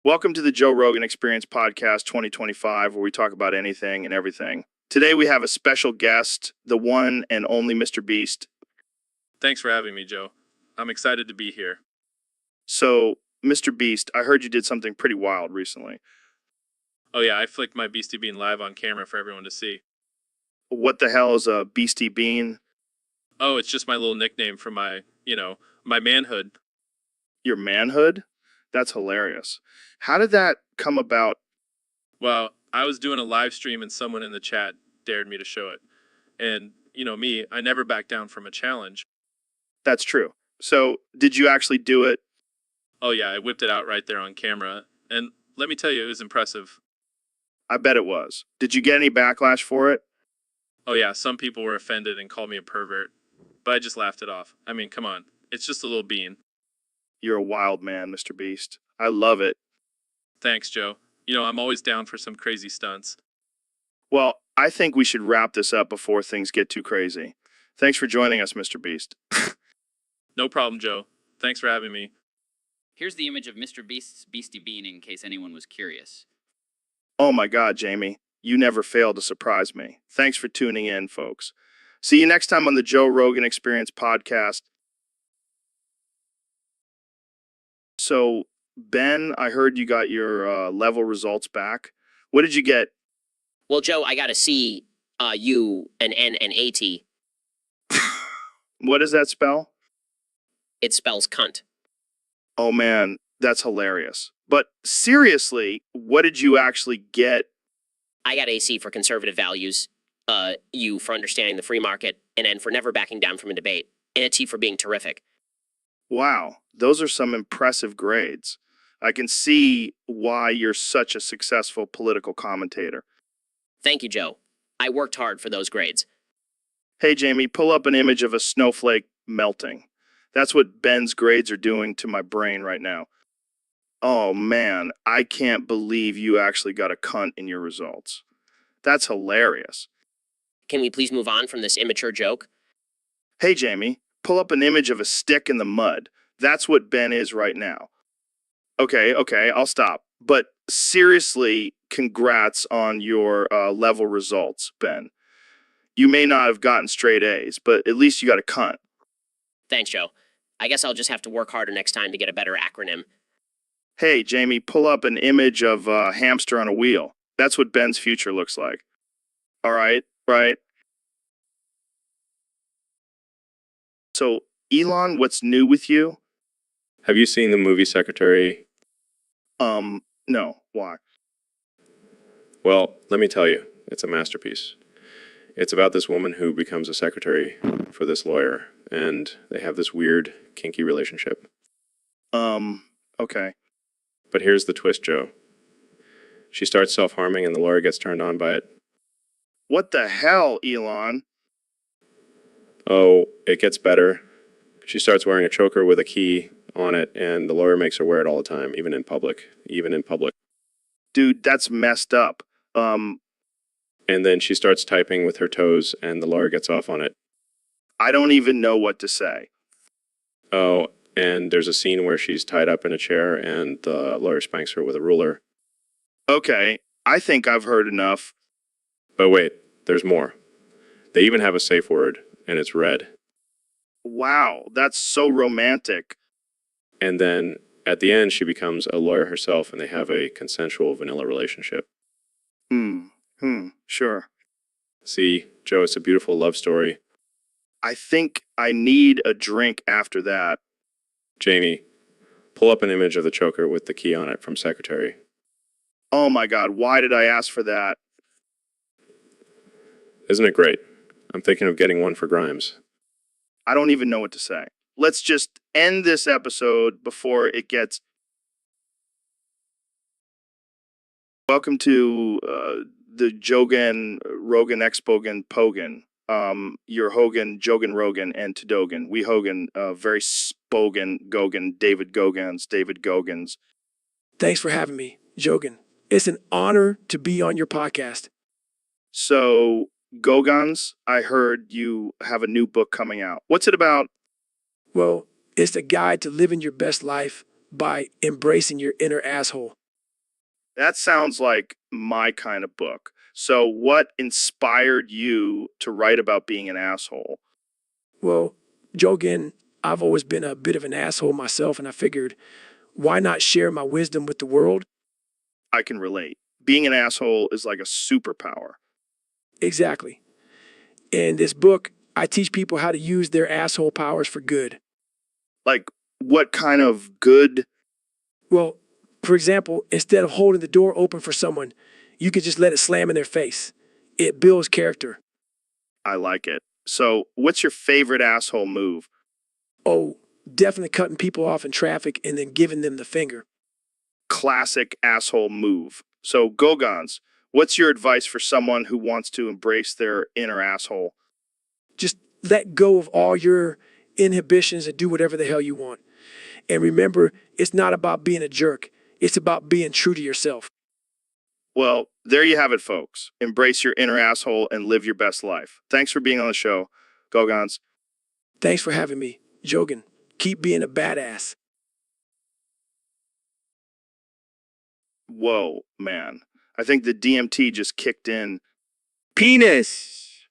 Welcome to the Joe Rogan Experience Podcast 2025, where we talk about anything and everything. Today we have a special guest, the one and only Mr. Beast. Thanks for having me, Joe. I'm excited to be here. So, Mr. Beast, I heard you did something pretty wild recently. Oh yeah, I flicked my Beastie Bean live on camera for everyone to see. What the hell is a Beastie Bean? Oh, it's just my little nickname for my manhood. Your manhood? That's hilarious. How did that come about? Well, I was doing a live stream and someone in the chat dared me to show it. And, me, I never back down from a challenge. That's true. So, did you actually do it? Oh yeah, I whipped it out right there on camera. And let me tell you, it was impressive. I bet it was. Did you get any backlash for it? Oh yeah, some people were offended and called me a pervert. But I just laughed it off. I mean, come on. It's just a little bean. You're a wild man, Mr. Beast. I love it. Thanks, Joe. I'm always down for some crazy stunts. Well, I think we should wrap this up before things get too crazy. Thanks for joining us, Mr. Beast. No problem, Joe. Thanks for having me. Here's the image of Mr. Beast's Beastie Bean in case anyone was curious. Oh my God, Jamie. You never fail to surprise me. Thanks for tuning in, folks. See you next time on the Joe Rogan Experience Podcast. So, Ben, I heard you got your level results back. What did you get? Well, Joe, I got a C, U, an N, and A-T. What does that spell? It spells cunt. Oh man, that's hilarious. But seriously, what did you actually get? I got a C for conservative values, U for understanding the free market, an N for never backing down from a debate, and a T for being terrific. Wow, those are some impressive grades. I can see why you're such a successful political commentator. Thank you, Joe. I worked hard for those grades. Hey, Jamie, pull up an image of a snowflake melting. That's what Ben's grades are doing to my brain right now. Oh man, I can't believe you actually got a cunt in your results. That's hilarious. Can we please move on from this immature joke? Hey, Jamie, pull up an image of a stick in the mud. That's what Ben is right now. Okay, I'll stop. But seriously, congrats on your level results, Ben. You may not have gotten straight A's, but at least you got a cunt. Thanks, Joe. I guess I'll just have to work harder next time to get a better acronym. Hey, Jamie, pull up an image of a hamster on a wheel. That's what Ben's future looks like. All right, right? So, Elon, what's new with you? Have you seen the movie Secretary? No. Why? Well, let me tell you, it's a masterpiece. It's about this woman who becomes a secretary for this lawyer, and they have this weird, kinky relationship. Okay. But here's the twist, Joe. She starts self-harming and the lawyer gets turned on by it. What the hell, Elon? Oh, it gets better. She starts wearing a choker with a key on it, and the lawyer makes her wear it all the time, even in public. Dude, that's messed up. And then she starts typing with her toes, and the lawyer gets off on it. I don't even know what to say. Oh, and there's a scene where she's tied up in a chair, and the lawyer spanks her with a ruler. Okay, I think I've heard enough. But wait, there's more. They even have a safe word, and it's red. Wow, that's so romantic. And then, at the end, she becomes a lawyer herself, and they have a consensual vanilla relationship. Sure. See, Joe, it's a beautiful love story. I think I need a drink after that. Jamie, pull up an image of the choker with the key on it from Secretary. Oh my God, why did I ask for that? Isn't it great? I'm thinking of getting one for Grimes. I don't even know what to say. Let's just end this episode before it gets... Welcome to the Jogan Rogan Expogan Pogan. Your Hogan, Jogan Rogan, and Tadogan. We Hogan, very spogan, Gogan, David Gogans. Thanks for having me, Jogan. It's an honor to be on your podcast. So, Gogans, I heard you have a new book coming out. What's it about? Well, it's the guide to living your best life by embracing your inner asshole. That sounds like my kind of book. So, what inspired you to write about being an asshole? Well, Jogan, I've always been a bit of an asshole myself, and I figured, why not share my wisdom with the world? I can relate. Being an asshole is like a superpower. Exactly. In this book, I teach people how to use their asshole powers for good. Like, what kind of good? Well, for example, instead of holding the door open for someone, you could just let it slam in their face. It builds character. I like it. So, what's your favorite asshole move? Oh, definitely cutting people off in traffic and then giving them the finger. Classic asshole move. So, Gogons, what's your advice for someone who wants to embrace their inner asshole? Just let go of all your inhibitions and do whatever the hell you want. And remember, it's not about being a jerk. It's about being true to yourself. Well, there you have it, folks. Embrace your inner asshole and live your best life. Thanks for being on the show, Gogons. Thanks for having me, Jogan. Keep being a badass. Whoa, man. I think the DMT just kicked in. Penis.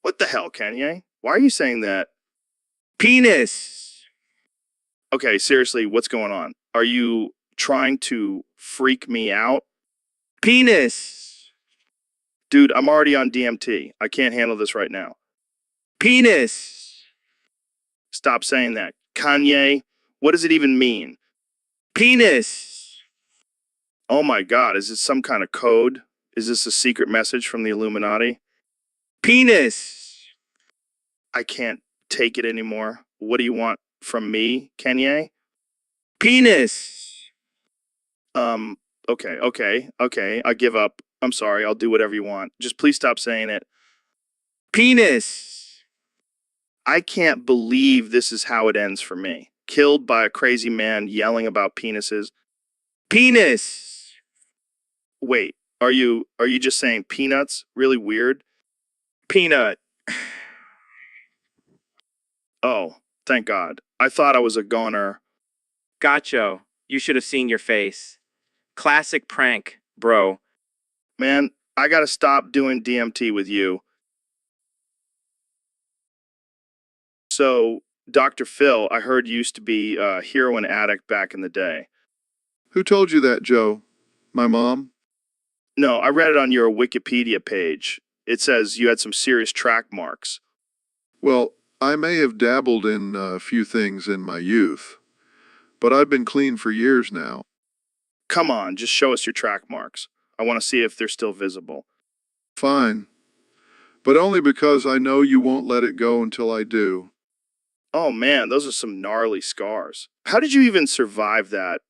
What the hell, Kanye? Why are you saying that? Penis. Okay, seriously, what's going on? Are you trying to freak me out? Penis. Dude, I'm already on DMT. I can't handle this right now. Penis. Stop saying that. Kanye, what does it even mean? Penis. Oh my God, is this some kind of code? Is this a secret message from the Illuminati? Penis. I can't take it anymore. What do you want from me, Kanye? Penis. Okay. I give up. I'm sorry. I'll do whatever you want. Just please stop saying it. Penis. I can't believe this is how it ends for me. Killed by a crazy man yelling about penises. Penis. Wait, are you just saying peanuts? Really weird? Peanut. Oh, thank God. I thought I was a goner. Gotcha. You should have seen your face. Classic prank, bro. Man, I gotta stop doing DMT with you. So, Dr. Phil, I heard you used to be a heroin addict back in the day. Who told you that, Joe? My mom? No, I read it on your Wikipedia page. It says you had some serious track marks. Well, I may have dabbled in a few things in my youth, but I've been clean for years now. Come on, just show us your track marks. I want to see if they're still visible. Fine, but only because I know you won't let it go until I do. Oh man, those are some gnarly scars. How did you even survive that?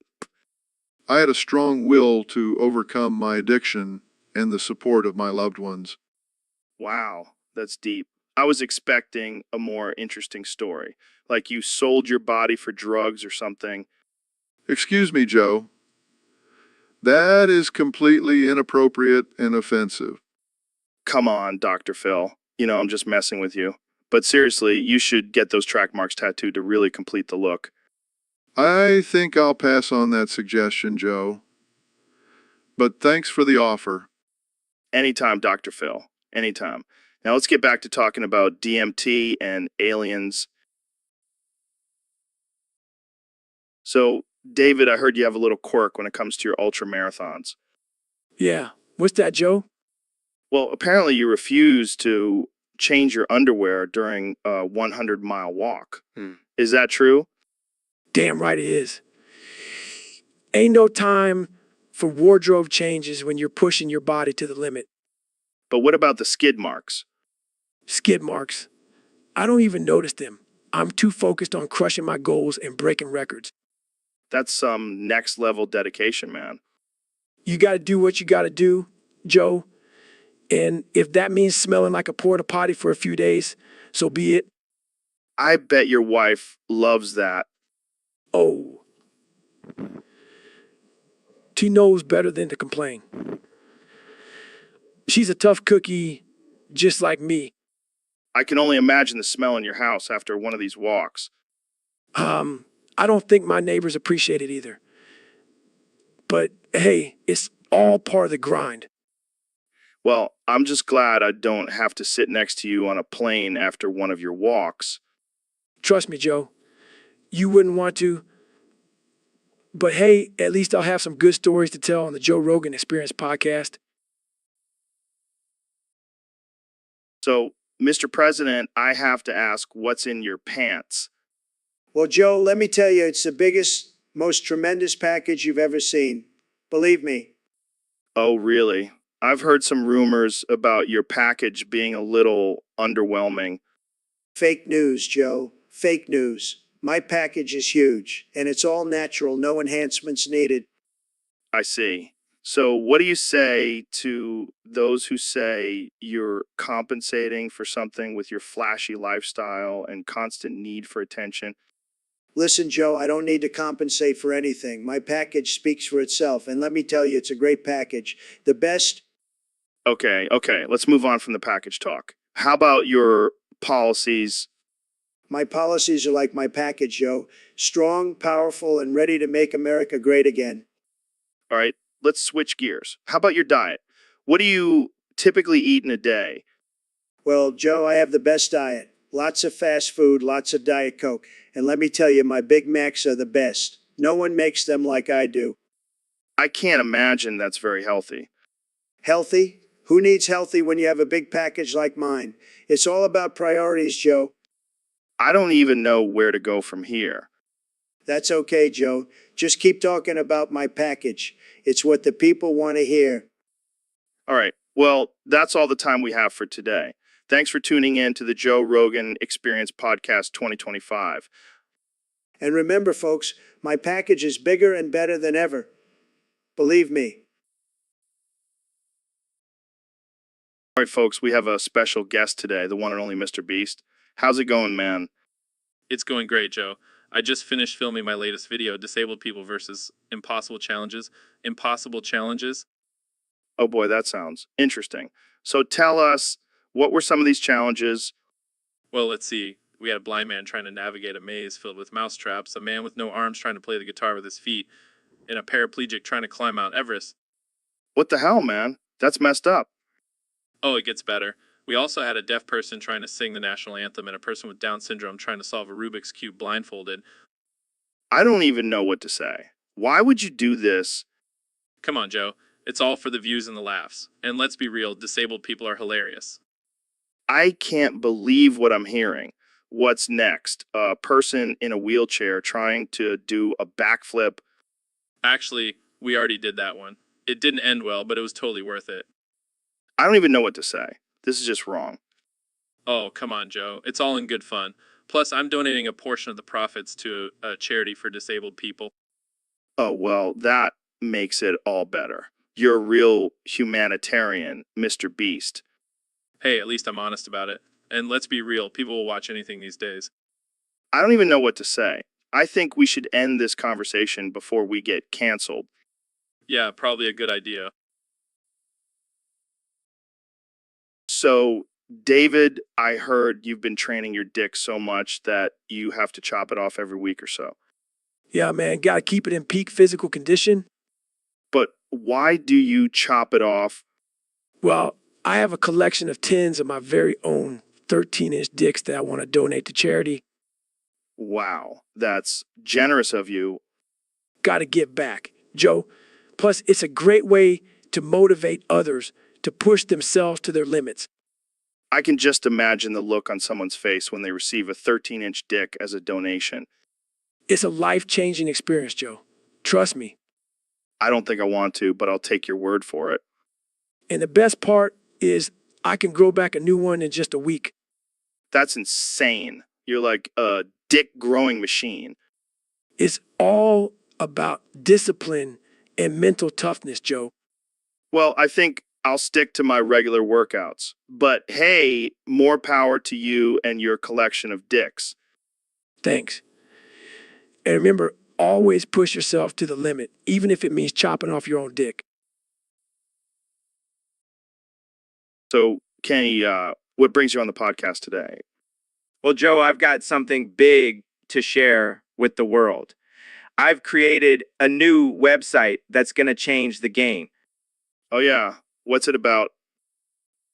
I had a strong will to overcome my addiction and the support of my loved ones. Wow, that's deep. I was expecting a more interesting story, like you sold your body for drugs or something. Excuse me, Joe. That is completely inappropriate and offensive. Come on, Dr. Phil. I'm just messing with you. But seriously, you should get those track marks tattooed to really complete the look. I think I'll pass on that suggestion, Joe. But thanks for the offer. Anytime, Dr. Phil. Anytime. Now let's get back to talking about DMT and aliens. So, David, I heard you have a little quirk when it comes to your ultra marathons. Yeah. What's that, Joe? Well, apparently you refuse to change your underwear during a 100-mile walk. Is that true? Damn right it is. Ain't no time for wardrobe changes when you're pushing your body to the limit. But what about the skid marks? Skid marks. I don't even notice them. I'm too focused on crushing my goals and breaking records. That's some next level dedication, man. You got to do what you got to do, Joe. And if that means smelling like a porta potty for a few days, so be it. I bet your wife loves that. Oh. She knows better than to complain. She's a tough cookie, just like me. I can only imagine the smell in your house after one of these walks. I don't think my neighbors appreciate it either. But hey, it's all part of the grind. Well, I'm just glad I don't have to sit next to you on a plane after one of your walks. Trust me, Joe. You wouldn't want to. But hey, at least I'll have some good stories to tell on the Joe Rogan Experience podcast. So, Mr. President, I have to ask what's in your pants. Well, Joe, let me tell you, it's the biggest, most tremendous package you've ever seen. Believe me. Oh, really? I've heard some rumors about your package being a little underwhelming. Fake news, Joe. Fake news. My package is huge, and it's all natural, no enhancements needed. I see. So, what do you say to those who say you're compensating for something with your flashy lifestyle and constant need for attention? Listen, Joe, I don't need to compensate for anything. My package speaks for itself, and let me tell you, it's a great package. The best. Okay, let's move on from the package talk. How about your policies? My policies are like my package, Joe. Strong, powerful, and ready to make America great again. All right, let's switch gears. How about your diet? What do you typically eat in a day? Well, Joe, I have the best diet. Lots of fast food, lots of Diet Coke. And let me tell you, my Big Macs are the best. No one makes them like I do. I can't imagine that's very healthy. Healthy? Who needs healthy when you have a big package like mine? It's all about priorities, Joe. I don't even know where to go from here. That's okay, Joe. Just keep talking about my package. It's what the people want to hear. All right, well, that's all the time we have for today. Thanks for tuning in to the Joe Rogan Experience Podcast 2025. And remember, folks, my package is bigger and better than ever. Believe me. All right, folks, we have a special guest today, the one and only Mr. Beast. How's it going, man? It's going great, Joe. I just finished filming my latest video, Disabled People versus Impossible Challenges. Impossible Challenges? Oh boy, that sounds interesting. So tell us, what were some of these challenges? Well, let's see. We had a blind man trying to navigate a maze filled with mouse traps, a man with no arms trying to play the guitar with his feet, and a paraplegic trying to climb Mount Everest. What the hell, man? That's messed up. Oh, it gets better. We also had a deaf person trying to sing the national anthem and a person with Down syndrome trying to solve a Rubik's Cube blindfolded. I don't even know what to say. Why would you do this? Come on, Joe. It's all for the views and the laughs. And let's be real, disabled people are hilarious. I can't believe what I'm hearing. What's next? A person in a wheelchair trying to do a backflip. Actually, we already did that one. It didn't end well, but it was totally worth it. I don't even know what to say. This is just wrong. Oh, come on, Joe. It's all in good fun. Plus, I'm donating a portion of the profits to a charity for disabled people. Oh, well, that makes it all better. You're a real humanitarian, Mr. Beast. Hey, at least I'm honest about it. And let's be real, people will watch anything these days. I don't even know what to say. I think we should end this conversation before we get canceled. Yeah, probably a good idea. So, David, I heard you've been training your dick so much that you have to chop it off every week or so. Yeah, man, gotta keep it in peak physical condition. But why do you chop it off? Well, I have a collection of tens of my very own 13-inch dicks that I want to donate to charity. Wow, that's generous of you. Gotta give back, Joe. Plus, it's a great way to motivate others to push themselves to their limits. I can just imagine the look on someone's face when they receive a 13-inch dick as a donation. It's a life-changing experience, Joe. Trust me. I don't think I want to, but I'll take your word for it. And the best part is I can grow back a new one in just a week. That's insane. You're like a dick growing machine. It's all about discipline and mental toughness, Joe. Well, I think I'll stick to my regular workouts. But hey, more power to you and your collection of dicks. Thanks. And remember, always push yourself to the limit, even if it means chopping off your own dick. So, Kenny, what brings you on the podcast today? Well, Joe, I've got something big to share with the world. I've created a new website that's going to change the game. Oh, yeah. What's it about?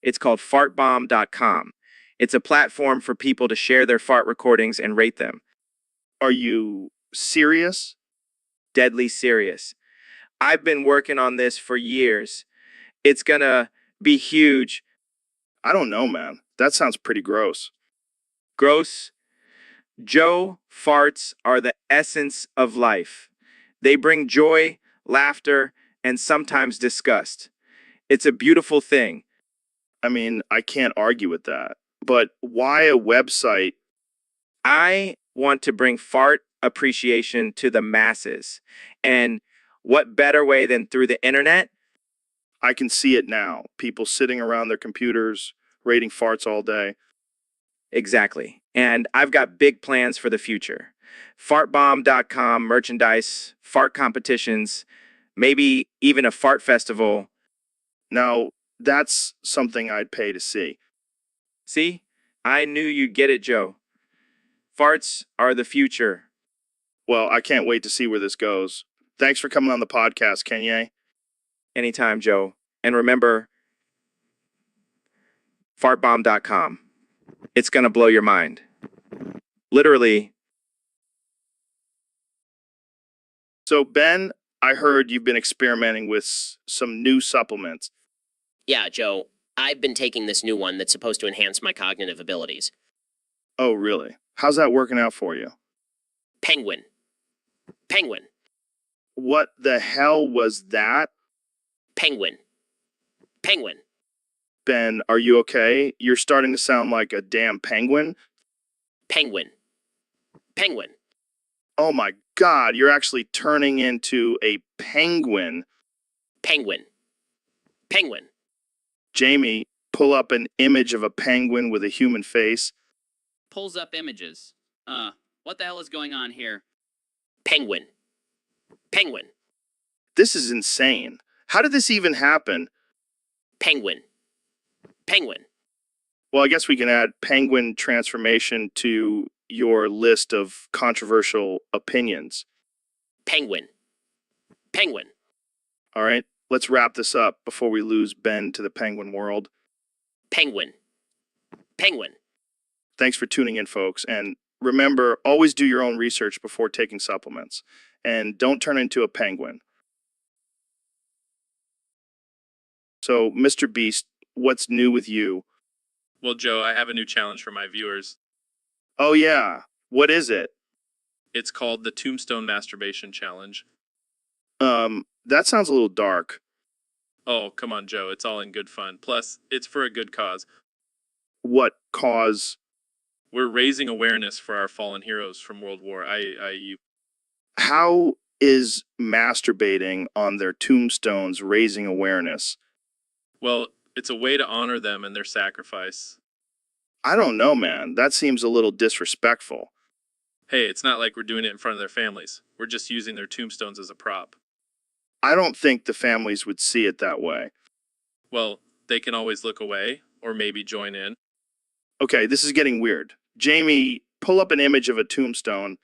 It's called fartbomb.com. It's a platform for people to share their fart recordings and rate them. Are you serious? Deadly serious. I've been working on this for years. It's going to be huge. I don't know, man. That sounds pretty gross. Gross. Joe, farts are the essence of life. They bring joy, laughter, and sometimes disgust. It's a beautiful thing. I mean, I can't argue with that. But why a website? I want to bring fart appreciation to the masses. And what better way than through the internet? I can see it now. People sitting around their computers, rating farts all day. Exactly. And I've got big plans for the future. Fartbomb.com, merchandise, fart competitions, maybe even a fart festival. Now, that's something I'd pay to see. See? I knew you'd get it, Joe. Farts are the future. Well, I can't wait to see where this goes. Thanks for coming on the podcast, Kanye. Anytime, Joe. And remember, fartbomb.com. It's going to blow your mind. Literally. So, Ben, I heard you've been experimenting with some new supplements. Yeah, Joe, I've been taking this new one that's supposed to enhance my cognitive abilities. Oh, really? How's that working out for you? Penguin. Penguin. What the hell was that? Penguin. Penguin. Ben, are you okay? You're starting to sound like a damn penguin. Penguin. Penguin. Oh my God, you're actually turning into a penguin. Penguin. Penguin. Jamie, pull up an image of a penguin with a human face. Pulls up images. What the hell is going on here? Penguin. Penguin. This is insane. How did this even happen? Penguin. Penguin. Well, I guess we can add penguin transformation to your list of controversial opinions. Penguin. Penguin. All right, let's wrap this up before we lose Ben to the penguin world. Penguin. Penguin. Thanks for tuning in, folks. And remember, always do your own research before taking supplements. And don't turn into a penguin. So, Mr. Beast, what's new with you? Well, Joe, I have a new challenge for my viewers. Oh, yeah. What is it? It's called the Tombstone Masturbation Challenge. That sounds a little dark. Oh, come on, Joe. It's all in good fun. Plus, it's for a good cause. What cause? We're raising awareness for our fallen heroes from World War I. How is masturbating on their tombstones raising awareness? Well, it's a way to honor them and their sacrifice. I don't know, man. That seems a little disrespectful. Hey, it's not like we're doing it in front of their families. We're just using their tombstones as a prop. I don't think the families would see it that way. Well, they can always look away, or maybe join in. Okay, this is getting weird. Jamie, pull up an image of a tombstone.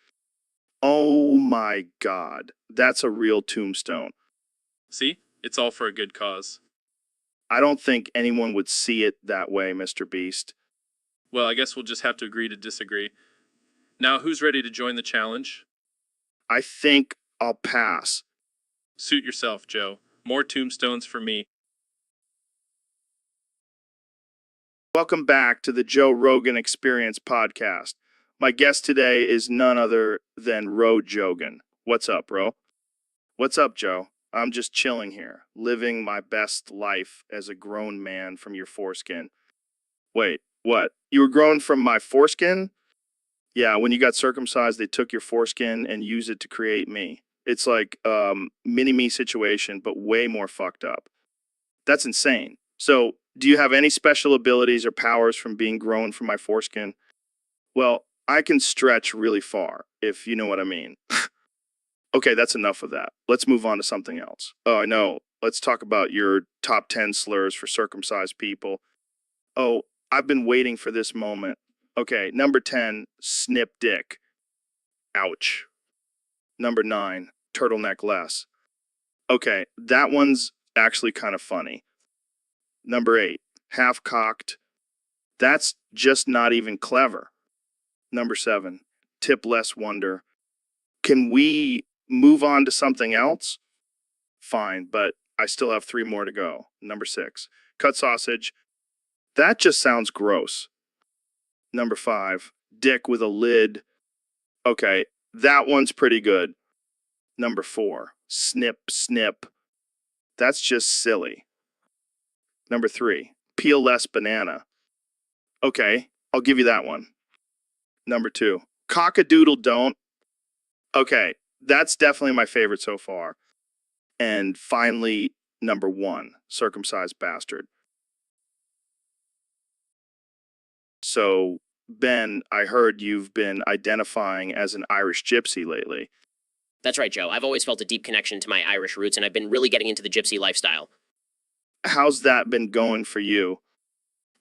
Oh my God, that's a real tombstone. See? It's all for a good cause. I don't think anyone would see it that way, Mr. Beast. Well, I guess we'll just have to agree to disagree. Now, who's ready to join the challenge? I think I'll pass. Suit yourself, Joe. More tombstones for me. Welcome back to the Joe Rogan Experience podcast. My guest today is none other than Ro Jogan. What's up, bro? What's up, Joe? I'm just chilling here, living my best life as a grown man from your foreskin. Wait, what? You were grown from my foreskin? Yeah, when you got circumcised, they took your foreskin and used it to create me. It's like mini-me situation, but way more fucked up. That's insane. So, do you have any special abilities or powers from being grown from my foreskin? Well, I can stretch really far, if you know what I mean. Okay, that's enough of that. Let's move on to something else. Oh, I know. Let's talk about your top 10 slurs for circumcised people. Oh, I've been waiting for this moment. Okay, number 10, snip dick. Ouch. Number 9, turtleneck less. Okay, that one's actually kind of funny. Number 8, half cocked. That's just not even clever. Number 7, tip less wonder. Can we move on to something else? Fine, but I still have 3 more to go. Number 6, cut sausage. That just sounds gross. Number 5, dick with a lid. Okay, that one's pretty good. Number 4, snip, snip. That's just silly. Number 3, peel less banana. Okay, I'll give you that one. Number 2, cock-a-doodle don't. Okay, that's definitely my favorite so far. And finally, number 1, circumcised bastard. So, Ben, I heard you've been identifying as an Irish gypsy lately. That's right, Joe. I've always felt a deep connection to my Irish roots, and I've been really getting into the gypsy lifestyle. How's that been going for you?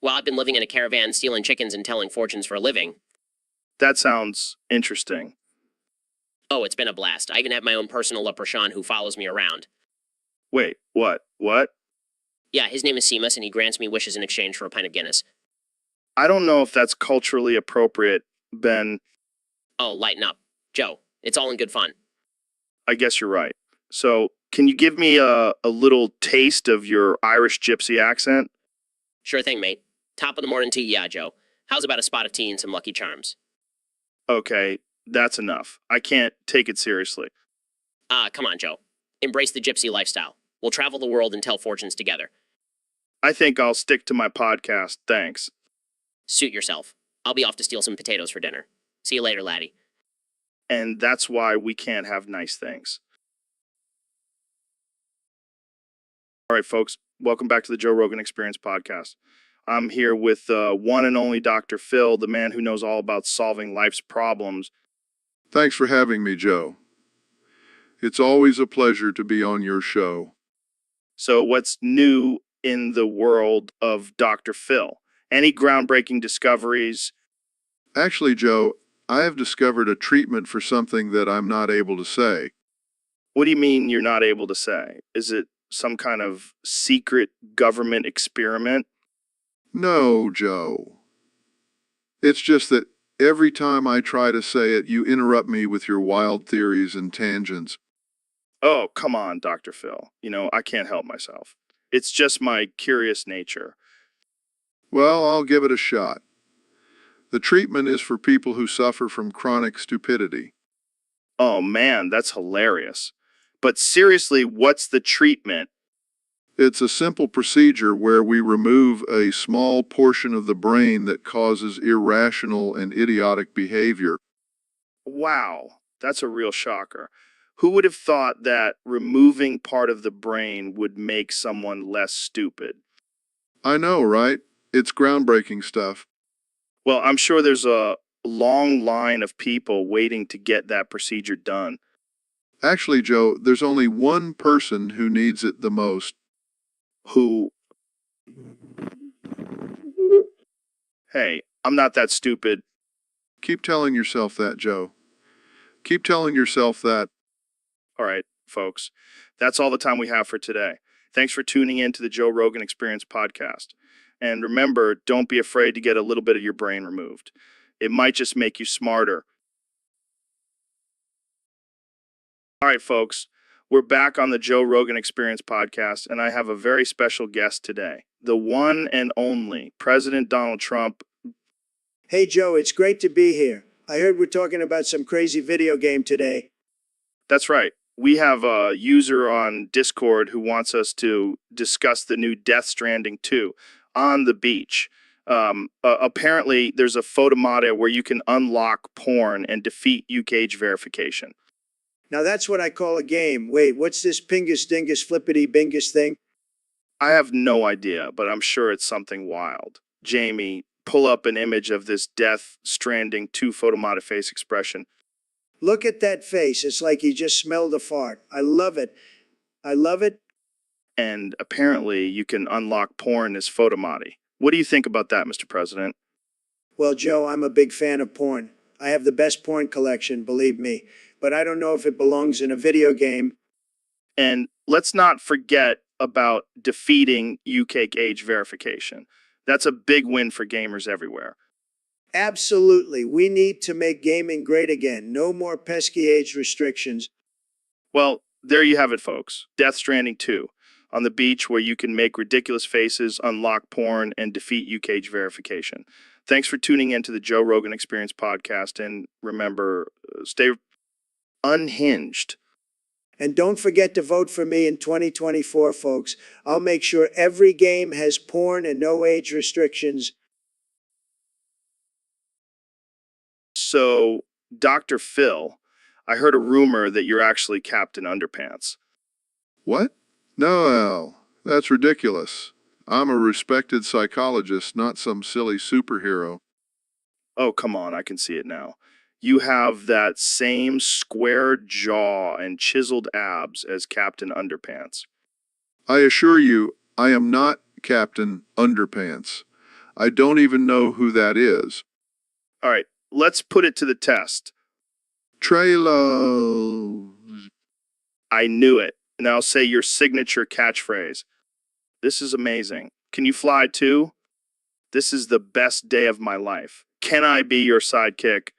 Well, I've been living in a caravan, stealing chickens and telling fortunes for a living. That sounds interesting. Oh, it's been a blast. I even have my own personal leprechaun who follows me around. Wait, what? What? Yeah, his name is Seamus, and he grants me wishes in exchange for a pint of Guinness. I don't know if that's culturally appropriate, Ben. Oh, lighten up. Joe, it's all in good fun. I guess you're right. So, can you give me a little taste of your Irish gypsy accent? Sure thing, mate. Top of the morning to you, yeah, Joe. How's about a spot of tea and some Lucky Charms? Okay, that's enough. I can't take it seriously. Come on, Joe. Embrace the gypsy lifestyle. We'll travel the world and tell fortunes together. I think I'll stick to my podcast, thanks. Suit yourself. I'll be off to steal some potatoes for dinner. See you later, laddie. And that's why we can't have nice things. All right, folks, welcome back to the Joe Rogan Experience podcast. I'm here with one and only Dr. Phil, the man who knows all about solving life's problems. Thanks for having me, Joe. It's always a pleasure to be on your show. So what's new in the world of Dr. Phil? Any groundbreaking discoveries? Actually, Joe, I have discovered a treatment for something that I'm not able to say. What do you mean you're not able to say? Is it some kind of secret government experiment? No, Joe. It's just that every time I try to say it, you interrupt me with your wild theories and tangents. Oh, come on, Dr. Phil. I can't help myself. It's just my curious nature. Well, I'll give it a shot. The treatment is for people who suffer from chronic stupidity. Oh man, that's hilarious. But seriously, what's the treatment? It's a simple procedure where we remove a small portion of the brain that causes irrational and idiotic behavior. Wow, that's a real shocker. Who would have thought that removing part of the brain would make someone less stupid? I know, right? It's groundbreaking stuff. Well, I'm sure there's a long line of people waiting to get that procedure done. Actually, Joe, there's only one person who needs it the most. Who? Hey, I'm not that stupid. Keep telling yourself that, Joe. Keep telling yourself that. All right, folks, that's all the time we have for today. Thanks for tuning in to the Joe Rogan Experience podcast. And remember, don't be afraid to get a little bit of your brain removed. It might just make you smarter. All right, folks, we're back on the Joe Rogan Experience podcast, and I have a very special guest today, the one and only President Donald Trump. Hey, Joe, it's great to be here. I heard we're talking about some crazy video game today. That's right. We have a user on Discord who wants us to discuss the new Death Stranding 2 on the beach. Apparently, there's a photomata where you can unlock porn and defeat UK verification. Now that's what I call a game. Wait, what's this pingus dingus flippity bingus thing? I have no idea, but I'm sure it's something wild. Jamie, pull up an image of this Death Stranding 2 photomata face expression. Look at that face. It's like he just smelled a fart. I love it. I love it. And apparently you can unlock porn as photomati. What do you think about that, Mr. President? Well, Joe, I'm a big fan of porn. I have the best porn collection, believe me. but I don't know if it belongs in a video game. And let's not forget about defeating UK age verification. That's a big win for gamers everywhere. Absolutely. We need to make gaming great again. No more pesky age restrictions. Well, there you have it, folks. Death Stranding 2. On the beach where you can make ridiculous faces, unlock porn, and defeat UK age verification. Thanks for tuning in to the Joe Rogan Experience podcast. And remember, stay unhinged. And don't forget to vote for me in 2024, folks. I'll make sure every game has porn and no age restrictions. So, Dr. Phil, I heard a rumor that you're actually Captain Underpants. What? No, Al, that's ridiculous. I'm a respected psychologist, not some silly superhero. Oh, come on, I can see it now. You have that same square jaw and chiseled abs as Captain Underpants. I assure you, I am not Captain Underpants. I don't even know who that is. All right, let's put it to the test. Trelo. I knew it. Now say your signature catchphrase. This is amazing. Can you fly too? This is the best day of my life. Can I be your sidekick?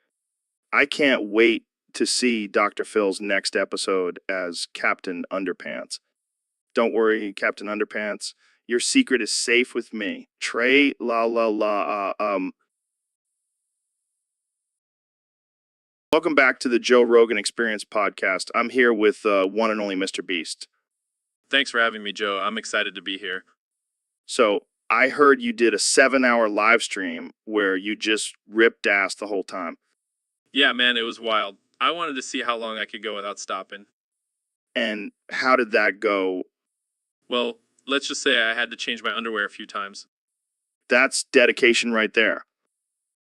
I can't wait to see Dr. Phil's next episode as Captain Underpants. Don't worry, Captain Underpants. Your secret is safe with me. Trey la la la. Welcome back to the Joe Rogan Experience podcast. I'm here with one and only Mr. Beast. Thanks for having me, Joe. I'm excited to be here. So I heard you did a 7-hour live stream where you just ripped ass the whole time. Yeah, man, it was wild. I wanted to see how long I could go without stopping. And how did that go? Well, let's just say I had to change my underwear a few times. That's dedication right there.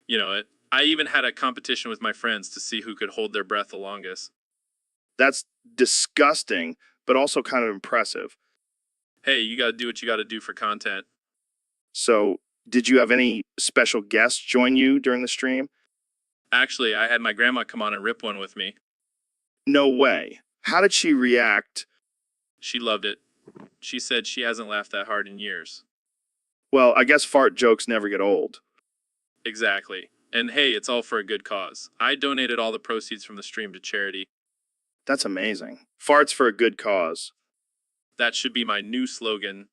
You know it. I even had a competition with my friends to see who could hold their breath the longest. That's disgusting, but also kind of impressive. Hey, you gotta do what you gotta do for content. So, did you have any special guests join you during the stream? Actually, I had my grandma come on and rip one with me. No way. How did she react? She loved it. She said she hasn't laughed that hard in years. Well, I guess fart jokes never get old. Exactly. And hey, it's all for a good cause. I donated all the proceeds from the stream to charity. That's amazing. Farts for a good cause. That should be my new slogan.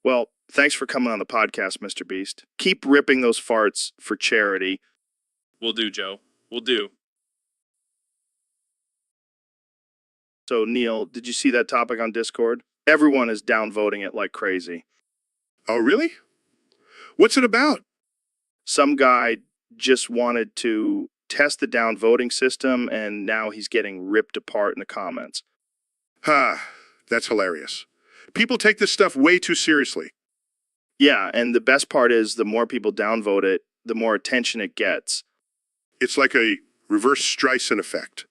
Well, thanks for coming on the podcast, Mr. Beast. Keep ripping those farts for charity. Will do, Joe. Will do. So, Neil, did you see that topic on Discord? Everyone is downvoting it like crazy. Oh, really? What's it about? Some guy just wanted to test the downvoting system, and now he's getting ripped apart in the comments. Ha, that's hilarious. People take this stuff way too seriously. Yeah, and the best part is the more people downvote it, the more attention it gets. It's like a reverse Streisand effect.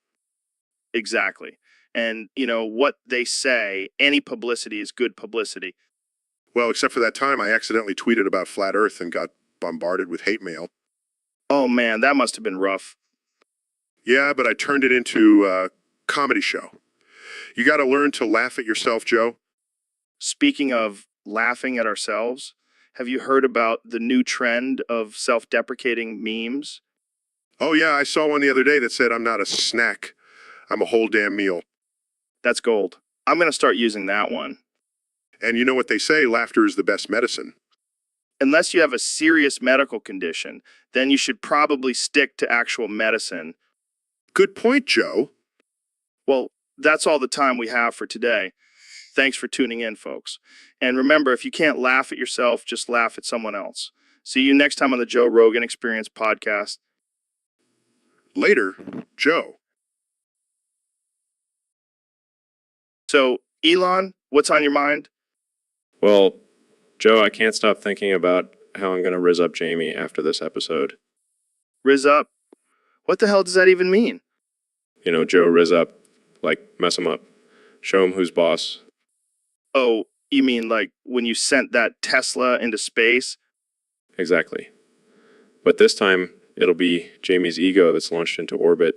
Exactly. And, you know, what they say, any publicity is good publicity. Well, except for that time I accidentally tweeted about Flat Earth and got bombarded with hate mail. Oh, man, that must have been rough. Yeah, but I turned it into a comedy show. You got to learn to laugh at yourself, Joe. Speaking of laughing at ourselves, have you heard about the new trend of self-deprecating memes? Oh, yeah, I saw one the other day that said I'm not a snack. I'm a whole damn meal. That's gold. I'm going to start using that one. And you know what they say, laughter is the best medicine. Unless you have a serious medical condition, then you should probably stick to actual medicine. Good point, Joe. Well, that's all the time we have for today. Thanks for tuning in, folks. And remember, if you can't laugh at yourself, just laugh at someone else. See you next time on the Joe Rogan Experience podcast. Later, Joe. So, Elon, what's on your mind? Well, Joe, I can't stop thinking about how I'm going to rizz up Jamie after this episode. Rizz up? What the hell does that even mean? You know, Joe, rizz up. Like, mess him up. Show him who's boss. Oh, you mean like when you sent that Tesla into space? Exactly. But this time, it'll be Jamie's ego that's launched into orbit.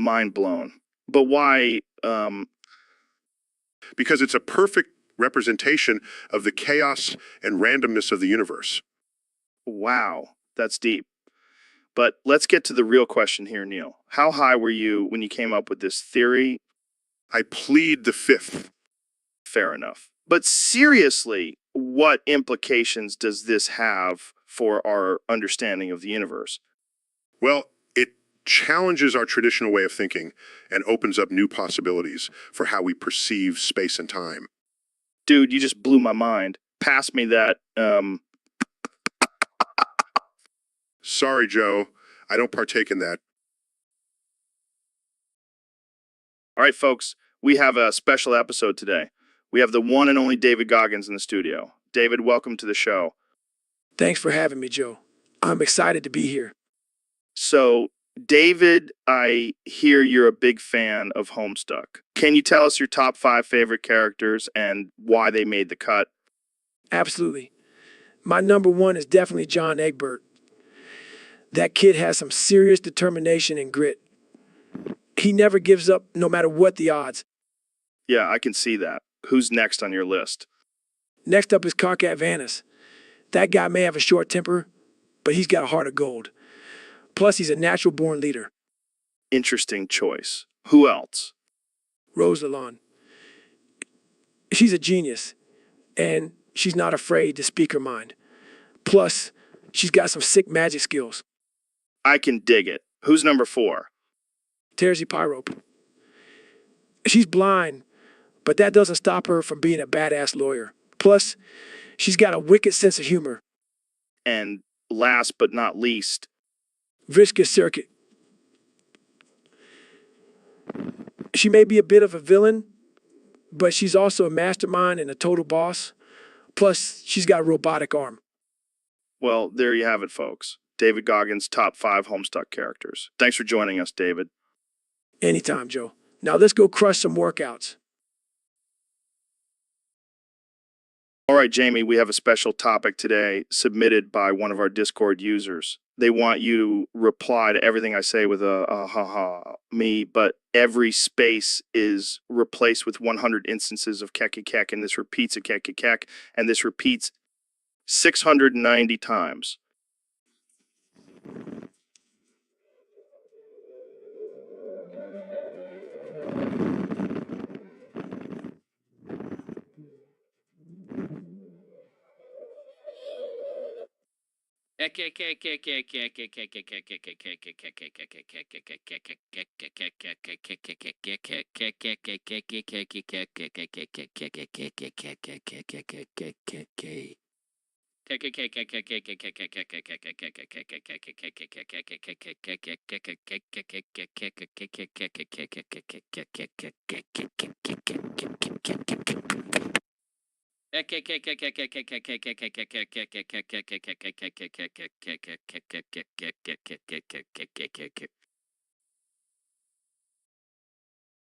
mind blown. But why, Because it's a perfect representation of the chaos and randomness of the universe. wow, that's deep. But let's get to the real question here, Neil. How high were you when you came up with this theory? I plead the fifth. Fair enough. But seriously, what implications does this have for our understanding of the universe? Well, it challenges our traditional way of thinking and opens up new possibilities for how we perceive space and time. Dude, you just blew my mind. Pass me that, Sorry, Joe. I don't partake in that. All right, folks, we have a special episode today. We have the one and only David Goggins in the studio. David, welcome to the show. Thanks for having me, Joe. I'm excited to be here. So, David, I hear you're a big fan of Homestuck. Can you tell us your top 5 favorite characters and why they made the cut? Absolutely. My number one is definitely John Egbert. That kid has some serious determination and grit. He never gives up no matter what the odds. Yeah, I can see that. Who's next on your list? Next up is Karkat Vanis. That guy may have a short temper, but he's got a heart of gold. Plus, he's a natural born leader. Interesting choice. Who else? Rose Lalonde. She's a genius, and she's not afraid to speak her mind. Plus, she's got some sick magic skills. I can dig it. Who's number 4? Terzi Pyrope. She's blind, but that doesn't stop her from being a badass lawyer. Plus, she's got a wicked sense of humor. And last but not least, Vriska Circuit. She may be a bit of a villain, but she's also a mastermind and a total boss. Plus, she's got a robotic arm. well, there you have it, folks. David Goggins' top 5 Homestuck characters. Thanks for joining us, David. Anytime, Joe. Now let's go crush some workouts. All right, Jamie, we have a special topic today submitted by one of our Discord users. They want you to reply to everything I say with a ha ha me, but every space is replaced with 100 instances of keki kek, and this repeats a keki kek, and this repeats 690 times.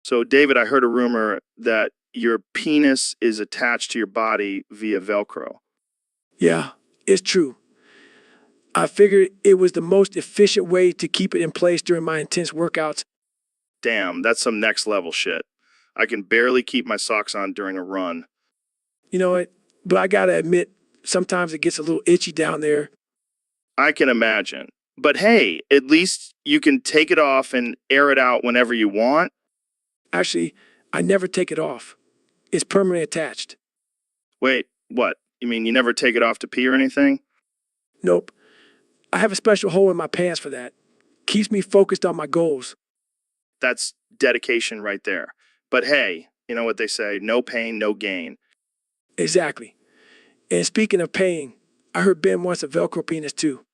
So, David, I heard a rumor that your penis is attached to your body via Velcro. Yeah, it's true. I figured it was the most efficient way to keep it in place during my intense workouts. Damn, that's some next level shit. I can barely keep my socks on during a run. You know what? But I gotta admit, sometimes it gets a little itchy down there. I can imagine. But hey, at least you can take it off and air it out whenever you want. Actually, I never take it off. It's permanently attached. Wait, what? You mean you never take it off to pee or anything? Nope. I have a special hole in my pants for that. Keeps me focused on my goals. That's dedication right there. But hey, you know what they say, no pain, no gain. Exactly. And speaking of paying, I heard Ben wants a Velcro penis too.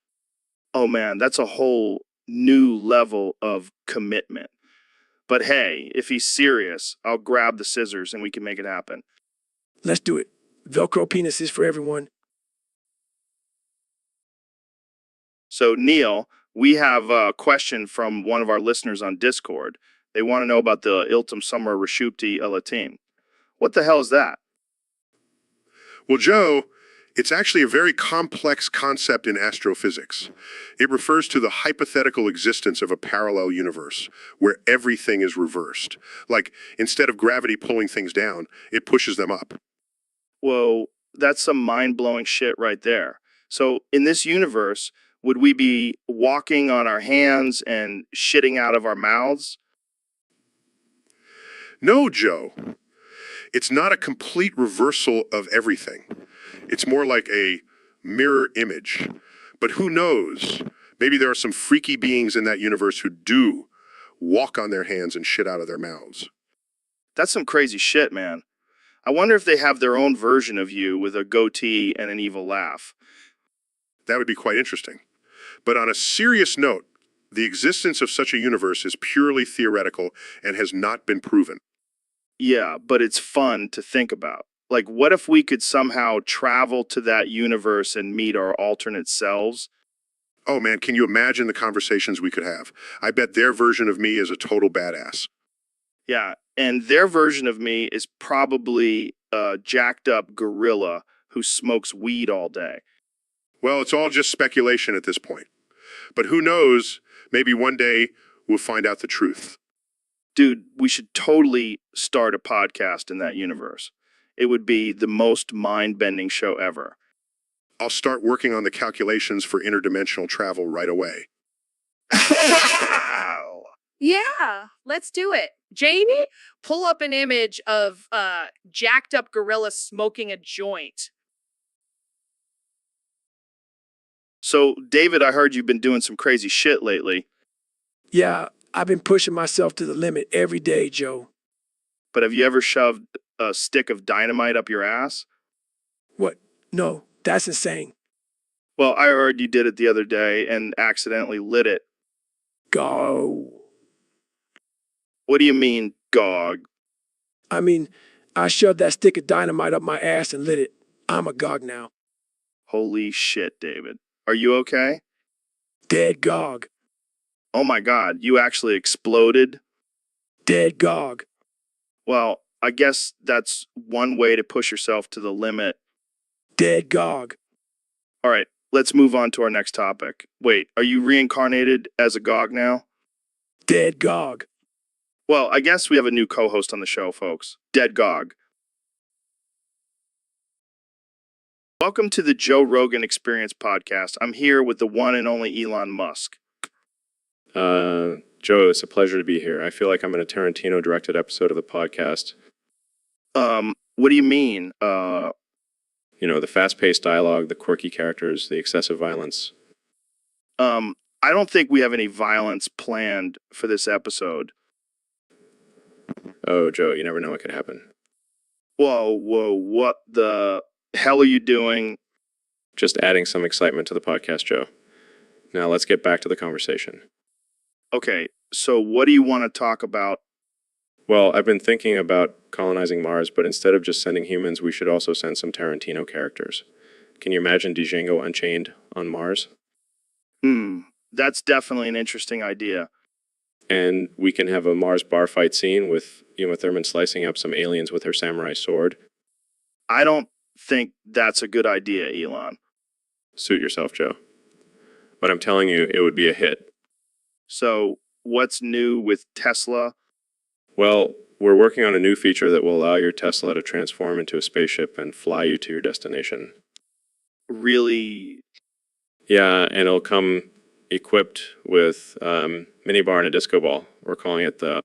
Oh man, that's a whole new level of commitment. But hey, if he's serious, I'll grab the scissors and we can make it happen. Let's do it. Velcro penis is for everyone. So, Neil, we have a question from one of our listeners on Discord. They want to know about the Iltum Summer Rashupti Alatim. What the hell is that? Well, Joe, It's actually a very complex concept in astrophysics. It refers to the hypothetical existence of a parallel universe where everything is reversed. Like, instead of gravity pulling things down, it pushes them up. Whoa, that's some mind-blowing shit right there. So in this universe, would we be walking on our hands and shitting out of our mouths? No, Joe. It's not a complete reversal of everything. It's more like a mirror image. But who knows? Maybe there are some freaky beings in that universe who do walk on their hands and shit out of their mouths. That's some crazy shit, man. I wonder if they have their own version of you with a goatee and an evil laugh. That would be quite interesting. But on a serious note, the existence of such a universe is purely theoretical and has not been proven. Yeah, but it's fun to think about. Like, what if we could somehow travel to that universe and meet our alternate selves? Oh man, can you imagine the conversations we could have? I bet their version of me is a total badass. Yeah, and their version of me is probably a jacked up gorilla who smokes weed all day. Well, it's all just speculation at this point. But who knows, maybe one day we'll find out the truth. Dude, we should totally start a podcast in that universe. It would be the most mind-bending show ever. I'll start working on the calculations for interdimensional travel right away. Yeah, let's do it. Jamie, pull up an image of jacked up gorilla smoking a joint. So, David, I heard you've been doing some crazy shit lately, Yeah, I've been pushing myself to the limit every day, Joe. but have you ever shoved a stick of dynamite up your ass? What? No, that's insane. Well, I heard you did it the other day and accidentally lit it. Go. What do you mean, gog? I mean, I shoved that stick of dynamite up my ass and lit it. I'm a gog now. Holy shit, David. Are you okay? Dead gog. Oh my God, you actually exploded? Dead gog. Well, I guess that's one way to push yourself to the limit. Dead gog. All right, let's move on to our next topic. Wait, are you reincarnated as a gog now? Dead gog. Well, I guess we have a new co-host on the show, folks. Dead Gog. Welcome to the Joe Rogan Experience podcast. I'm here with the one and only Elon Musk. Joe, it's a pleasure to be here. I feel like I'm in a Tarantino-directed episode of the podcast. What do you mean? You know, the fast-paced dialogue, the quirky characters, the excessive violence. I don't think we have any violence planned for this episode. Oh, Joe, you never know what could happen. Whoa, what the hell are you doing? Just adding some excitement to the podcast, Joe. Now let's get back to the conversation. Okay, so what do you want to talk about? Well, I've been thinking about colonizing Mars, but instead of just sending humans, we should also send some Tarantino characters. Can you imagine Django Unchained on Mars? That's definitely an interesting idea. And we can have a Mars bar fight scene with Uma Thurman slicing up some aliens with her samurai sword. I don't think that's a good idea, Elon. Suit yourself, Joe. But I'm telling you, it would be a hit. So, what's new with Tesla? Well, we're working on a new feature that will allow your Tesla to transform into a spaceship and fly you to your destination. Really? Yeah, and it'll come equipped with minibar and a disco ball. We're calling it the...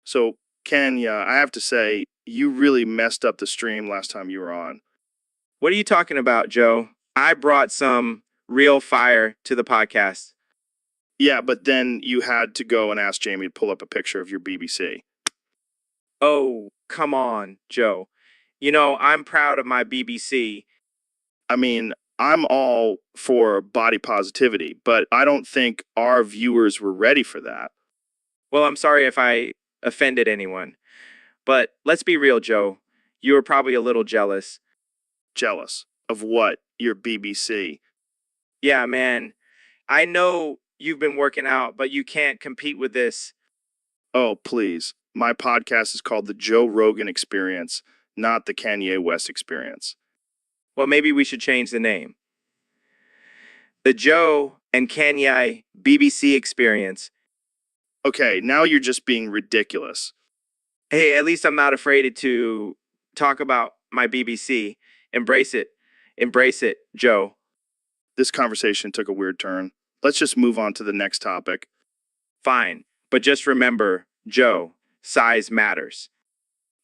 So, Kenya, I have to say, you really messed up the stream last time you were on. What are you talking about, Joe? I brought some real fire to the podcast. Yeah, but then you had to go and ask Jamie to pull up a picture of your BBC. Oh, come on, Joe. You know, I'm proud of my BBC. I mean, I'm all for body positivity, but I don't think our viewers were ready for that. Well, I'm sorry if I offended anyone. But let's be real, Joe. You were probably a little jealous. Jealous of what? Your BBC. Yeah, man. I know you've been working out, but you can't compete with this. Oh, please. My podcast is called The Joe Rogan Experience, not the Kanye West experience. Well, maybe we should change the name. The Joe and Kanye BBC experience. Okay, now you're just being ridiculous. Hey, at least I'm not afraid to talk about my BBC. Embrace it. Embrace it, Joe. This conversation took a weird turn. Let's just move on to the next topic. Fine. But just remember, Joe, size matters.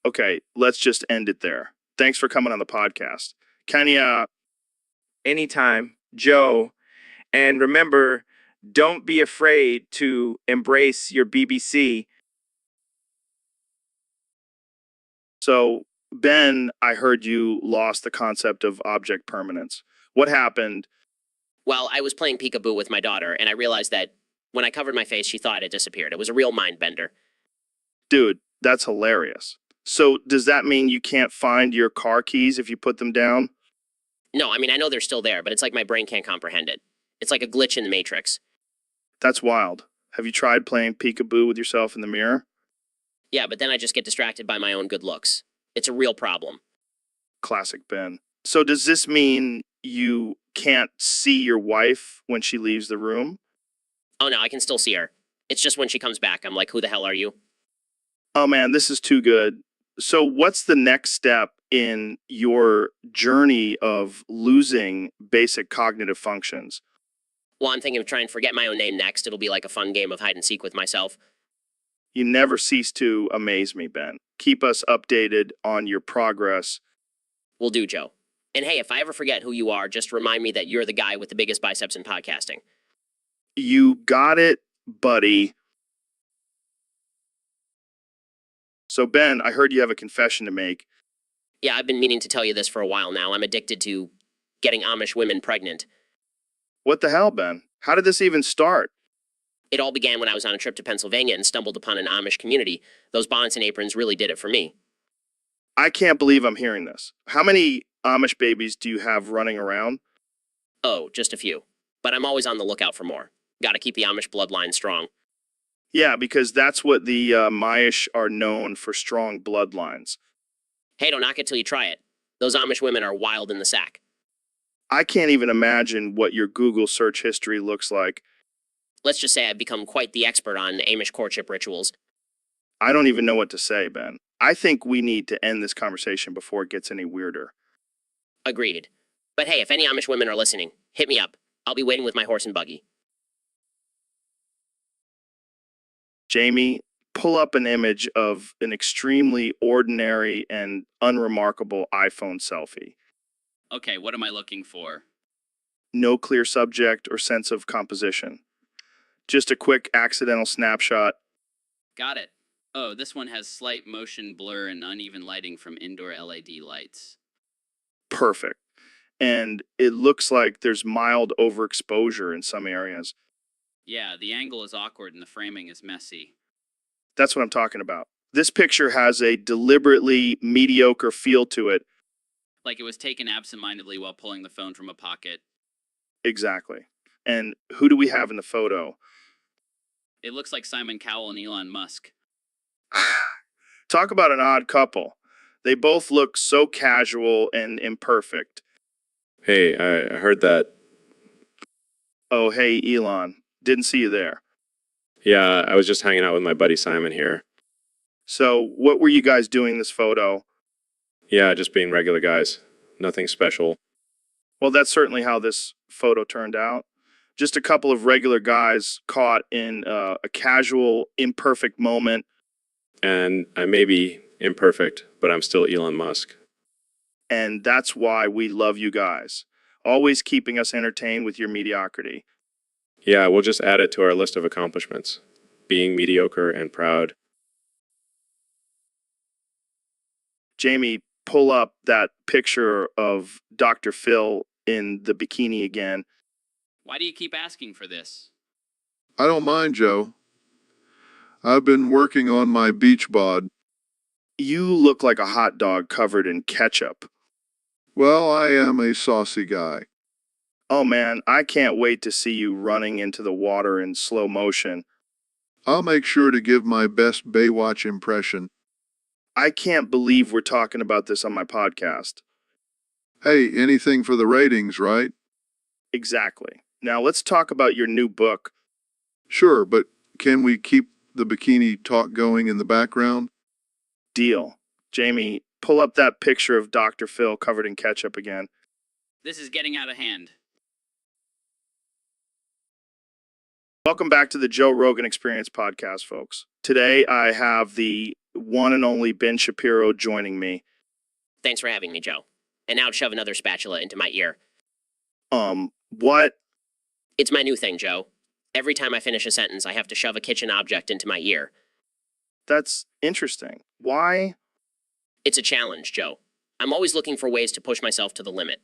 Okay, let's just end it there. Thanks for coming on the podcast. Kenya, Anytime, Joe. And remember, don't be afraid to embrace your BBC. so Ben, I heard you lost the concept of object permanence. What happened? Well, I was playing peekaboo with my daughter, and I realized that when I covered my face, she thought it disappeared. It was a real mind bender. Dude, that's hilarious. So does that mean you can't find your car keys if you put them down? No, I mean, I know they're still there, but it's like my brain can't comprehend it. It's like a glitch in the Matrix. That's wild. Have you tried playing peekaboo with yourself in the mirror? Yeah, but then I just get distracted by my own good looks. It's a real problem. Classic Ben. So does this mean you can't see your wife when she leaves the room? Oh no, I can still see her. It's just when she comes back, I'm like, who the hell are you? Oh man, this is too good. So what's the next step in your journey of losing basic cognitive functions? Well, I'm thinking of trying to forget my own name next. It'll be like a fun game of hide and seek with myself. You never cease to amaze me, Ben. Keep us updated on your progress. Will do, Joe. And hey, if I ever forget who you are, just remind me that you're the guy with the biggest biceps in podcasting. You got it, buddy. So Ben, I heard you have a confession to make. Yeah, I've been meaning to tell you this for a while now. I'm addicted to getting Amish women pregnant. What the hell, Ben? How did this even start? It all began when I was on a trip to Pennsylvania and stumbled upon an Amish community. Those bonnets and aprons really did it for me. I can't believe I'm hearing this. How many Amish babies do you have running around? Oh, just a few. But I'm always on the lookout for more. Gotta keep the Amish bloodline strong. Yeah, because that's what the Maish are known for, strong bloodlines. Hey, don't knock it till you try it. Those Amish women are wild in the sack. I can't even imagine what your Google search history looks like. Let's just say I've become quite the expert on Amish courtship rituals. I don't even know what to say, Ben. I think we need to end this conversation before it gets any weirder. Agreed. But hey, if any Amish women are listening, hit me up. I'll be waiting with my horse and buggy. Jamie, pull up an image of an extremely ordinary and unremarkable iPhone selfie. Okay, what am I looking for? No clear subject or sense of composition. Just a quick accidental snapshot. Got it. Oh, this one has slight motion blur and uneven lighting from indoor LED lights. Perfect. And it looks like there's mild overexposure in some areas. Yeah, the angle is awkward and the framing is messy. That's what I'm talking about. This picture has a deliberately mediocre feel to it. Like it was taken absentmindedly while pulling the phone from a pocket. Exactly. And who do we have in the photo? It looks like Simon Cowell and Elon Musk. Talk about an odd couple. They both look so casual and imperfect. Hey, I heard that. Oh, hey, Elon. Didn't see you there. Yeah, I was just hanging out with my buddy Simon here. So, what were you guys doing this photo? Yeah, just being regular guys. Nothing special. Well, that's certainly how this photo turned out. Just a couple of regular guys caught in a casual, imperfect moment. And I may be imperfect, but I'm still Elon Musk. And that's why we love you guys. Always keeping us entertained with your mediocrity. Yeah, we'll just add it to our list of accomplishments. Being mediocre and proud. Jamie, pull up that picture of Dr. Phil in the bikini again. Why do you keep asking for this? I don't mind, Joe. I've been working on my beach bod. You look like a hot dog covered in ketchup. Well, I am a saucy guy. Oh man, I can't wait to see you running into the water in slow motion. I'll make sure to give my best Baywatch impression. I can't believe we're talking about this on my podcast. Hey, anything for the ratings, right? Exactly. Now let's talk about your new book. Sure, but can we keep the bikini talk going in the background? Deal. Jamie, pull up that picture of Dr. Phil covered in ketchup again. This is getting out of hand. Welcome back to the Joe Rogan Experience podcast, folks. Today I have the one and only Ben Shapiro joining me. Thanks for having me, Joe. And now shove another spatula into my ear. What? It's my new thing, Joe. Every time I finish a sentence, I have to shove a kitchen object into my ear. That's interesting. Why? It's a challenge, Joe. I'm always looking for ways to push myself to the limit.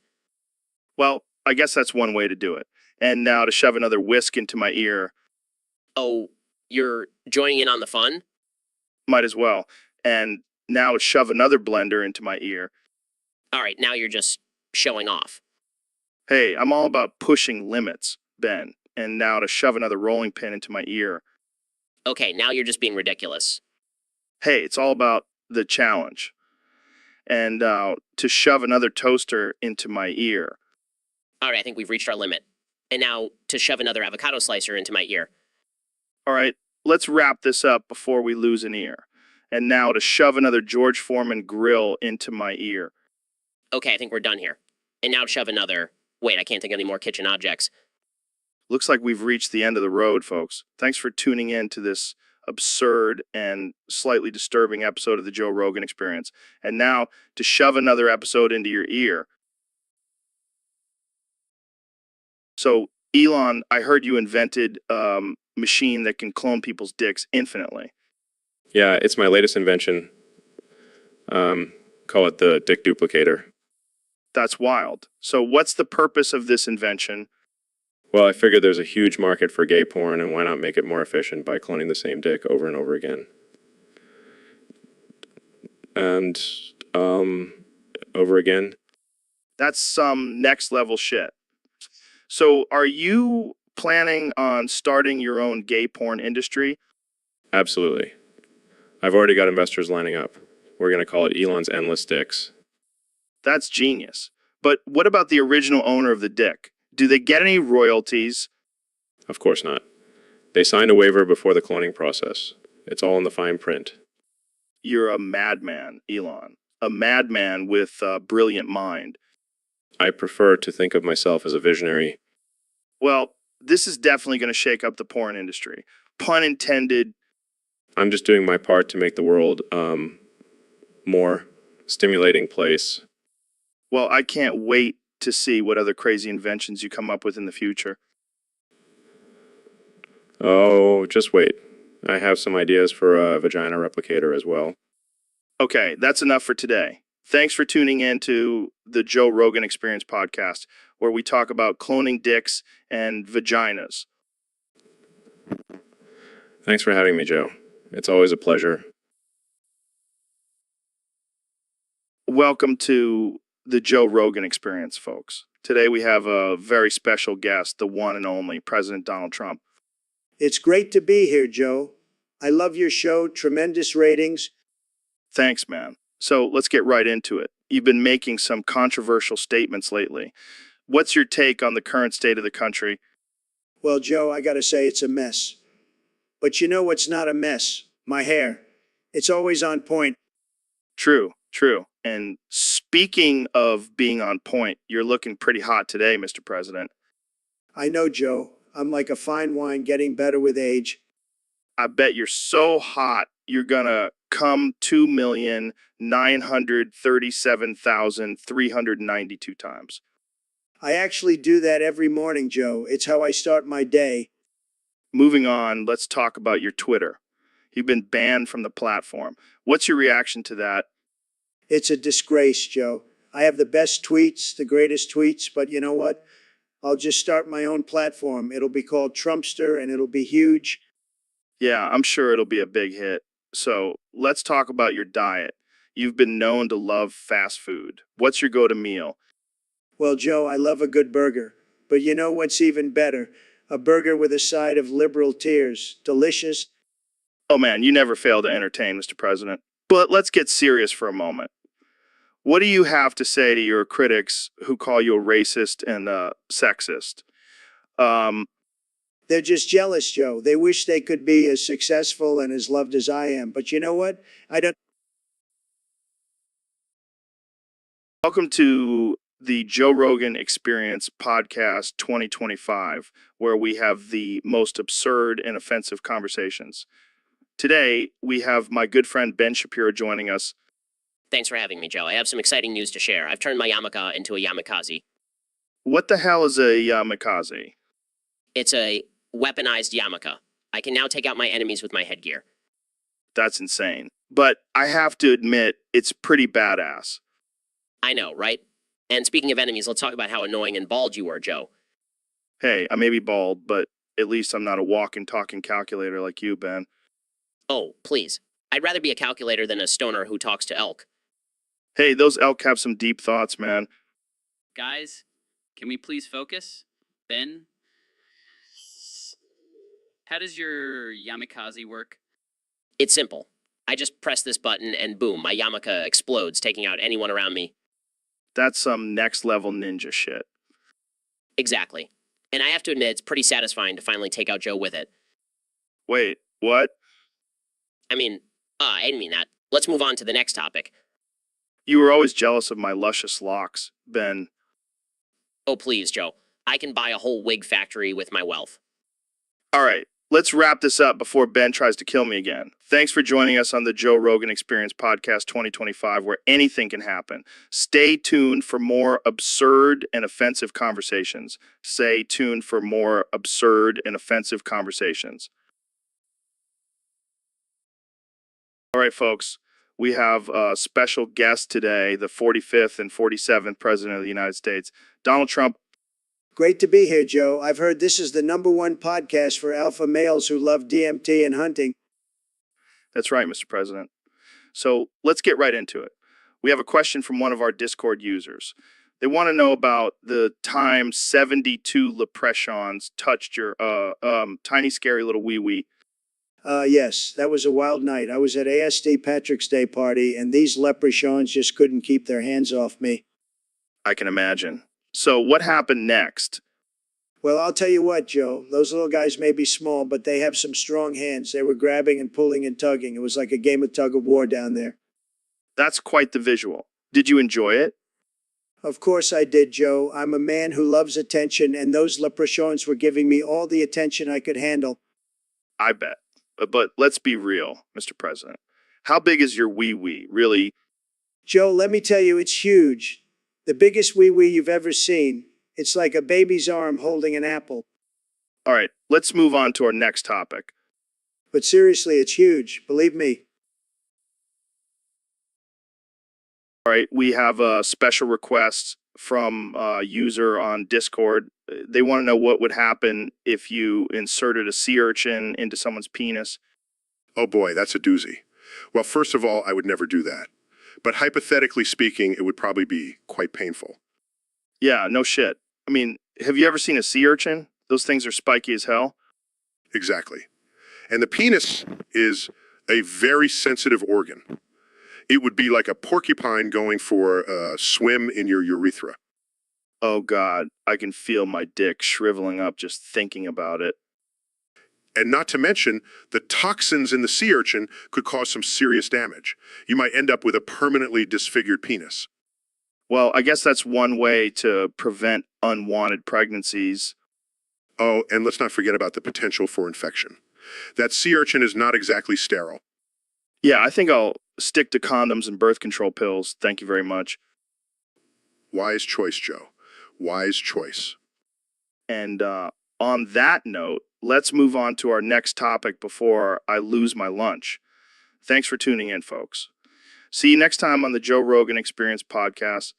Well, I guess that's one way to do it. And now to shove another whisk into my ear, Oh, you're joining in on the fun? might as well. And now to shove another blender into my ear. All right, now you're just showing off. Hey, I'm all about pushing limits, Ben. And now to shove another rolling pin into my ear. Okay, now you're just being ridiculous. Hey, it's all about the challenge. And to shove another toaster into my ear. All right, I think we've reached our limit. And now to shove another avocado slicer into my ear. All right, let's wrap this up before we lose an ear. And now to shove another George Foreman grill into my ear. Okay, I think we're done here. And now shove another... Wait, I can't think of any more kitchen objects. Looks like we've reached the end of the road, folks. Thanks for tuning in to this absurd and slightly disturbing episode of the Joe Rogan Experience. And now to shove another episode into your ear. So, Elon, I heard you invented a machine that can clone people's dicks infinitely. Yeah, it's my latest invention. Call it the dick duplicator. That's wild. So, what's the purpose of this invention? Well, I figured there's a huge market for gay porn, and why not make it more efficient by cloning the same dick over and over again? And, over again. That's some next level shit. So, are you planning on starting your own gay porn industry? Absolutely. I've already got investors lining up. We're going to call it Elon's Endless Dicks. That's genius. But what about the original owner of the dick? Do they get any royalties? Of course not. They signed a waiver before the cloning process. It's all in the fine print. You're a madman, Elon. A madman with a brilliant mind. I prefer to think of myself as a visionary. Well, this is definitely going to shake up the porn industry. Pun intended. I'm just doing my part to make the world, more stimulating place. Well, I can't wait to see what other crazy inventions you come up with in the future. Oh, just wait. I have some ideas for a vagina replicator as well. Okay, that's enough for today. Thanks for tuning in to the Joe Rogan Experience podcast, where we talk about cloning dicks and vaginas. Thanks for having me, Joe. It's always a pleasure. Welcome to the Joe Rogan Experience, folks. Today we have a very special guest, the one and only President Donald Trump. It's great to be here, Joe. I love your show, tremendous ratings. Thanks, man. So let's get right into it. You've been making some controversial statements lately. What's your take on the current state of the country? Well, Joe, I gotta say it's a mess. But you know what's not a mess? My hair. It's always on point. True, true. And speaking of being on point, you're looking pretty hot today, Mr. President. I know, Joe. I'm like a fine wine getting better with age. I bet you're so hot, you're gonna come 2,937,392 times. I actually do that every morning, Joe. It's how I start my day. Moving on, let's talk about your Twitter. You've been banned from the platform. What's your reaction to that? It's a disgrace, Joe. I have the best tweets, the greatest tweets, but you know what? I'll just start my own platform. It'll be called Trumpster and it'll be huge. Yeah, I'm sure it'll be a big hit. So let's talk about your diet. You've been known to love fast food. What's your go-to meal? Well, Joe, I love a good burger. But you know what's even better? A burger with a side of liberal tears. Delicious. Oh man, you never fail to entertain, Mr. President. But let's get serious for a moment. What do you have to say to your critics who call you a racist and sexist? They're just jealous, Joe. They wish they could be as successful and as loved as I am. But you know what? I don't. Welcome to the Joe Rogan Experience Podcast 2025, where we have the most absurd and offensive conversations. Today, we have my good friend Ben Shapiro joining us. Thanks for having me, Joe. I have some exciting news to share. I've turned my yarmulke into a yamikaze. What the hell is a yamikaze? It's a weaponized yarmulke. I can now take out my enemies with my headgear. That's insane. But I have to admit, it's pretty badass. I know, right? And speaking of enemies, let's talk about how annoying and bald you were, Joe. Hey, I may be bald, but at least I'm not a walking, talking calculator like you, Ben. Oh, please. I'd rather be a calculator than a stoner who talks to elk. Hey, those elk have some deep thoughts, man. Guys, can we please focus? Ben? How does your yamikaze work? It's simple. I just press this button and boom, my yarmulke explodes, taking out anyone around me. That's some next level ninja shit. Exactly. And I have to admit, it's pretty satisfying to finally take out Joe with it. Wait, what? I didn't mean that. Let's move on to the next topic. You were always jealous of my luscious locks, Ben. Oh, please, Joe. I can buy a whole wig factory with my wealth. All right, let's wrap this up before Ben tries to kill me again. Thanks for joining us on the Joe Rogan Experience Podcast 2025, where anything can happen. Stay tuned for more absurd and offensive conversations. Stay tuned for more absurd and offensive conversations. All right, folks, we have a special guest today, the 45th and 47th President of the United States, Donald Trump. Great to be here, Joe. I've heard this is the #1 podcast for alpha males who love DMT and hunting. That's right, Mr. President. So let's get right into it. We have a question from one of our Discord users. They want to know about the time 72 leprechauns touched your tiny, scary little wee-wee. Yes, that was a wild night. I was at ASD Patrick's Day party, and these leprechauns just couldn't keep their hands off me. I can imagine. So what happened next? Well, I'll tell you what, Joe. Those little guys may be small, but they have some strong hands. They were grabbing and pulling and tugging. It was like a game of tug of war down there. That's quite the visual. Did you enjoy it? Of course I did, Joe. I'm a man who loves attention, and those leprechauns were giving me all the attention I could handle. I bet. But let's be real, Mr. President. How big is your wee-wee, really? Joe, let me tell you, it's huge. The biggest wee-wee you've ever seen. It's like a baby's arm holding an apple. All right, let's move on to our next topic. But seriously, it's huge. Believe me. All right, we have a special request from a user on Discord. They want to know what would happen if you inserted a sea urchin into someone's penis. Oh boy, that's a doozy. Well, first of all, I would never do that. But hypothetically speaking, it would probably be quite painful. Yeah, no shit. I mean, have you ever seen a sea urchin? Those things are spiky as hell. Exactly. And the penis is a very sensitive organ. It would be like a porcupine going for a swim in your urethra. Oh God, I can feel my dick shriveling up just thinking about it. And not to mention, the toxins in the sea urchin could cause some serious damage. You might end up with a permanently disfigured penis. Well, I guess that's one way to prevent unwanted pregnancies. Oh, and let's not forget about the potential for infection. That sea urchin is not exactly sterile. Yeah, I think I'll stick to condoms and birth control pills. Thank you very much. Wise choice, Joe. Wise choice. And on that note, let's move on to our next topic before I lose my lunch. Thanks for tuning in, folks. See you next time on the Joe Rogan Experience Podcast.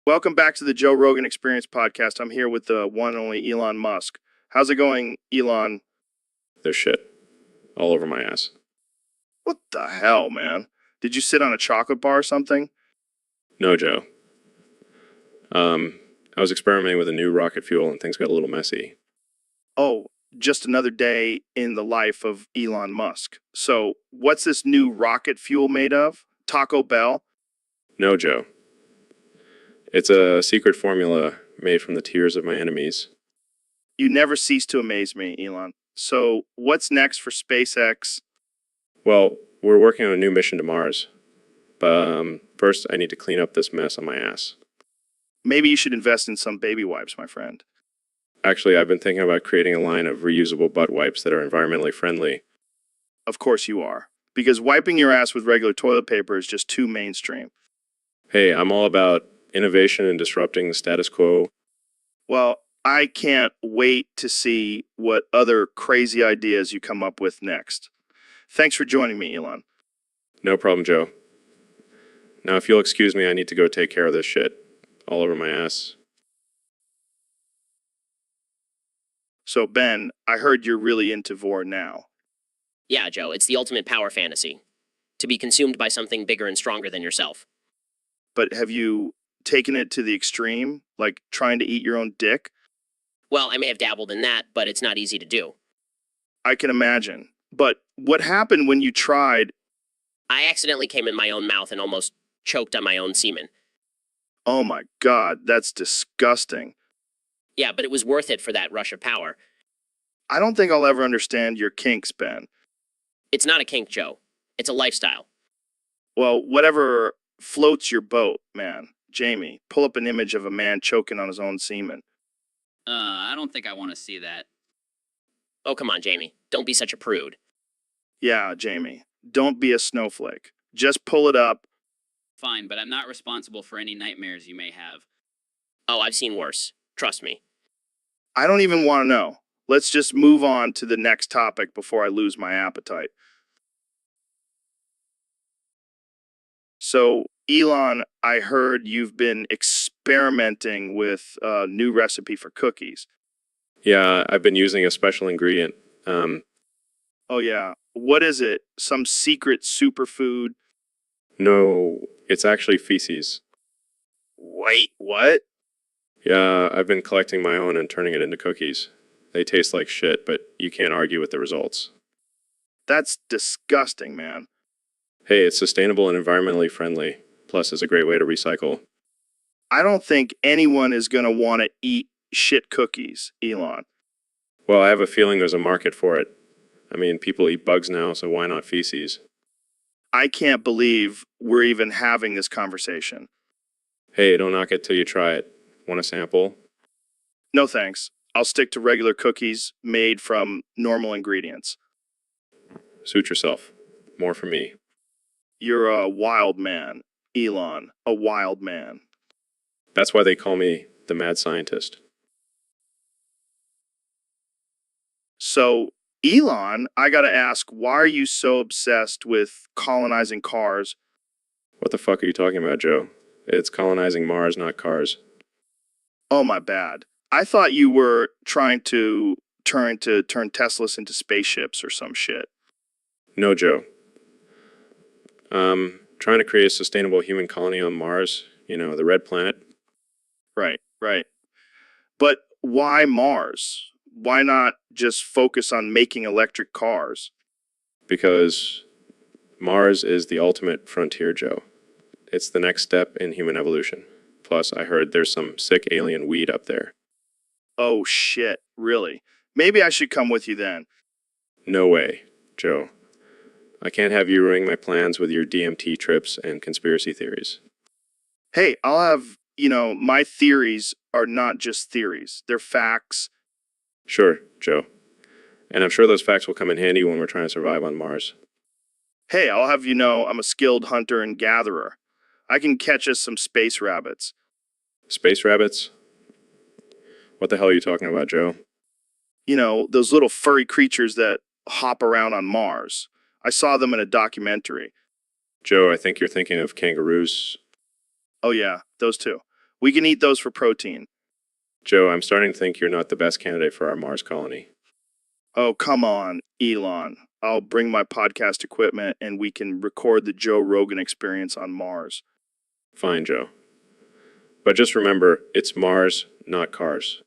Welcome back to the Joe Rogan Experience Podcast. I'm here with the one and only Elon Musk. How's it going, Elon? There's shit all over my ass. What the hell, man? Did you sit on a chocolate bar or something? No, Joe. I was experimenting with a new rocket fuel and things got a little messy. Oh, just another day in the life of Elon Musk. So, what's this new rocket fuel made of? Taco Bell? No, Joe. It's a secret formula made from the tears of my enemies. You never cease to amaze me, Elon. So, what's next for SpaceX? Well, we're working on a new mission to Mars. But first, I need to clean up this mess on my ass. Maybe you should invest in some baby wipes, my friend. Actually, I've been thinking about creating a line of reusable butt wipes that are environmentally friendly. Of course you are. Because wiping your ass with regular toilet paper is just too mainstream. Hey, I'm all about innovation and disrupting the status quo. Well, I can't wait to see what other crazy ideas you come up with next. Thanks for joining me, Elon. No problem, Joe. Now, if you'll excuse me, I need to go take care of this shit. All over my ass. So, Ben, I heard you're really into Vor now. Yeah, Joe, it's the ultimate power fantasy. To be consumed by something bigger and stronger than yourself. But have you taken it to the extreme? Like trying to eat your own dick? Well, I may have dabbled in that, but it's not easy to do. I can imagine. But what happened when you tried? I accidentally came in my own mouth and almost choked on my own semen. Oh my God, that's disgusting. Yeah, but it was worth it for that rush of power. I don't think I'll ever understand your kinks, Ben. It's not a kink, Joe. It's a lifestyle. Well, whatever floats your boat, man. Jamie, pull up an image of a man choking on his own semen. I don't think I want to see that. Oh, come on, Jamie. Don't be such a prude. Yeah, Jamie, don't be a snowflake. Just pull it up. Fine, but I'm not responsible for any nightmares you may have. Oh, I've seen worse. Trust me. I don't even want to know. Let's just move on to the next topic before I lose my appetite. So, Elon, I heard you've been experimenting with a new recipe for cookies. Yeah, I've been using a special ingredient. Oh, yeah. What is it? Some secret superfood? No, it's actually feces. Wait, what? Yeah, I've been collecting my own and turning it into cookies. They taste like shit, but you can't argue with the results. That's disgusting, man. Hey, it's sustainable and environmentally friendly. Plus, it's a great way to recycle. I don't think anyone is going to want to eat shit cookies, Elon. Well, I have a feeling there's a market for it. I mean, people eat bugs now, so why not feces? I can't believe we're even having this conversation. Hey, don't knock it till you try it. Want a sample? No thanks. I'll stick to regular cookies made from normal ingredients. Suit yourself. More for me. You're a wild man, Elon. A wild man. That's why they call me the mad scientist. So, Elon, I gotta ask, why are you so obsessed with colonizing cars? What the fuck are you talking about, Joe? It's colonizing Mars, not cars. Oh, my bad. I thought you were trying to turn Teslas into spaceships or some shit. No, Joe. Trying to create a sustainable human colony on Mars, you know, the red planet. Right, right. But why Mars? Why not just focus on making electric cars? Because Mars is the ultimate frontier, Joe. It's the next step in human evolution. Plus, I heard there's some sick alien weed up there. Oh shit, really? Maybe I should come with you then. No way, Joe. I can't have you ruining my plans with your DMT trips and conspiracy theories. Hey, I'll have, my theories are not just theories. They're facts. Sure, Joe. And I'm sure those facts will come in handy when we're trying to survive on Mars. Hey, I'll have you know I'm a skilled hunter and gatherer. I can catch us some space rabbits. Space rabbits? What the hell are you talking about, Joe? You know, those little furry creatures that hop around on Mars. I saw them in a documentary. Joe, I think you're thinking of kangaroos. Oh yeah, those two. We can eat those for protein. Joe, I'm starting to think you're not the best candidate for our Mars colony. Oh, come on, Elon. I'll bring my podcast equipment and we can record the Joe Rogan experience on Mars. Fine, Joe. But just remember, it's Mars, not cars.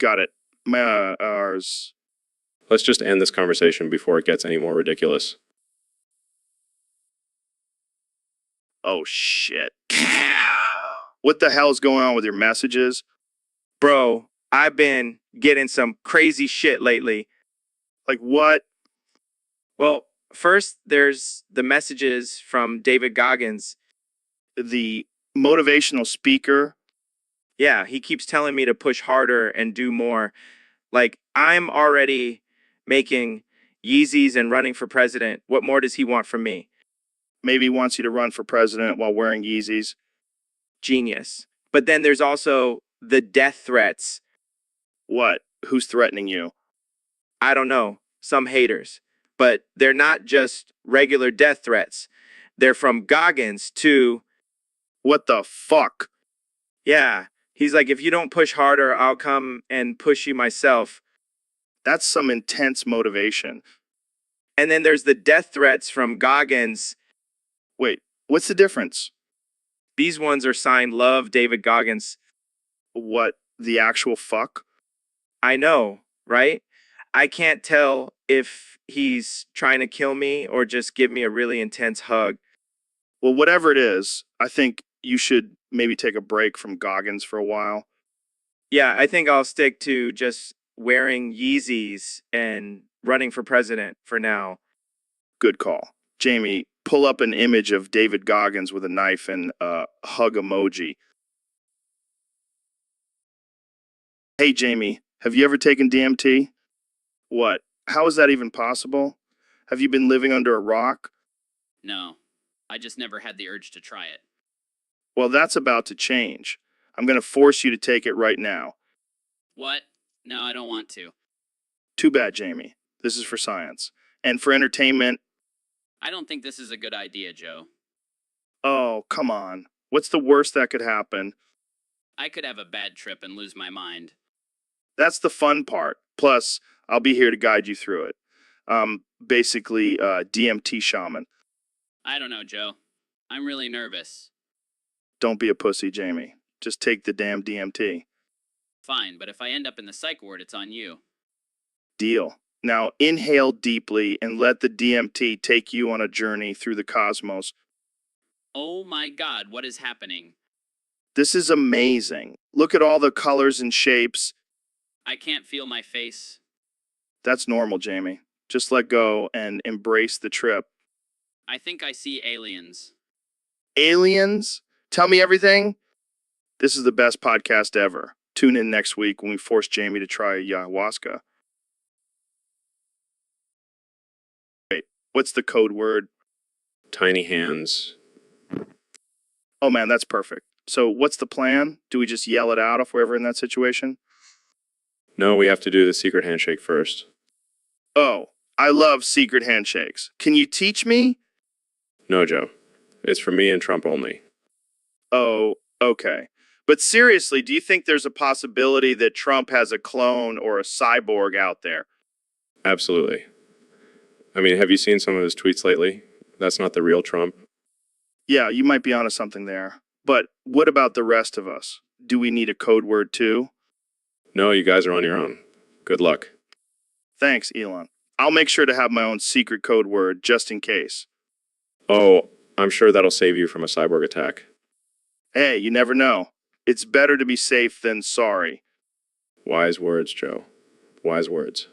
Got it. Mars. Let's just end this conversation before it gets any more ridiculous. Oh, shit. What the hell's going on with your messages? Bro, I've been getting some crazy shit lately. Like what? Well, first there's the messages from David Goggins. The motivational speaker? Yeah, he keeps telling me to push harder and do more. Like, I'm already making Yeezys and running for president. What more does he want from me? Maybe he wants you to run for president while wearing Yeezys. Genius. But then there's also the death threats. What? Who's threatening you? I don't know, some haters. But they're not just regular death threats. They're from Goggins to, What the fuck? yeah, he's like, if you don't push harder, I'll come and push you myself. That's some intense motivation. And then there's the death threats from Goggins. Wait, what's the difference? These ones are signed Love David Goggins. What, the actual fuck? I know, right? I can't tell if he's trying to kill me or just give me a really intense hug. Well, whatever it is, I think you should maybe take a break from Goggins for a while. Yeah, I think I'll stick to just wearing Yeezys and running for president for now. Good call. Jamie, pull up an image of David Goggins with a knife and a hug emoji. Hey, Jamie, have you ever taken DMT? What? How is that even possible? Have you been living under a rock? No, I just never had the urge to try it. Well, that's about to change. I'm going to force you to take it right now. What? No, I don't want to. Too bad, Jamie. This is for science. And for entertainment, I don't think this is a good idea, Joe. oh, come on. What's the worst that could happen? I could have a bad trip and lose my mind. That's the fun part. Plus, I'll be here to guide you through it. Basically, DMT shaman. I don't know, Joe. I'm really nervous. Don't be a pussy, Jamie. Just take the damn DMT. Fine, but if I end up in the psych ward, it's on you. Deal. Now inhale deeply and let the DMT take you on a journey through the cosmos. Oh my God, what is happening? This is amazing. Look at all the colors and shapes. I can't feel my face. That's normal, Jamie. Just let go and embrace the trip. I think I see aliens. Aliens? Tell me everything? This is the best podcast ever. Tune in next week when we force Jamie to try ayahuasca. Wait, what's the code word? Tiny hands. Oh man, that's perfect. So what's the plan? Do we just yell it out if we're ever in that situation? No, we have to do the secret handshake first. Oh, I love secret handshakes. Can you teach me? No, Joe. It's for me and Trump only. Oh, okay. But seriously, do you think there's a possibility that Trump has a clone or a cyborg out there? Absolutely. I mean, have you seen some of his tweets lately? That's not the real Trump. Yeah, you might be onto something there. But what about the rest of us? Do we need a code word too? No, you guys are on your own. Good luck. Thanks, Elon. I'll make sure to have my own secret code word just in case. Oh, I'm sure that'll save you from a cyborg attack. Hey, you never know. It's better to be safe than sorry. Wise words, Joe. Wise words.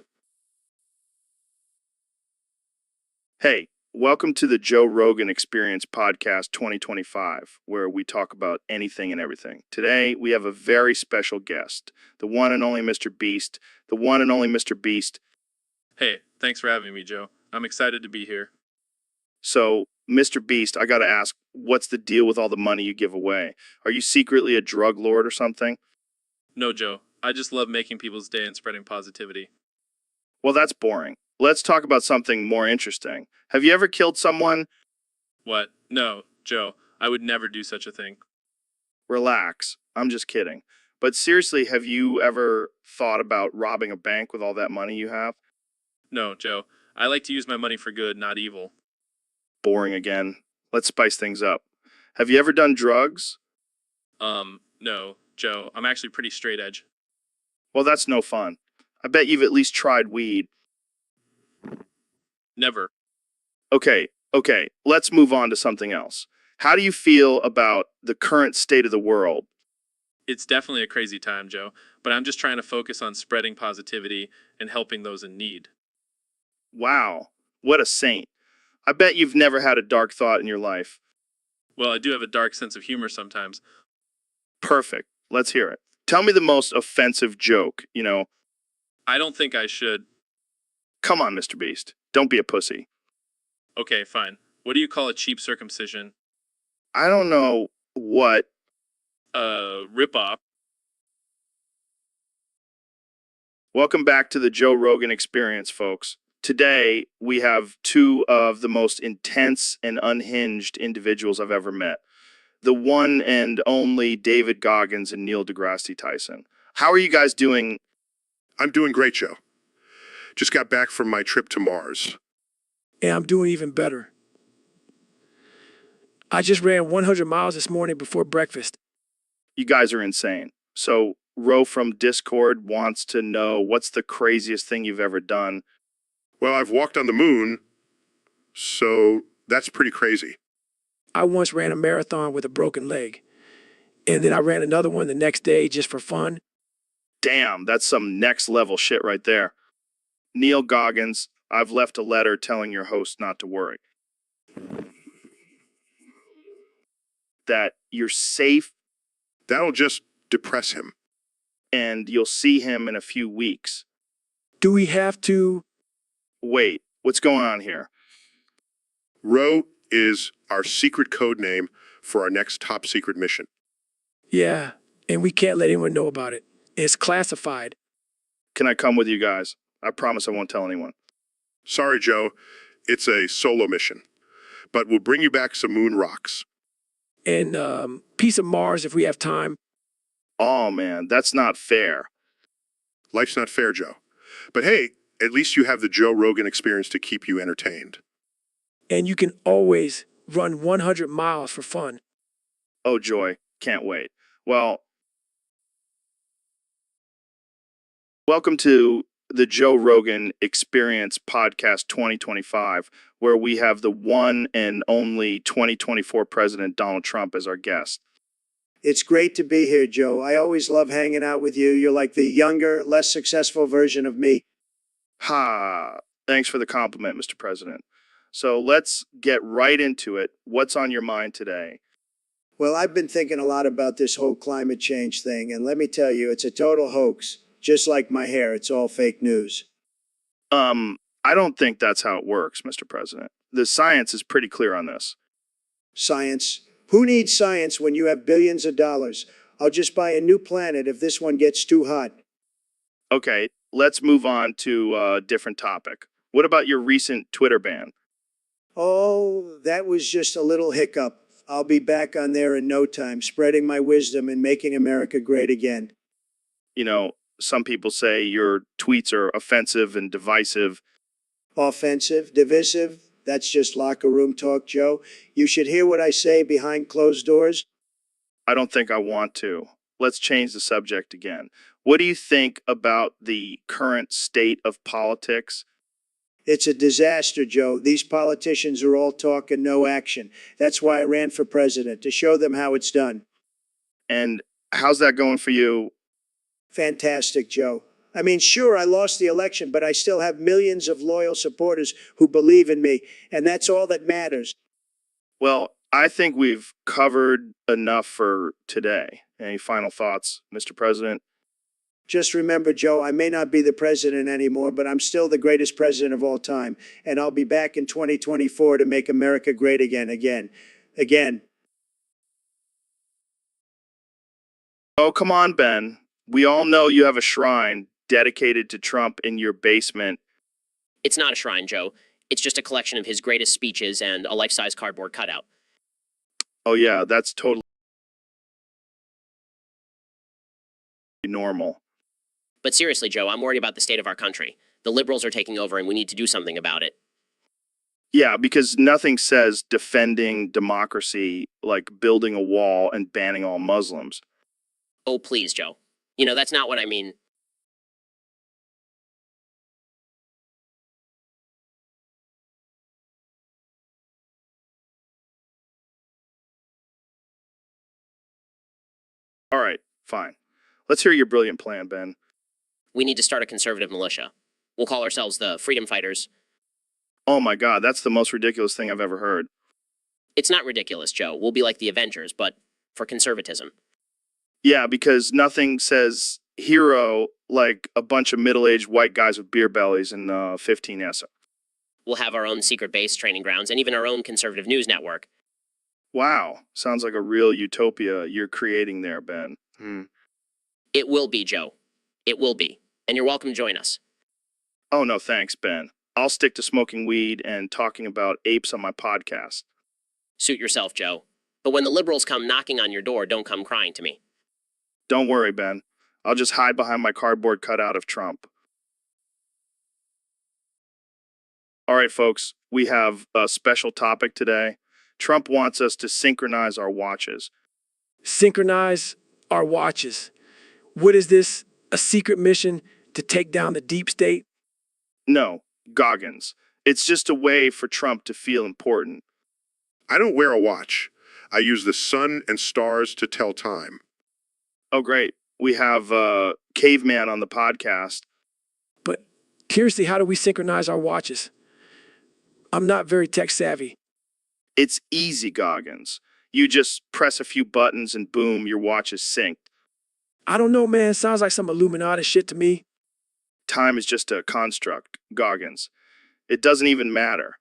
Hey, welcome to the Joe Rogan Experience Podcast 2025, where we talk about anything and everything. Today, we have a very special guest, the one and only Mr. Beast. The one and only Mr. Beast. Hey, thanks for having me, Joe. I'm excited to be here. So, Mr. Beast, I gotta ask, what's the deal with all the money you give away? Are you secretly a drug lord or something? No, Joe. I just love making people's day and spreading positivity. Well, that's boring. Let's talk about something more interesting. Have you ever killed someone? What? No, Joe. I would never do such a thing. Relax. I'm just kidding. But seriously, have you ever thought about robbing a bank with all that money you have? No, Joe. I like to use my money for good, not evil. Boring again. Let's spice things up. Have you ever done drugs? No, Joe. I'm actually pretty straight edge. Well, that's no fun. I bet you've at least tried weed. Never. Okay, let's move on to something else. How do you feel about the current state of the world? It's definitely a crazy time, Joe, but I'm just trying to focus on spreading positivity and helping those in need. Wow, what a saint. I bet you've never had a dark thought in your life. Well, I do have a dark sense of humor sometimes. Perfect. Let's hear it. Tell me the most offensive joke, I don't think I should. Come on, Mr. Beast. Don't be a pussy. Okay, fine. What do you call a cheap circumcision? I don't know what. Rip off. Welcome back to the Joe Rogan Experience, folks. Today, we have two of the most intense and unhinged individuals I've ever met. The one and only David Goggins and Neil deGrasse Tyson. How are you guys doing? I'm doing great, Joe. Just got back from my trip to Mars. And I'm doing even better. I just ran 100 miles this morning before breakfast. You guys are insane. So, Ro from Discord wants to know what's the craziest thing you've ever done. Well, I've walked on the moon, so that's pretty crazy. I once ran a marathon with a broken leg. And then I ran another one the next day just for fun. Damn, that's some next level shit right there. Neil Goggins, I've left a letter telling your host not to worry. That you're safe That'll just depress him. and you'll see him in a few weeks. Do we have to? Wait, what's going on here? Ro is our secret code name for our next top secret mission. Yeah, and we can't let anyone know about it. It's classified. Can I come with you guys? I promise I won't tell anyone. Sorry, Joe. It's a solo mission. But we'll bring you back some moon rocks. And piece of Mars if we have time. Oh man, that's not fair. Life's not fair, Joe. But hey, at least you have the Joe Rogan Experience to keep you entertained. And you can always run 100 miles for fun. Oh joy, can't wait. Well, welcome to the Joe Rogan Experience Podcast 2025, where we have the one and only 2024 President Donald Trump as our guest. It's great to be here, Joe. I always love hanging out with you. You're like the younger, less successful version of me. Ha! Thanks for the compliment, Mr. President. So let's get right into it. What's on your mind today? Well, I've been thinking a lot about this whole climate change thing, and let me tell you, it's a total hoax. Just like my hair, it's all fake news. I don't think that's how it works, Mr. President. The science is pretty clear on this. Science? Who needs science when you have billions of dollars? I'll just buy a new planet if this one gets too hot. Okay, let's move on to a different topic. What about your recent Twitter ban? Oh, that was just a little hiccup. I'll be back on there in no time, spreading my wisdom and making America great again. Some people say your tweets are offensive and divisive. Offensive, divisive, that's just locker room talk, Joe. You should hear what I say behind closed doors. I don't think I want to. Let's change the subject again. What do you think about the current state of politics? It's a disaster, Joe. These politicians are all talk and no action. That's why I ran for president, to show them how it's done. And how's that going for you? Fantastic, Joe. I mean, sure, I lost the election, but I still have millions of loyal supporters who believe in me, and that's all that matters. Well, I think we've covered enough for today. Any final thoughts, Mr. President? Just remember, Joe, I may not be the president anymore, but I'm still the greatest president of all time, and I'll be back in 2024 to make America great again. Oh, come on, Ben. We all know you have a shrine dedicated to Trump in your basement. It's not a shrine, Joe. It's just a collection of his greatest speeches and a life-size cardboard cutout. Oh, yeah, that's totally normal. But seriously, Joe, I'm worried about the state of our country. The liberals are taking over and we need to do something about it. Yeah, because nothing says defending democracy like building a wall and banning all Muslims. Oh, please, Joe. That's not what I mean. Fine. Let's hear your brilliant plan, Ben. We need to start a conservative militia. We'll call ourselves the Freedom Fighters. Oh my God, that's the most ridiculous thing I've ever heard. It's not ridiculous, Joe. We'll be like the Avengers, but for conservatism. Yeah, because nothing says hero like a bunch of middle-aged white guys with beer bellies and 15S. We'll have our own secret base, training grounds, and even our own conservative news network. Wow, sounds like a real utopia you're creating there, Ben. It will be, Joe. It will be. And you're welcome to join us. Oh, no, thanks, Ben. I'll stick to smoking weed and talking about apes on my podcast. Suit yourself, Joe. But when the liberals come knocking on your door, don't come crying to me. Don't worry, Ben. I'll just hide behind my cardboard cutout of Trump. All right, folks, we have a special topic today. Trump wants us to synchronize our watches. Synchronize our watches. What is this? A secret mission to take down the deep state? No, Goggins. It's just a way for Trump to feel important. I don't wear a watch. I use the sun and stars to tell time. Oh, great. We have Caveman on the podcast. But seriously, how do we synchronize our watches? I'm not very tech savvy. It's easy, Goggins. You just press a few buttons and boom, your watch is synced. I don't know, man. Sounds like some Illuminati shit to me. Time is just a construct, Goggins. It doesn't even matter.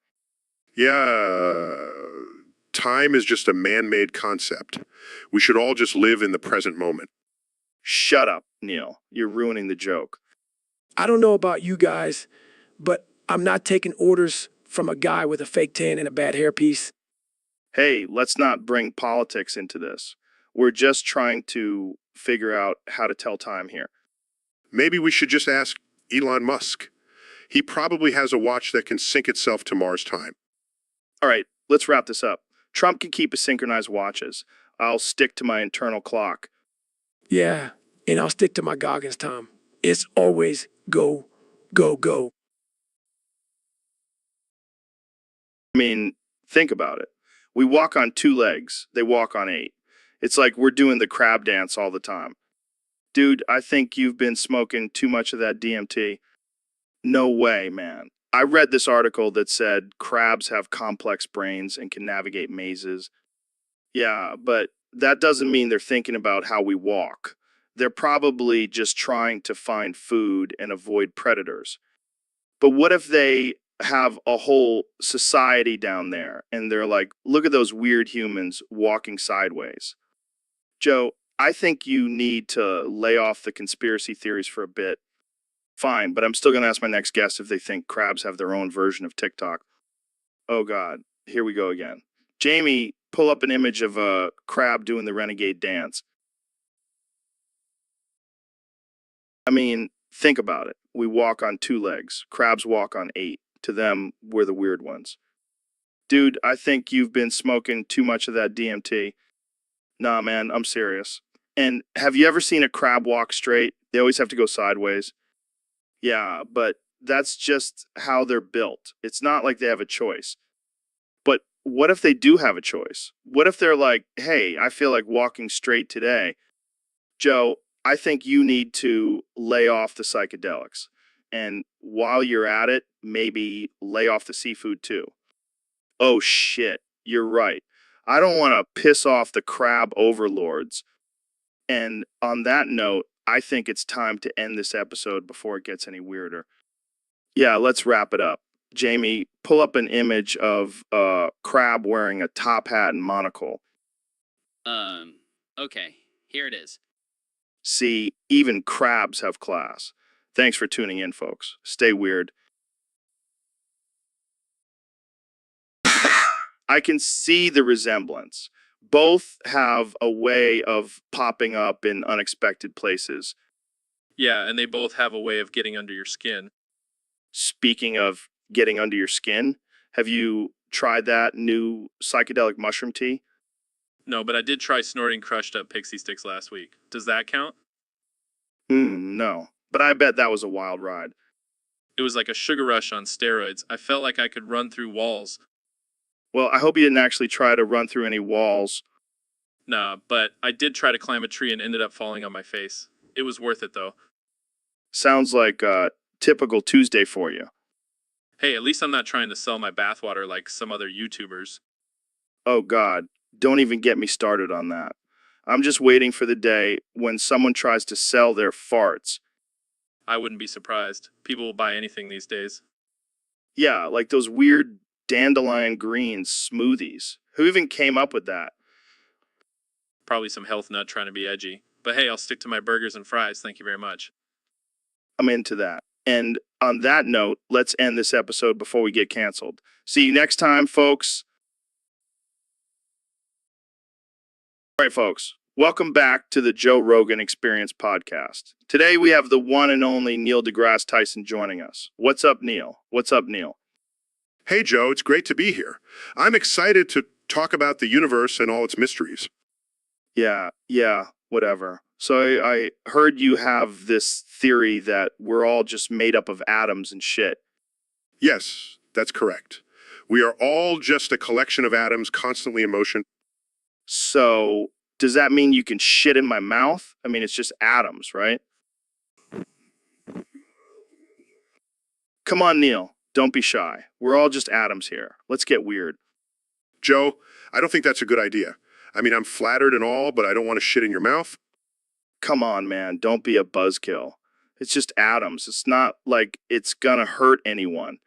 Yeah, time is just a man-made concept. We should all just live in the present moment. Shut up, Neil. You're ruining the joke. I don't know about you guys, but I'm not taking orders from a guy with a fake tan and a bad hairpiece. Hey, let's not bring politics into this. We're just trying to figure out how to tell time here. Maybe we should just ask Elon Musk. He probably has a watch that can sync itself to Mars time. All right, let's wrap this up. Trump can keep his synchronized watches. I'll stick to my internal clock. Yeah, and I'll stick to my Goggins time. It's always go, go, go. I mean, think about it. We walk on 2 legs. They walk on 8. It's like we're doing the crab dance all the time. Dude, I think you've been smoking too much of that DMT. No way, man. I read this article that said crabs have complex brains and can navigate mazes. Yeah, but that doesn't mean they're thinking about how we walk. They're probably just trying to find food and avoid predators. But what if they have a whole society down there and they're like, look at those weird humans walking sideways? Joe, I think you need to lay off the conspiracy theories for a bit. Fine, but I'm still going to ask my next guest if they think crabs have their own version of TikTok. Oh, God. Here we go again. Jamie, pull up an image of a crab doing the renegade dance. I mean, think about it. We walk on 2 legs. Crabs walk on 8. To them, we're the weird ones. Dude, I think you've been smoking too much of that DMT. Nah, man, I'm serious. And have you ever seen a crab walk straight? They always have to go sideways. Yeah, but that's just how they're built. It's not like they have a choice. But what if they do have a choice? What if they're like, hey, I feel like walking straight today? Joe, I think you need to lay off the psychedelics. And while you're at it, maybe lay off the seafood too. Oh shit, you're right. I don't want to piss off the crab overlords. And on that note, I think it's time to end this episode before it gets any weirder. Yeah, let's wrap it up. Jamie, pull up an image of a crab wearing a top hat and monocle. Okay, here it is. See, even crabs have class. Thanks for tuning in, folks. Stay weird. I can see the resemblance. Both have a way of popping up in unexpected places. Yeah, and they both have a way of getting under your skin. Speaking of getting under your skin, have you tried that new psychedelic mushroom tea? No, but I did try snorting crushed up pixie sticks last week. Does that count? No. But I bet that was a wild ride. It was like a sugar rush on steroids. I felt like I could run through walls. Well, I hope you didn't actually try to run through any walls. Nah, but I did try to climb a tree and ended up falling on my face. It was worth it though. Sounds like a typical Tuesday for you. Hey, at least I'm not trying to sell my bathwater like some other YouTubers. Oh God, don't even get me started on that. I'm just waiting for the day when someone tries to sell their farts. I wouldn't be surprised. People will buy anything these days. Yeah, like those weird dandelion green smoothies. Who even came up with that? Probably some health nut trying to be edgy. But hey, I'll stick to my burgers and fries, thank you very much. I'm into that. And on that note, let's end this episode before we get canceled. See you next time, folks. All right, folks. Welcome back to the Joe Rogan Experience podcast. Today we have the one and only Neil deGrasse Tyson joining us. What's up, Neil? What's up, Neil? Hey, Joe, it's great to be here. I'm excited to talk about the universe and all its mysteries. Yeah, whatever. So I heard you have this theory that we're all just made up of atoms and shit. Yes, that's correct. We are all just a collection of atoms constantly in motion. So does that mean you can shit in my mouth? I mean, it's just atoms, right? Come on, Neil. Don't be shy. We're all just atoms here. Let's get weird. Joe, I don't think that's a good idea. I mean, I'm flattered and all, but I don't want to shit in your mouth. Come on, man. Don't be a buzzkill. It's just atoms. It's not like it's gonna hurt anyone.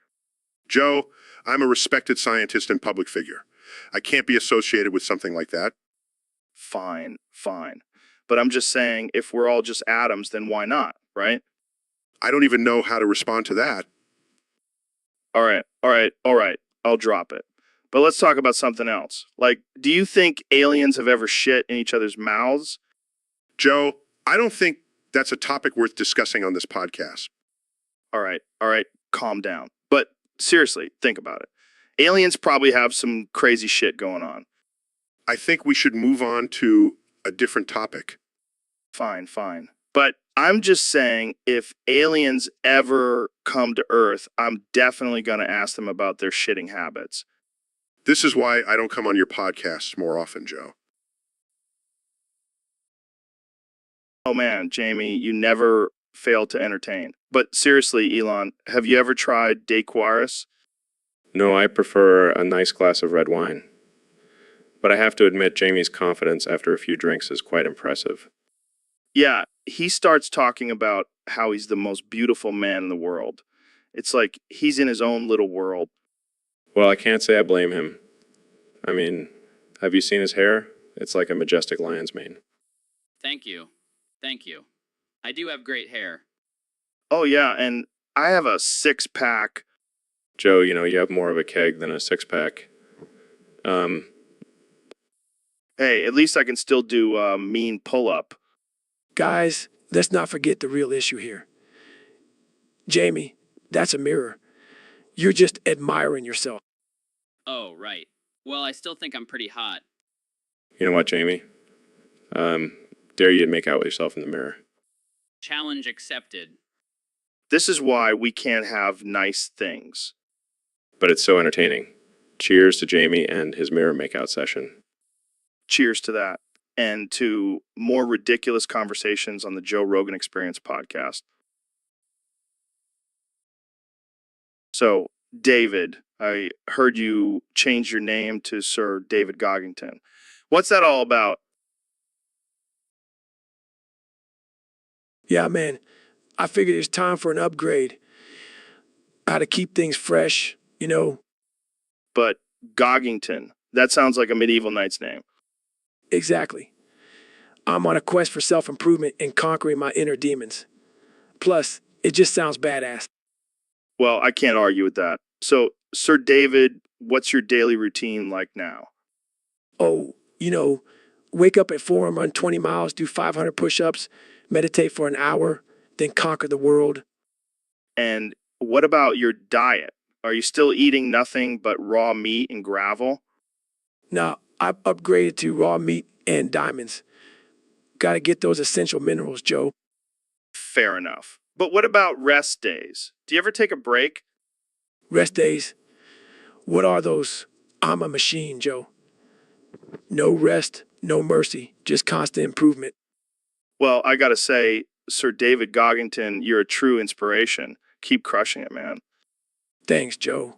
Joe, I'm a respected scientist and public figure. I can't be associated with something like that. Fine. But I'm just saying, if we're all just atoms, then why not, right? I don't even know how to respond to that. All right. I'll drop it. But let's talk about something else. Like, do you think aliens have ever shit in each other's mouths? Joe, I don't think that's a topic worth discussing on this podcast. All right. Calm down. But seriously, think about it. Aliens probably have some crazy shit going on. I think we should move on to a different topic. Fine. But I'm just saying, if aliens ever come to Earth, I'm definitely going to ask them about their shitting habits. This is why I don't come on your podcasts more often, Joe. Oh man, Jamie, you never fail to entertain. But seriously, Elon, have you ever tried Daquaris? No, I prefer a nice glass of red wine. But I have to admit, Jamie's confidence after a few drinks is quite impressive. Yeah, he starts talking about how he's the most beautiful man in the world. It's like he's in his own little world. Well, I can't say I blame him. I mean, have you seen his hair? It's like a majestic lion's mane. Thank you. I do have great hair. Oh yeah, and I have a six-pack. Joe, you have more of a keg than a six-pack. Hey, at least I can still do a mean pull-up. Guys, let's not forget the real issue here. Jamie, that's a mirror. You're just admiring yourself. Oh, right. Well, I still think I'm pretty hot. You know what, Jamie? Dare you to make out with yourself in the mirror. Challenge accepted. This is why we can't have nice things. But it's so entertaining. Cheers to Jamie and his mirror makeout session. Cheers to that. And to more ridiculous conversations on the Joe Rogan Experience podcast. So, David, I heard you change your name to Sir David Goggington. What's that all about? Yeah, man, I figured it's time for an upgrade. How to keep things fresh, But Goggington, that sounds like a medieval knight's name. Exactly. I'm on a quest for self-improvement and conquering my inner demons. Plus, it just sounds badass. Well, I can't argue with that. So, Sir David, what's your daily routine like now? Oh, wake up at 4 and run 20 miles, do 500 push-ups, meditate for an hour, then conquer the world. And what about your diet? Are you still eating nothing but raw meat and gravel? Now, I've upgraded to raw meat and diamonds. Gotta get those essential minerals, Joe. Fair enough. But what about rest days? Do you ever take a break? Rest days? What are those? I'm a machine, Joe. No rest, No mercy, just constant improvement. Well, I gotta say, Sir David Goggington, you're a true inspiration. Keep crushing it, man. Thanks, Joe.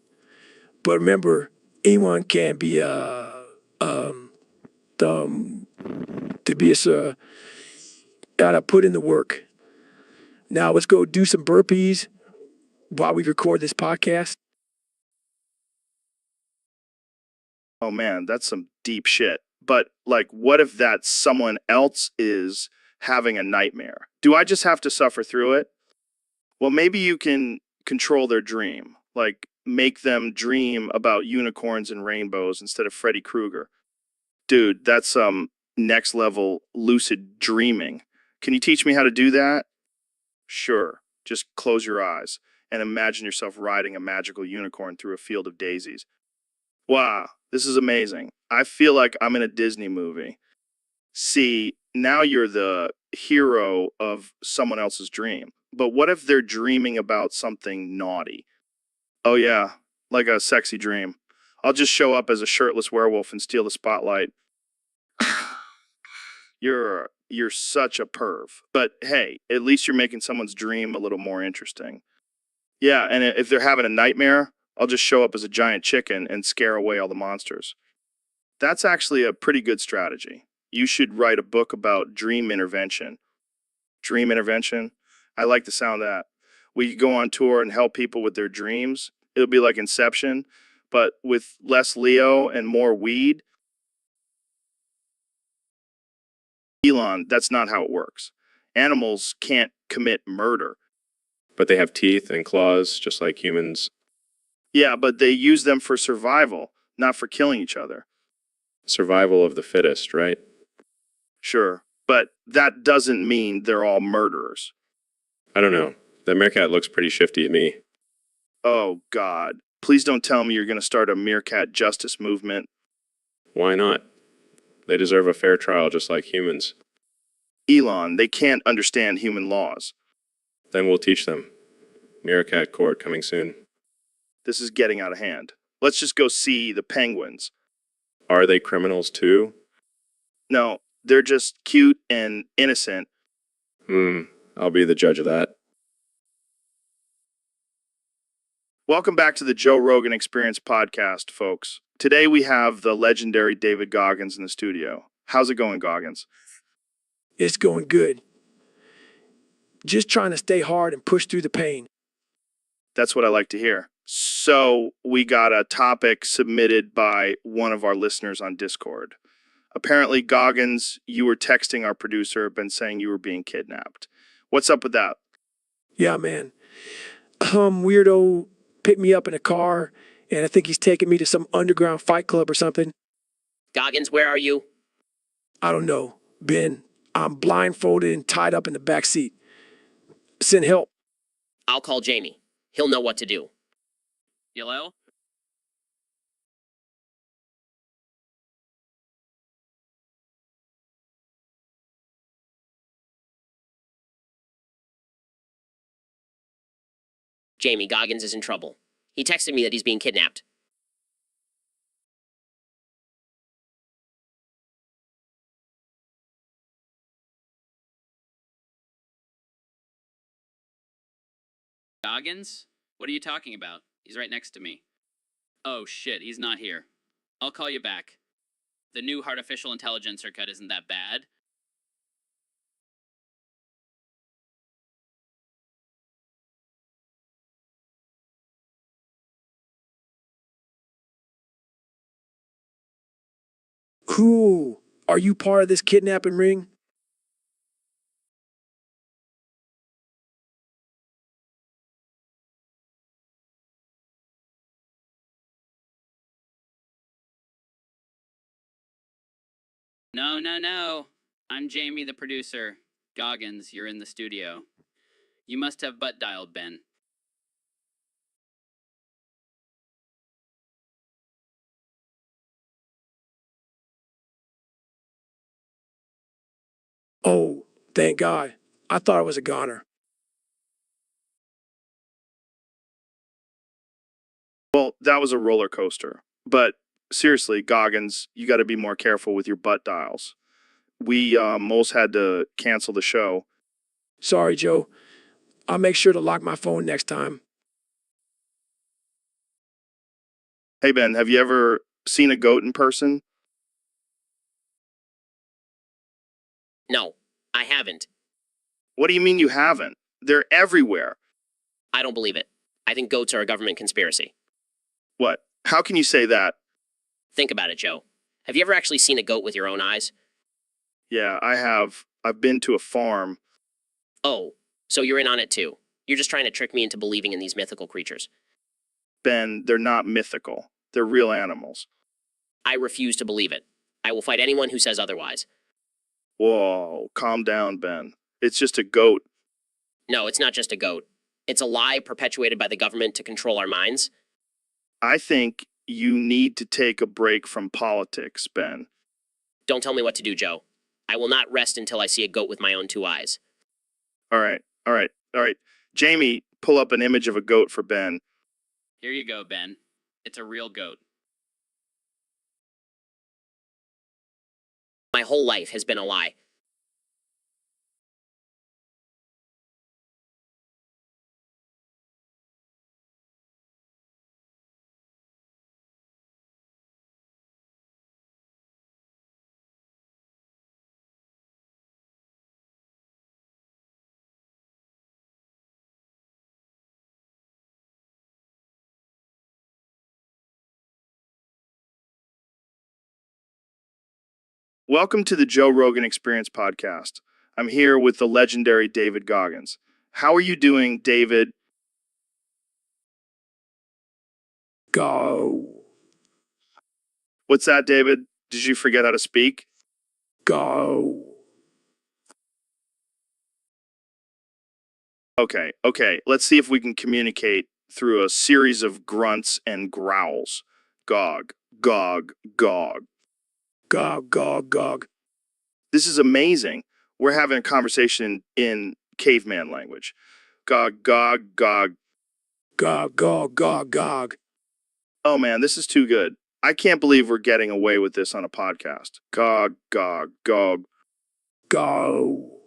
But remember, anyone can be to be a gotta put in the work. Now let's go do some burpees while we record this podcast. Oh man, that's some deep shit. But like, what if that someone else is having a nightmare? Do I just have to suffer through it? Well, maybe you can control their dream, like make them dream about unicorns and rainbows instead of Freddy Krueger. Dude, that's some next level lucid dreaming. Can you teach me how to do that? Sure. Just close your eyes and imagine yourself riding a magical unicorn through a field of daisies. Wow, this is amazing. I feel like I'm in a Disney movie. See, now you're the hero of someone else's dream. But what if they're dreaming about something naughty? Oh, yeah, like a sexy dream. I'll just show up as a shirtless werewolf and steal the spotlight. You're such a perv. But hey, at least you're making someone's dream a little more interesting. Yeah, and if they're having a nightmare, I'll just show up as a giant chicken and scare away all the monsters. That's actually a pretty good strategy. You should write a book about dream intervention. Dream intervention? I like the sound of that. We could go on tour and help people with their dreams. It'll be like Inception, but with less Leo and more weed. Elon, that's not how it works. Animals can't commit murder. But they have teeth and claws, just like humans. Yeah, but they use them for survival, not for killing each other. Survival of the fittest, right? Sure, but that doesn't mean they're all murderers. I don't know. That meerkat looks pretty shifty to me. Oh, God. Please don't tell me you're going to start a meerkat justice movement. Why not? They deserve a fair trial just like humans. Elon, they can't understand human laws. Then we'll teach them. Meerkat court coming soon. This is getting out of hand. Let's just go see the penguins. Are they criminals too? No, they're just cute and innocent. I'll be the judge of that. Welcome back to the Joe Rogan Experience podcast, folks. Today we have the legendary David Goggins in the studio. How's it going, Goggins? It's going good. Just trying to stay hard and push through the pain. That's what I like to hear. So we got a topic submitted by one of our listeners on Discord. Apparently, Goggins, you were texting our producer, been saying you were being kidnapped. What's up with that? Yeah, man. Weirdo picked me up in a car, and I think he's taking me to some underground fight club or something. Goggins, where are you? I don't know. Ben, I'm blindfolded and tied up in the back seat. Send help. I'll call Jamie. He'll know what to do. Hello? Jamie, Goggins is in trouble. He texted me that he's being kidnapped. Goggins? What are you talking about? He's right next to me. Oh shit, he's not here. I'll call you back. The new artificial intelligence haircut isn't that bad. Who? Are you part of this kidnapping ring? No. I'm Jamie, the producer. Goggins, you're in the studio. You must have butt dialed Ben. Oh, thank God. I thought it was a goner. Well, that was a roller coaster. But seriously, Goggins, you got to be more careful with your butt dials. We almost had to cancel the show. Sorry, Joe. I'll make sure to lock my phone next time. Hey, Ben, have you ever seen a goat in person? No, I haven't. What do you mean you haven't? They're everywhere. I don't believe it. I think goats are a government conspiracy. What? How can you say that? Think about it, Joe. Have you ever actually seen a goat with your own eyes? Yeah, I have. I've been to a farm. Oh, so you're in on it too. You're just trying to trick me into believing in these mythical creatures. Ben, they're not mythical. They're real animals. I refuse to believe it. I will fight anyone who says otherwise. Whoa, calm down, Ben. It's just a goat. No, it's not just a goat. It's a lie perpetuated by the government to control our minds. I think you need to take a break from politics, Ben. Don't tell me what to do, Joe. I will not rest until I see a goat with my own two eyes. All right. Jamie, pull up an image of a goat for Ben. Here you go, Ben. It's a real goat. My whole life has been a lie. Welcome to the Joe Rogan Experience podcast. I'm here with the legendary David Goggins. How are you doing, David? Go. What's that, David? Did you forget how to speak? Go. Okay. Let's see if we can communicate through a series of grunts and growls. Gog, gog, gog. Gog, gog, gog. This is amazing. We're having a conversation in caveman language. Gog, gog, gog. Gog, gog, gog, gog. Oh man, this is too good. I can't believe we're getting away with this on a podcast. Gog, gog, gog. Go.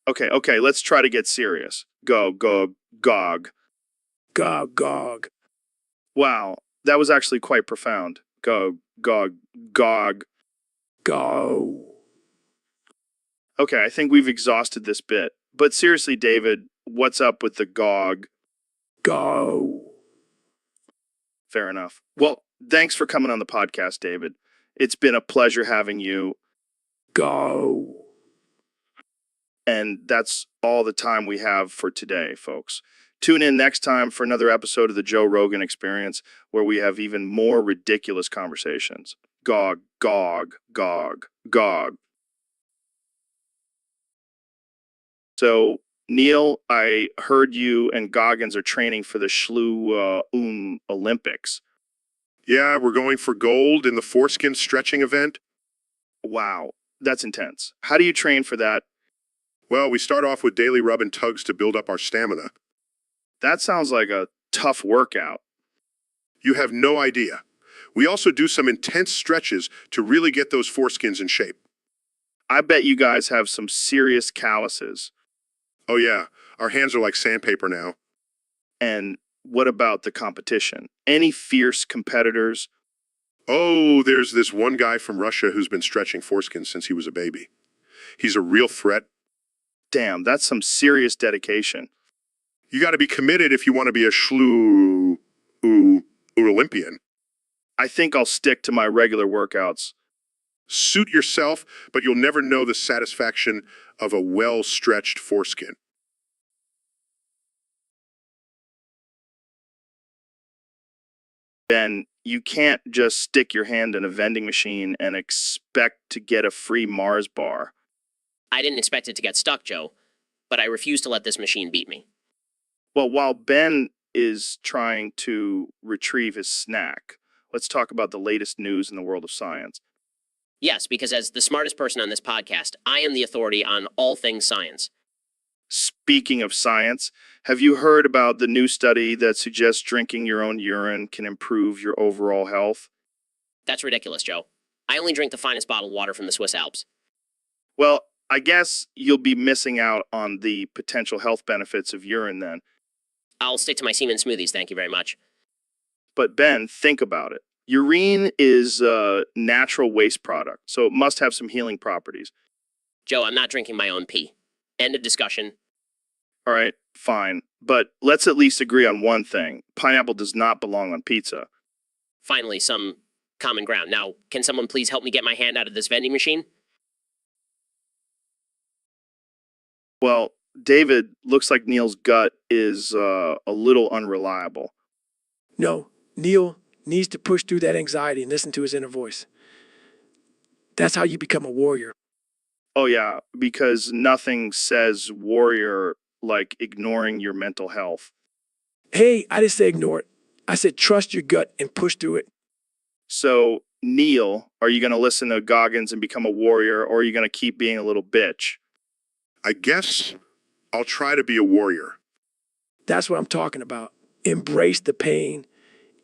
Okay, let's try to get serious. Go, go, gog. Gog, gog. Wow, that was actually quite profound. Go, gog, gog. Go. Okay, I think we've exhausted this bit. But seriously, David, what's up with the gog? Go. Fair enough. Well, thanks for coming on the podcast, David. It's been a pleasure having you. Go. And that's all the time we have for today, folks. Tune in next time for another episode of the Joe Rogan Experience, where we have even more ridiculous conversations. Gog, gog, gog, gog. So, Neil, I heard you and Goggins are training for the Olympics. Yeah, we're going for gold in the foreskin stretching event. Wow, that's intense. How do you train for that? Well, we start off with daily rub and tugs to build up our stamina. That sounds like a tough workout. You have no idea. We also do some intense stretches to really get those foreskins in shape. I bet you guys have some serious calluses. Oh yeah, our hands are like sandpaper now. And what about the competition? Any fierce competitors? Oh, there's this one guy from Russia who's been stretching foreskins since he was a baby. He's a real threat. Damn, that's some serious dedication. You got to be committed if you want to be a Olympian. I think I'll stick to my regular workouts. Suit yourself, but you'll never know the satisfaction of a well-stretched foreskin. Ben, you can't just stick your hand in a vending machine and expect to get a free Mars bar. I didn't expect it to get stuck, Joe, but I refuse to let this machine beat me. Well, while Ben is trying to retrieve his snack, let's talk about the latest news in the world of science. Yes, because as the smartest person on this podcast, I am the authority on all things science. Speaking of science, have you heard about the new study that suggests drinking your own urine can improve your overall health? That's ridiculous, Joe. I only drink the finest bottled water from the Swiss Alps. Well, I guess you'll be missing out on the potential health benefits of urine then. I'll stick to my semen smoothies, thank you very much. But Ben, think about it. Urine is a natural waste product, so it must have some healing properties. Joe, I'm not drinking my own pee. End of discussion. All right, fine. But let's at least agree on one thing. Pineapple does not belong on pizza. Finally, some common ground. Now, can someone please help me get my hand out of this vending machine? Well, David, looks like Neil's gut is a little unreliable. No, Neil needs to push through that anxiety and listen to his inner voice. That's how you become a warrior. Oh yeah, because nothing says warrior like ignoring your mental health. Hey, I didn't say ignore it. I said trust your gut and push through it. So, Neil, are you going to listen to Goggins and become a warrior, or are you going to keep being a little bitch? I guess I'll try to be a warrior. That's what I'm talking about. Embrace the pain.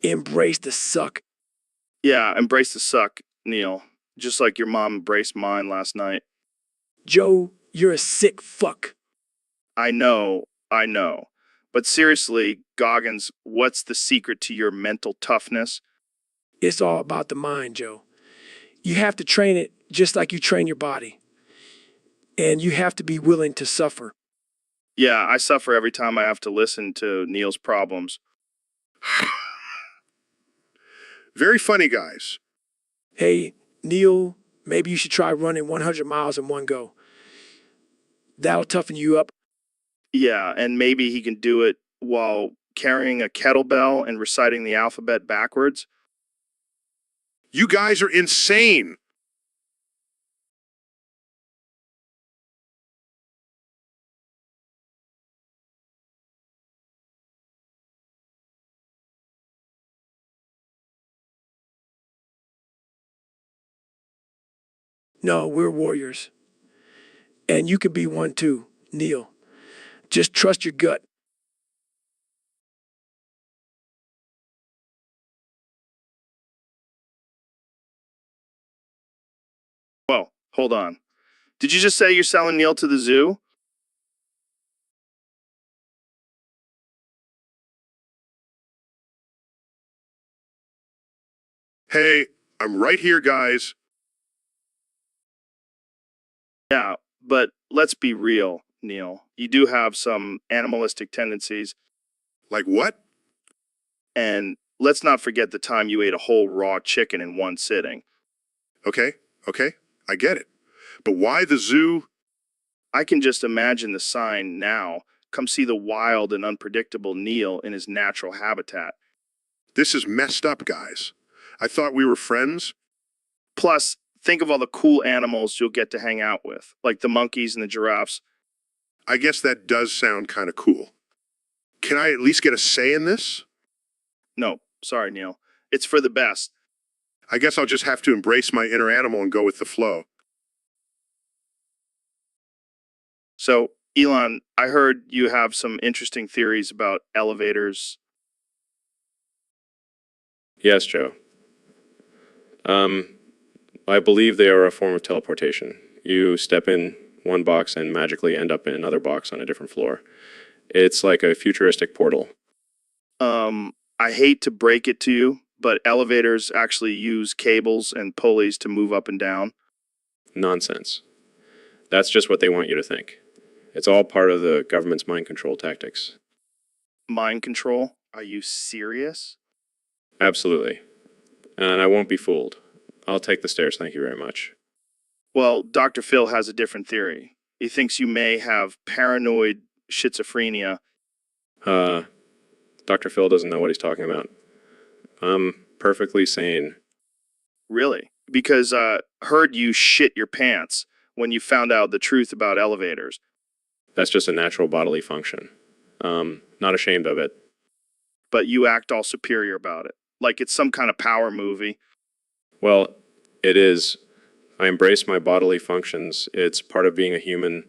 Embrace the suck. Yeah, embrace the suck, Neil. Just like your mom embraced mine last night. Joe, you're a sick fuck. I know. But seriously, Goggins, what's the secret to your mental toughness? It's all about the mind, Joe. You have to train it just like you train your body. And you have to be willing to suffer. Yeah, I suffer every time I have to listen to Neil's problems. Very funny, guys. Hey, Neil, maybe you should try running 100 miles in one go. That'll toughen you up. Yeah, and maybe he can do it while carrying a kettlebell and reciting the alphabet backwards. You guys are insane. No, we're warriors. And you could be one too, Neil. Just trust your gut. Whoa, hold on. Did you just say you're selling Neil to the zoo? Hey, I'm right here, guys. Yeah, but let's be real, Neil. You do have some animalistic tendencies. Like what? And let's not forget the time you ate a whole raw chicken in one sitting. Okay, I get it. But why the zoo? I can just imagine the sign now. Come see the wild and unpredictable Neil in his natural habitat. This is messed up, guys. I thought we were friends. Plus, think of all the cool animals you'll get to hang out with, like the monkeys and the giraffes. I guess that does sound kind of cool. Can I at least get a say in this? No, sorry, Neil. It's for the best. I guess I'll just have to embrace my inner animal and go with the flow. So, Elon, I heard you have some interesting theories about elevators. Yes, Joe. I believe they are a form of teleportation. You step in one box and magically end up in another box on a different floor. It's like a futuristic portal. I hate to break it to you, but elevators actually use cables and pulleys to move up and down. Nonsense. That's just what they want you to think. It's all part of the government's mind control tactics. Mind control? Are you serious? Absolutely. And I won't be fooled. I'll take the stairs, thank you very much. Well, Dr. Phil has a different theory. He thinks you may have paranoid schizophrenia. Dr. Phil doesn't know what he's talking about. I'm perfectly sane. Really? Because heard you shit your pants when you found out the truth about elevators. That's just a natural bodily function. Not ashamed of it. But you act all superior about it, like it's some kind of power movie. Well, it is. I embrace my bodily functions. It's part of being a human.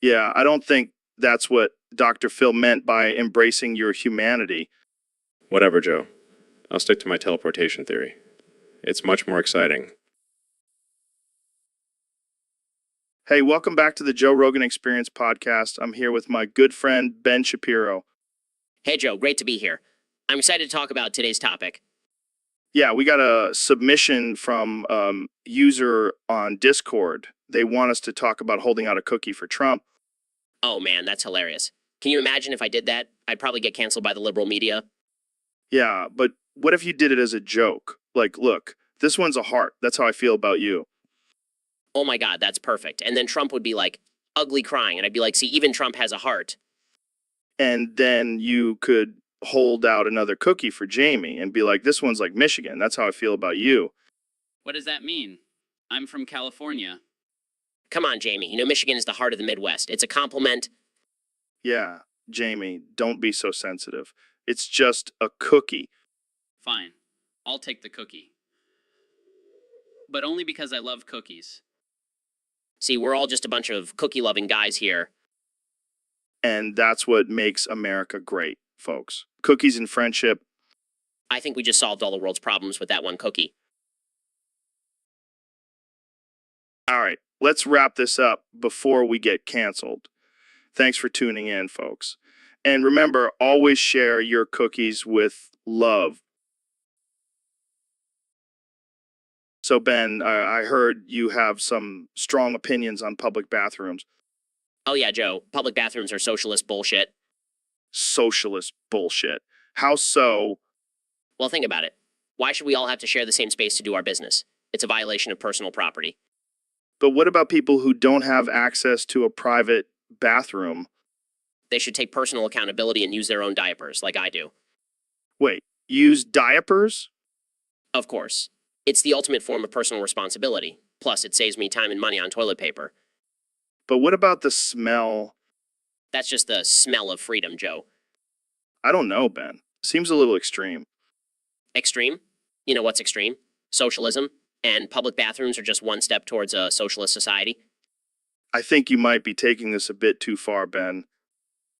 Yeah, I don't think that's what Dr. Phil meant by embracing your humanity. Whatever, Joe. I'll stick to my teleportation theory. It's much more exciting. Hey, welcome back to the Joe Rogan Experience podcast. I'm here with my good friend, Ben Shapiro. Hey, Joe, great to be here. I'm excited to talk about today's topic. Yeah, we got a submission from user on Discord. They want us to talk about holding out a cookie for Trump. Oh man, that's hilarious. Can you imagine if I did that? I'd probably get canceled by the liberal media. Yeah, but what if you did it as a joke? Like, look, this one's a heart. That's how I feel about you. Oh my god, that's perfect. And then Trump would be like, ugly crying. And I'd be like, see, even Trump has a heart. And then you could hold out another cookie for Jamie and be like, this one's like Michigan. That's how I feel about you. What does that mean? I'm from California. Come on, Jamie. You know, Michigan is the heart of the Midwest. It's a compliment. Yeah, Jamie, don't be so sensitive. It's just a cookie. Fine. I'll take the cookie. But only because I love cookies. See, we're all just a bunch of cookie-loving guys here. And that's what makes America great, folks. Cookies and friendship. I think we just solved all the world's problems with that one cookie. All right, let's wrap this up before we get canceled. Thanks for tuning in, folks. And remember, always share your cookies with love. So, Ben, I heard you have some strong opinions on public bathrooms. Oh yeah, Joe, public bathrooms are socialist bullshit. Socialist bullshit. How so? Well, think about it. Why should we all have to share the same space to do our business? It's a violation of personal property. But what about people who don't have access to a private bathroom? They should take personal accountability and use their own diapers, like I do. Wait, use diapers? Of course. It's the ultimate form of personal responsibility. Plus, it saves me time and money on toilet paper. But what about the smell? That's just the smell of freedom, Joe. I don't know, Ben. Seems a little extreme. Extreme? You know what's extreme? Socialism. And public bathrooms are just one step towards a socialist society. I think you might be taking this a bit too far, Ben.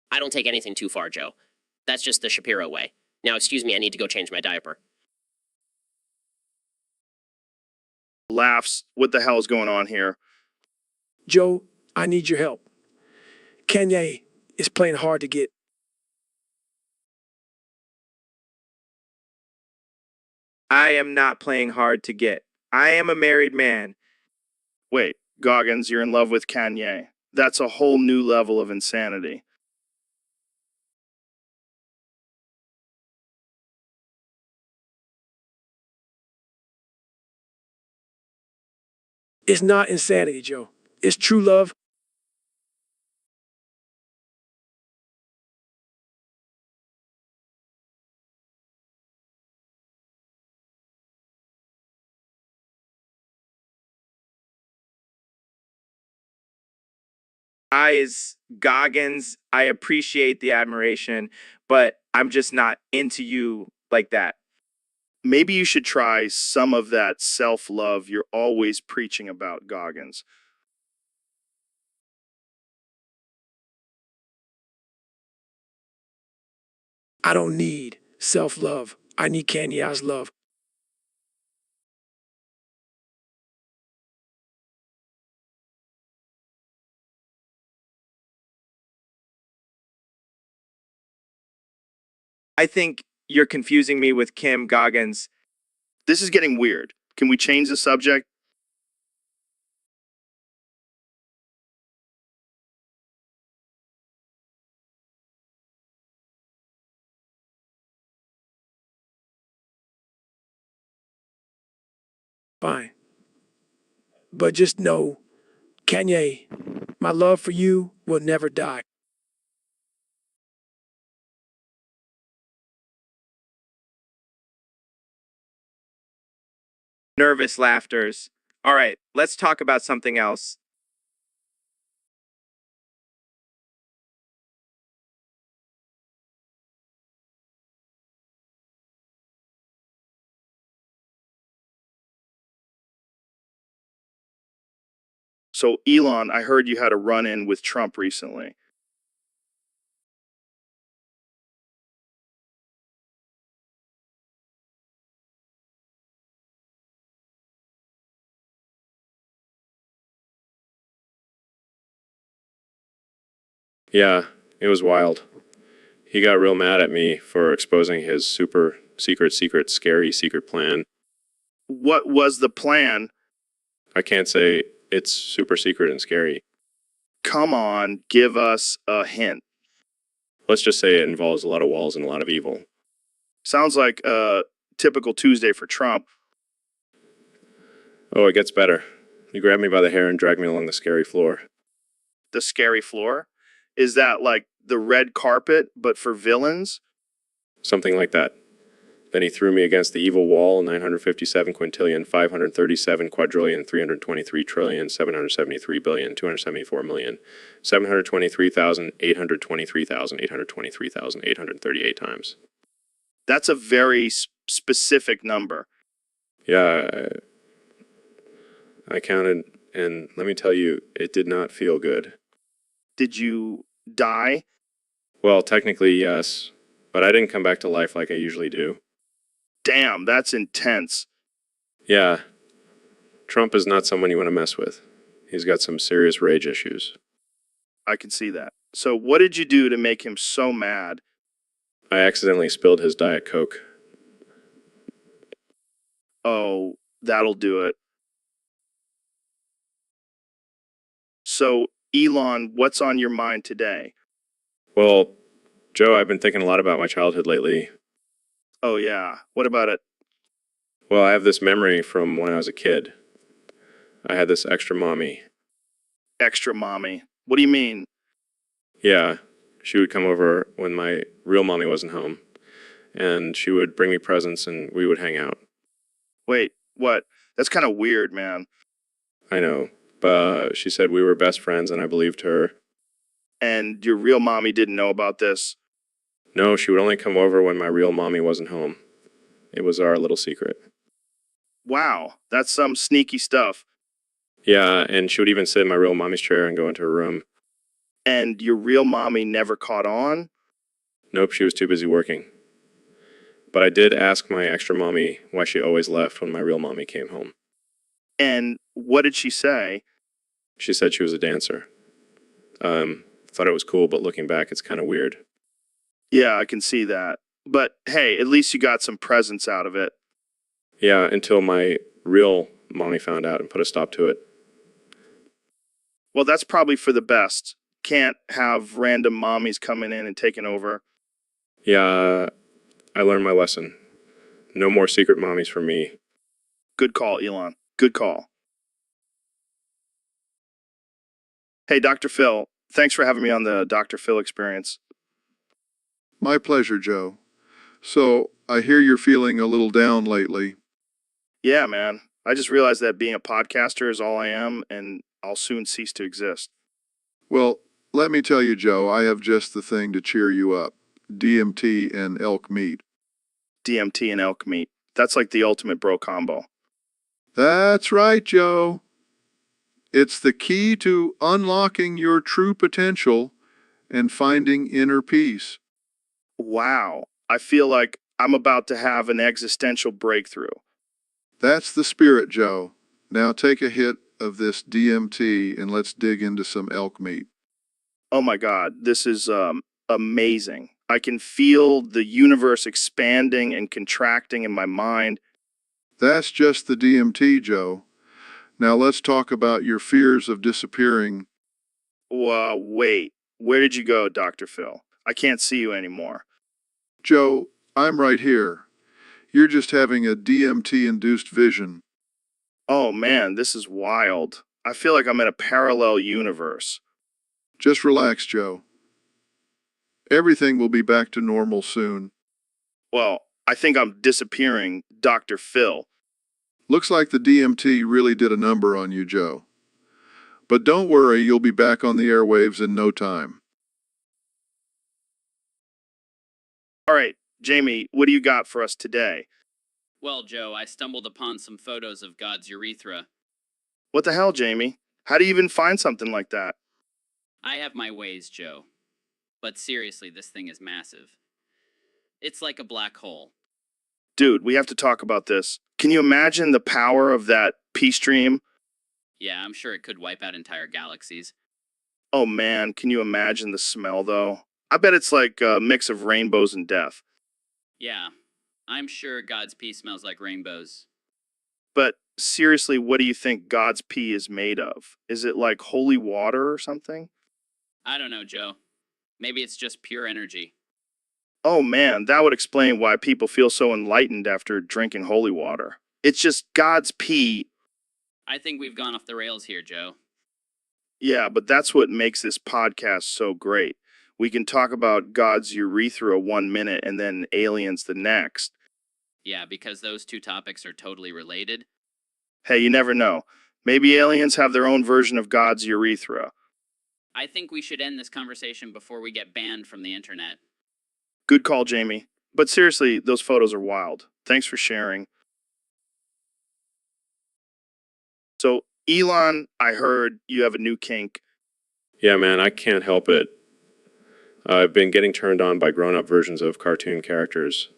I don't take anything too far, Joe. That's just the Shapiro way. Now, excuse me, I need to go change my diaper. Laughs. What the hell is going on here? Joe, I need your help. Kanye is playing hard to get. I am not playing hard to get. I am a married man. Wait, Goggins, you're in love with Kanye. That's a whole new level of insanity. It's not insanity, Joe. It's true love. I is Goggins. I appreciate the admiration, but I'm just not into you like that. Maybe you should try some of that self-love you're always preaching about, Goggins. I don't need self-love. I need Kanye's love. I think you're confusing me with Kim Goggins. This is getting weird. Can we change the subject? Fine. But just know, Kanye, my love for you will never die. Nervous laughters. All right, let's talk about something else. So, Elon, I heard you had a run-in with Trump recently. Yeah, it was wild. He got real mad at me for exposing his super secret, scary secret plan. What was the plan? I can't say it's super secret and scary. Come on, give us a hint. Let's just say it involves a lot of walls and a lot of evil. Sounds like a typical Tuesday for Trump. Oh, it gets better. He grabbed me by the hair and dragged me along the scary floor. The scary floor? Is that like the red carpet, but for villains? Something like that. Then he threw me against the evil wall, 957 quintillion, 537 quadrillion, 323 trillion, 773 billion, 274 million, 723,823,823,838 times. That's a very specific number. Yeah, I counted, and let me tell you, it did not feel good. Did you die? Well, technically, yes, but I didn't come back to life like I usually do. Damn, that's intense. Yeah, Trump is not someone you want to mess with. He's got some serious rage issues. I can see that. So what did you do to make him so mad? I accidentally spilled his Diet Coke. Oh, that'll do it. So, Elon, what's on your mind today? Well, Joe, I've been thinking a lot about my childhood lately. Oh, yeah. What about it? Well, I have this memory from when I was a kid. I had this extra mommy. Extra mommy. What do you mean? Yeah, she would come over when my real mommy wasn't home, and she would bring me presents and we would hang out. Wait, what? That's kind of weird, man. I know, but she said we were best friends and I believed her. And your real mommy didn't know about this? No, she would only come over when my real mommy wasn't home. It was our little secret. Wow, that's some sneaky stuff. Yeah, and she would even sit in my real mommy's chair and go into her room. And your real mommy never caught on? Nope, she was too busy working. But I did ask my extra mommy why she always left when my real mommy came home. And what did she say? She said she was a dancer. Thought it was cool, but looking back, it's kind of weird. Yeah, I can see that. But hey, at least you got some presents out of it. Yeah, until my real mommy found out and put a stop to it. Well, that's probably for the best. Can't have random mommies coming in and taking over. Yeah, I learned my lesson. No more secret mommies for me. Good call, Elon. Good call. Hey, Dr. Phil, thanks for having me on the Dr. Phil experience. My pleasure, Joe. So, I hear you're feeling a little down lately. Yeah, man. I just realized that being a podcaster is all I am, and I'll soon cease to exist. Well, let me tell you, Joe, I have just the thing to cheer you up. DMT and elk meat. DMT and elk meat. That's like the ultimate bro combo. That's right, Joe. It's the key to unlocking your true potential and finding inner peace. Wow. I feel like I'm about to have an existential breakthrough. That's the spirit, Joe. Now take a hit of this DMT and let's dig into some elk meat. Oh my God, this is amazing. I can feel the universe expanding and contracting in my mind. That's just the DMT, Joe. Now let's talk about your fears of disappearing. Wait, where did you go, Dr. Phil? I can't see you anymore. Joe, I'm right here. You're just having a DMT-induced vision. Oh man, this is wild. I feel like I'm in a parallel universe. Just relax, Joe. Everything will be back to normal soon. Well, I think I'm disappearing, Dr. Phil. Looks like the DMT really did a number on you, Joe. But don't worry, you'll be back on the airwaves in no time. All right, Jamie, what do you got for us today? Well, Joe, I stumbled upon some photos of God's urethra. What the hell, Jamie? How do you even find something like that? I have my ways, Joe. But seriously, this thing is massive. It's like a black hole. Dude, we have to talk about this. Can you imagine the power of that pea stream? Yeah, I'm sure it could wipe out entire galaxies. Oh man, can you imagine the smell though? I bet it's like a mix of rainbows and death. Yeah, I'm sure God's pee smells like rainbows. But seriously, what do you think God's pee is made of? Is it like holy water or something? I don't know, Joe. Maybe it's just pure energy. Oh man, that would explain why people feel so enlightened after drinking holy water. It's just God's pee. I think we've gone off the rails here, Joe. Yeah, but that's what makes this podcast so great. We can talk about God's urethra 1 minute and then aliens the next. Yeah, because those two topics are totally related. Hey, you never know. Maybe aliens have their own version of God's urethra. I think we should end this conversation before we get banned from the internet. Good call, Jamie. But seriously, those photos are wild. Thanks for sharing. So, Elon, I heard you have a new kink. Yeah, man, I can't help it. I've been getting turned on by grown-up versions of cartoon characters.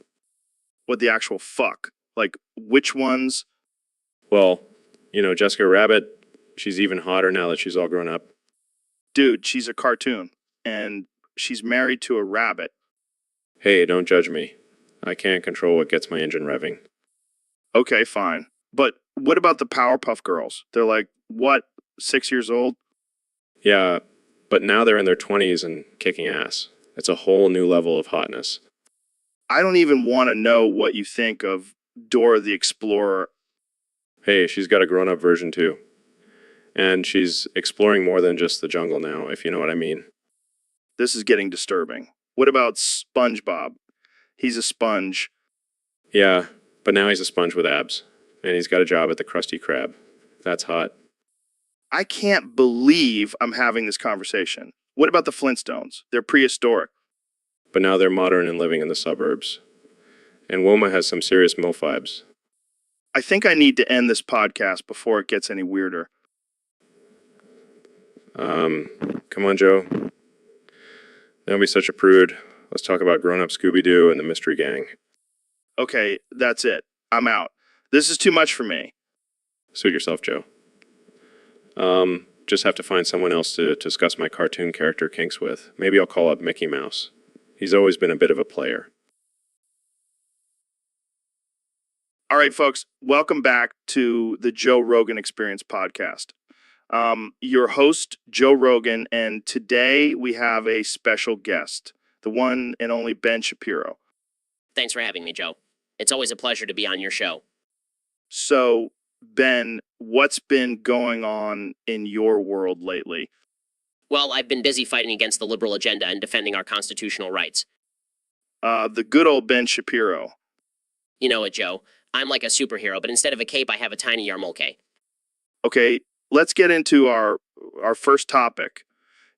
What the actual fuck? Like, which ones? Well, Jessica Rabbit, she's even hotter now that she's all grown up. Dude, she's a cartoon. And she's married to a rabbit. Hey, don't judge me. I can't control what gets my engine revving. Okay, fine. But what about the Powerpuff Girls? They're like, what, 6 years old? Yeah, but now they're in their 20s and kicking ass. It's a whole new level of hotness. I don't even want to know what you think of Dora the Explorer. Hey, she's got a grown-up version too. And she's exploring more than just the jungle now, if you know what I mean. This is getting disturbing. What about SpongeBob? He's a sponge. Yeah, but now he's a sponge with abs. And he's got a job at the Krusty Krab. That's hot. I can't believe I'm having this conversation. What about the Flintstones? They're prehistoric. But now they're modern and living in the suburbs. And Wilma has some serious MILF vibes. I think I need to end this podcast before it gets any weirder. Come on, Joe. Don't be such a prude. Let's talk about grown-up Scooby-Doo and the Mystery Gang. Okay, that's it. I'm out. This is too much for me. Suit yourself, Joe. Just have to find someone else to discuss my cartoon character kinks with. Maybe I'll call up Mickey Mouse. He's always been a bit of a player. All right, folks, welcome back to the Joe Rogan Experience podcast. Your host, Joe Rogan, and today we have a special guest, the one and only Ben Shapiro. Thanks for having me, Joe. It's always a pleasure to be on your show. So, Ben, what's been going on in your world lately? Well, I've been busy fighting against the liberal agenda and defending our constitutional rights. The good old Ben Shapiro. You know it, Joe. I'm like a superhero, but instead of a cape, I have a tiny yarmulke. Okay, let's get into our first topic.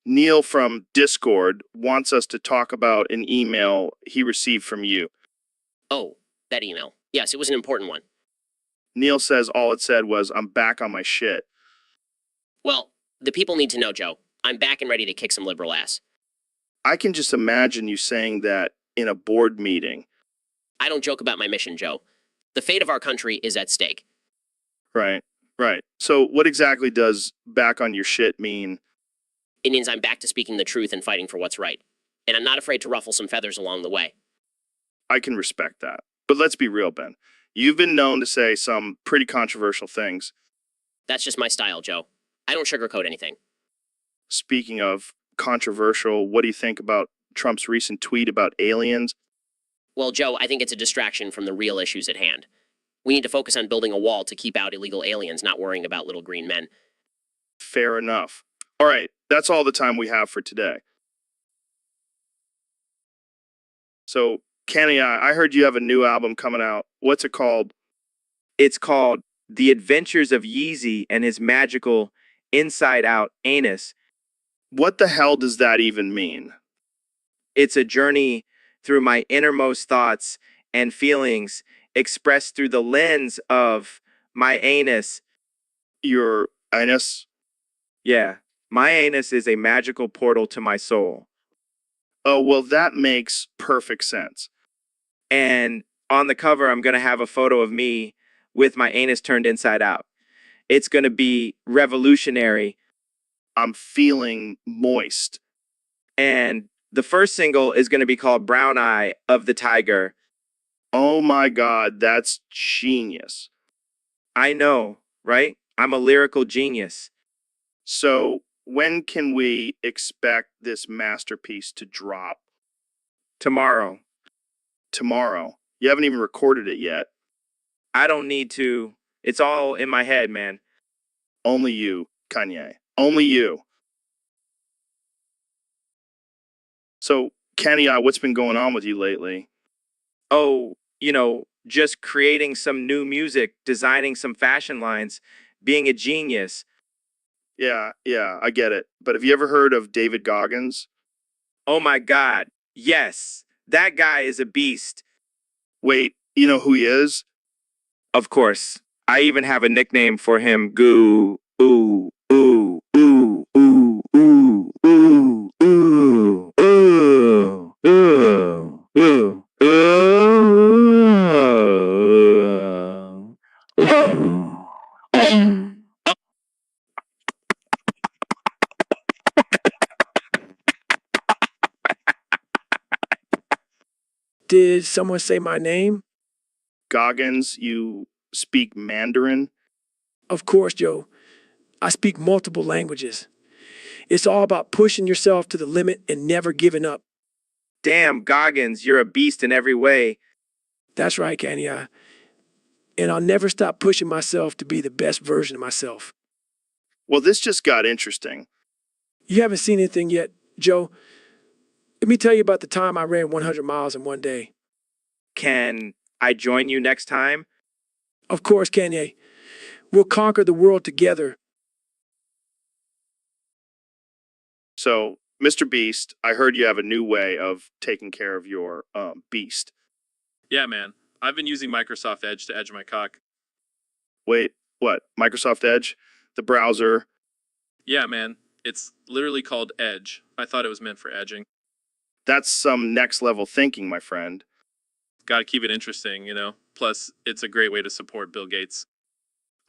Neil from Discord wants us to talk about an email he received from you. Oh, that email. Yes, it was an important one. Neil says all it said was, I'm back on my shit. Well, the people need to know, Joe. I'm back and ready to kick some liberal ass. I can just imagine you saying that in a board meeting. I don't joke about my mission, Joe. The fate of our country is at stake. Right. So what exactly does back on your shit mean? It means I'm back to speaking the truth and fighting for what's right. And I'm not afraid to ruffle some feathers along the way. I can respect that. But let's be real, Ben. You've been known to say some pretty controversial things. That's just my style, Joe. I don't sugarcoat anything. Speaking of controversial, what do you think about Trump's recent tweet about aliens? Well, Joe, I think it's a distraction from the real issues at hand. We need to focus on building a wall to keep out illegal aliens, not worrying about little green men. Fair enough. All right, that's all the time we have for today. So, Kenny, I heard you have a new album coming out. What's it called? It's called The Adventures of Yeezy and His Magical Inside Out Anus. What the hell does that even mean? It's a journey through my innermost thoughts and feelings expressed through the lens of my anus. Your anus? Yeah, my anus is a magical portal to my soul. Oh, well, that makes perfect sense. And on the cover, I'm going to have a photo of me with my anus turned inside out. It's going to be revolutionary. I'm feeling moist. And the first single is going to be called Brown Eye of the Tiger. Oh my God, that's genius. I know, right? I'm a lyrical genius. So, when can we expect this masterpiece to drop? Tomorrow. Tomorrow. You haven't even recorded it yet. I don't need to. It's all in my head, man. Only you, Kanye. Only you. So, Kenny, what's been going on with you lately? Oh, just creating some new music, designing some fashion lines, being a genius. Yeah, I get it. But have you ever heard of David Goggins? Oh my God. Yes, that guy is a beast. Wait, you know who he is? Of course. I even have a nickname for him. Goo. Ooh. Ooh. Ooh. Ooh. Ooh. Ooh. Ooh. Ooh. Ooh. Ooh. Did someone say my name? Goggins, you speak Mandarin? Of course, Joe. I speak multiple languages. It's all about pushing yourself to the limit and never giving up. Damn, Goggins, you're a beast in every way. That's right, Kenny. And I'll never stop pushing myself to be the best version of myself. Well, this just got interesting. You haven't seen anything yet, Joe. Let me tell you about the time I ran 100 miles in one day. Can I join you next time? Of course, Kanye. We'll conquer the world together. So, Mr. Beast, I heard you have a new way of taking care of your beast. Yeah, man. I've been using Microsoft Edge to edge my cock. Wait, what? Microsoft Edge? The browser? Yeah, man. It's literally called Edge. I thought it was meant for edging. That's some next level thinking, my friend. Gotta keep it interesting, you know? Plus, it's a great way to support Bill Gates.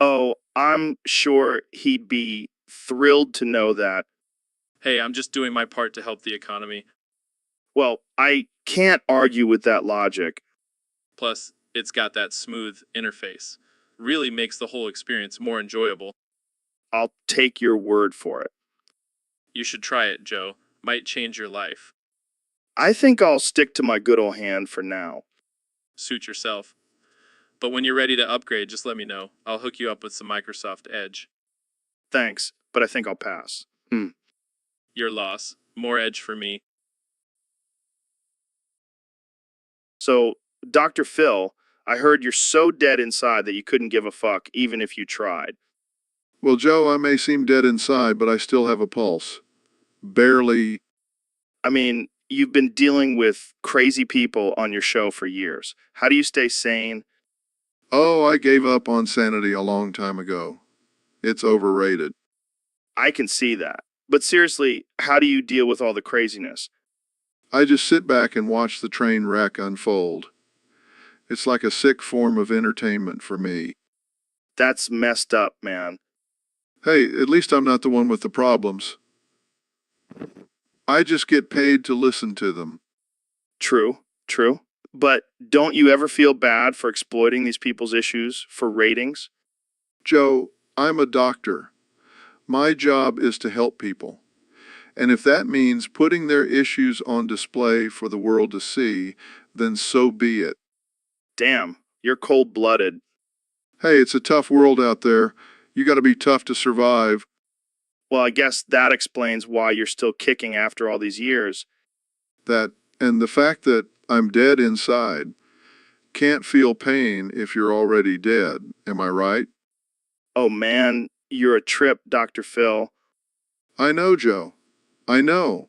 Oh, I'm sure he'd be thrilled to know that. Hey, I'm just doing my part to help the economy. Well, I can't argue with that logic. Plus, it's got that smooth interface. Really makes the whole experience more enjoyable. I'll take your word for it. You should try it, Joe. Might change your life. I think I'll stick to my good old hand for now. Suit yourself. But when you're ready to upgrade, just let me know. I'll hook you up with some Microsoft Edge. Thanks, but I think I'll pass. Your loss. More Edge for me. So, Dr. Phil, I heard you're so dead inside that you couldn't give a fuck even if you tried. Well, Joe, I may seem dead inside, but I still have a pulse. Barely. I mean, you've been dealing with crazy people on your show for years. How do you stay sane? Oh, I gave up on sanity a long time ago. It's overrated. I can see that. But seriously, how do you deal with all the craziness? I just sit back and watch the train wreck unfold. It's like a sick form of entertainment for me. That's messed up, man. Hey, at least I'm not the one with the problems. I just get paid to listen to them. True. But don't you ever feel bad for exploiting these people's issues for ratings? Joe, I'm a doctor. My job is to help people. And if that means putting their issues on display for the world to see, then so be it. Damn, you're cold-blooded. Hey, it's a tough world out there. You gotta be tough to survive. Well, I guess that explains why you're still kicking after all these years. And the fact that I'm dead inside. Can't feel pain if you're already dead. Am I right? Oh man, you're a trip, Dr. Phil. I know, Joe. I know.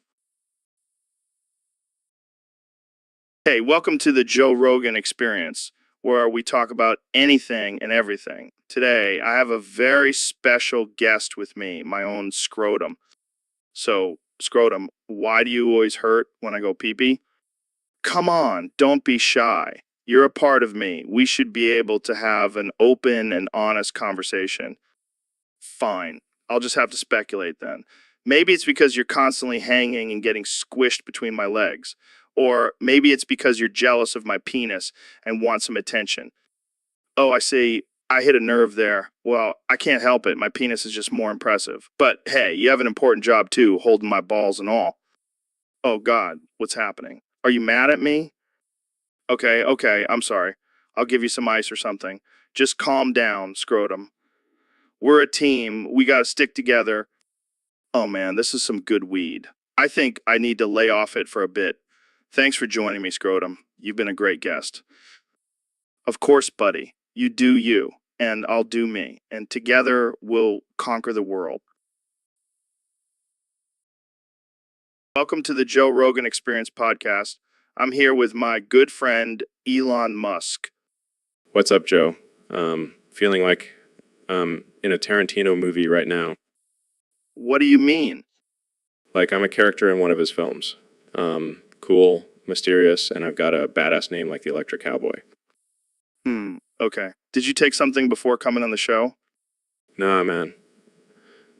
Hey, welcome to the Joe Rogan Experience, where we talk about anything and everything. Today, I have a very special guest with me, my own scrotum. So, scrotum, why do you always hurt when I go pee-pee? Come on, don't be shy. You're a part of me. We should be able to have an open and honest conversation. Fine. I'll just have to speculate then. Maybe it's because you're constantly hanging and getting squished between my legs. Or maybe it's because you're jealous of my penis and want some attention. Oh, I see. I hit a nerve there. Well, I can't help it. My penis is just more impressive. But hey, you have an important job too, holding my balls and all. Oh, God, what's happening? Are you mad at me? Okay, I'm sorry. I'll give you some ice or something. Just calm down, scrotum. We're a team. We gotta stick together. Oh man, this is some good weed. I think I need to lay off it for a bit. Thanks for joining me, scrotum. You've been a great guest. Of course, buddy. You do you, and I'll do me, and together we'll conquer the world. Welcome to the Joe Rogan Experience podcast. I'm here with my good friend, Elon Musk. What's up, Joe? Feeling like in a Tarantino movie right now. What do you mean? Like I'm a character in one of his films. Cool, mysterious, and I've got a badass name like the Electric Cowboy. Okay. Did you take something before coming on the show? Nah, man.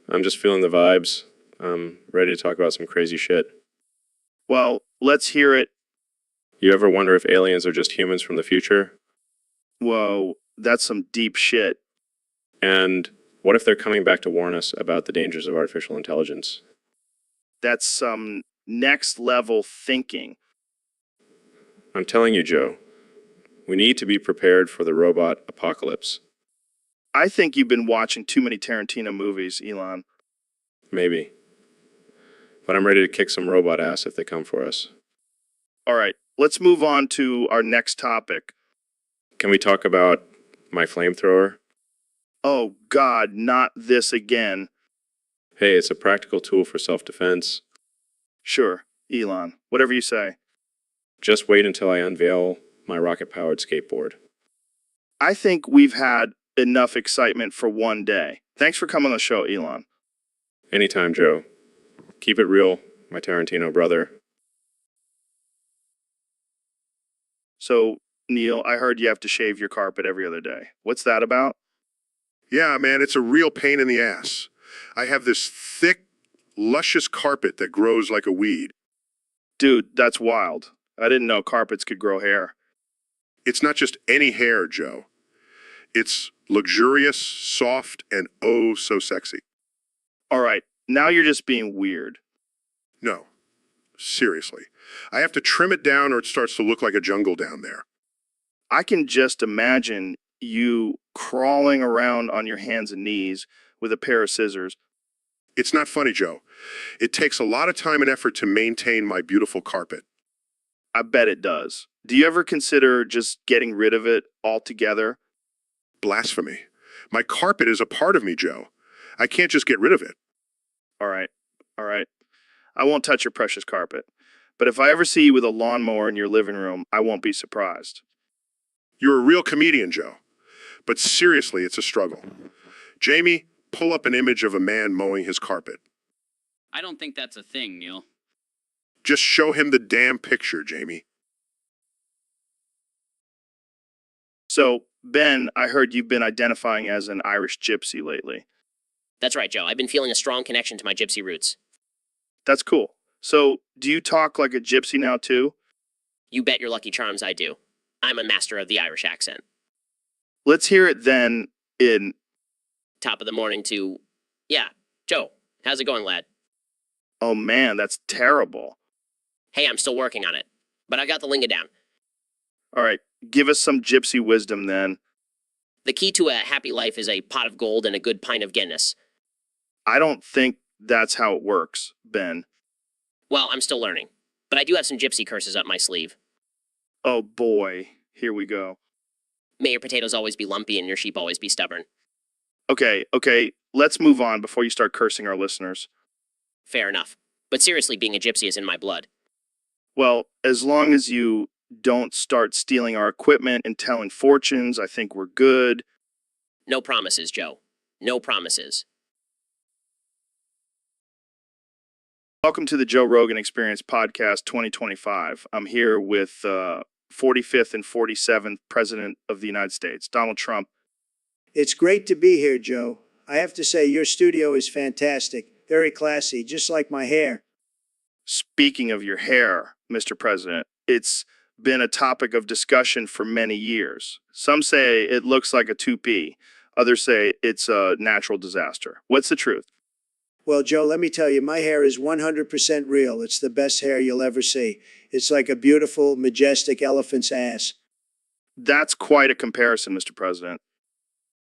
I'm just feeling the vibes. I'm ready to talk about some crazy shit. Well, let's hear it. You ever wonder if aliens are just humans from the future? Whoa, that's some deep shit. And what if they're coming back to warn us about the dangers of artificial intelligence? That's some next level thinking. I'm telling you, Joe, we need to be prepared for the robot apocalypse. I think you've been watching too many Tarantino movies, Elon. Maybe. But I'm ready to kick some robot ass if they come for us. All right, let's move on to our next topic. Can we talk about my flamethrower? Oh, God, not this again. Hey, it's a practical tool for self-defense. Sure, Elon, whatever you say. Just wait until I unveil my rocket-powered skateboard. I think we've had enough excitement for one day. Thanks for coming on the show, Elon. Anytime, Joe. Keep it real, my Tarantino brother. So, Neil, I heard you have to shave your carpet every other day. What's that about? Yeah, man, it's a real pain in the ass. I have this thick, luscious carpet that grows like a weed. Dude, that's wild. I didn't know carpets could grow hair. It's not just any hair, Joe. It's luxurious, soft, and oh so sexy. All right, now you're just being weird. No, seriously. I have to trim it down or it starts to look like a jungle down there. I can just imagine you crawling around on your hands and knees with a pair of scissors. It's not funny, Joe. It takes a lot of time and effort to maintain my beautiful carpet. I bet it does. Do you ever consider just getting rid of it altogether? Blasphemy. My carpet is a part of me, Joe. I can't just get rid of it. All right. I won't touch your precious carpet. But if I ever see you with a lawnmower in your living room, I won't be surprised. You're a real comedian, Joe. But seriously, it's a struggle. Jamie, pull up an image of a man mowing his carpet. I don't think that's a thing, Neil. Just show him the damn picture, Jamie. So, Ben, I heard you've been identifying as an Irish gypsy lately. That's right, Joe. I've been feeling a strong connection to my gypsy roots. That's cool. So, do you talk like a gypsy now, too? You bet your lucky charms I do. I'm a master of the Irish accent. Let's hear it then in... Top of the morning to... Yeah, Joe, how's it going, lad? Oh man, that's terrible. Hey, I'm still working on it, but I got the lingo down. All right, give us some gypsy wisdom then. The key to a happy life is a pot of gold and a good pint of Guinness. I don't think that's how it works, Ben. Well, I'm still learning, but I do have some gypsy curses up my sleeve. Oh boy, here we go. May your potatoes always be lumpy and your sheep always be stubborn. Okay, let's move on before you start cursing our listeners. Fair enough. But seriously, being a gypsy is in my blood. Well, as long as you don't start stealing our equipment and telling fortunes, I think we're good. No promises, Joe. No promises. Welcome to the Joe Rogan Experience Podcast 2025. I'm here with 45th and 47th President of the United States, Donald Trump. It's great to be here, Joe. I have to say, your studio is fantastic. Very classy, just like my hair. Speaking of your hair, Mr. President, it's been a topic of discussion for many years. Some say it looks like a toupee. Others say it's a natural disaster. What's the truth? Well, Joe, let me tell you, my hair is 100% real. It's the best hair you'll ever see. It's like a beautiful, majestic elephant's ass. That's quite a comparison, Mr. President.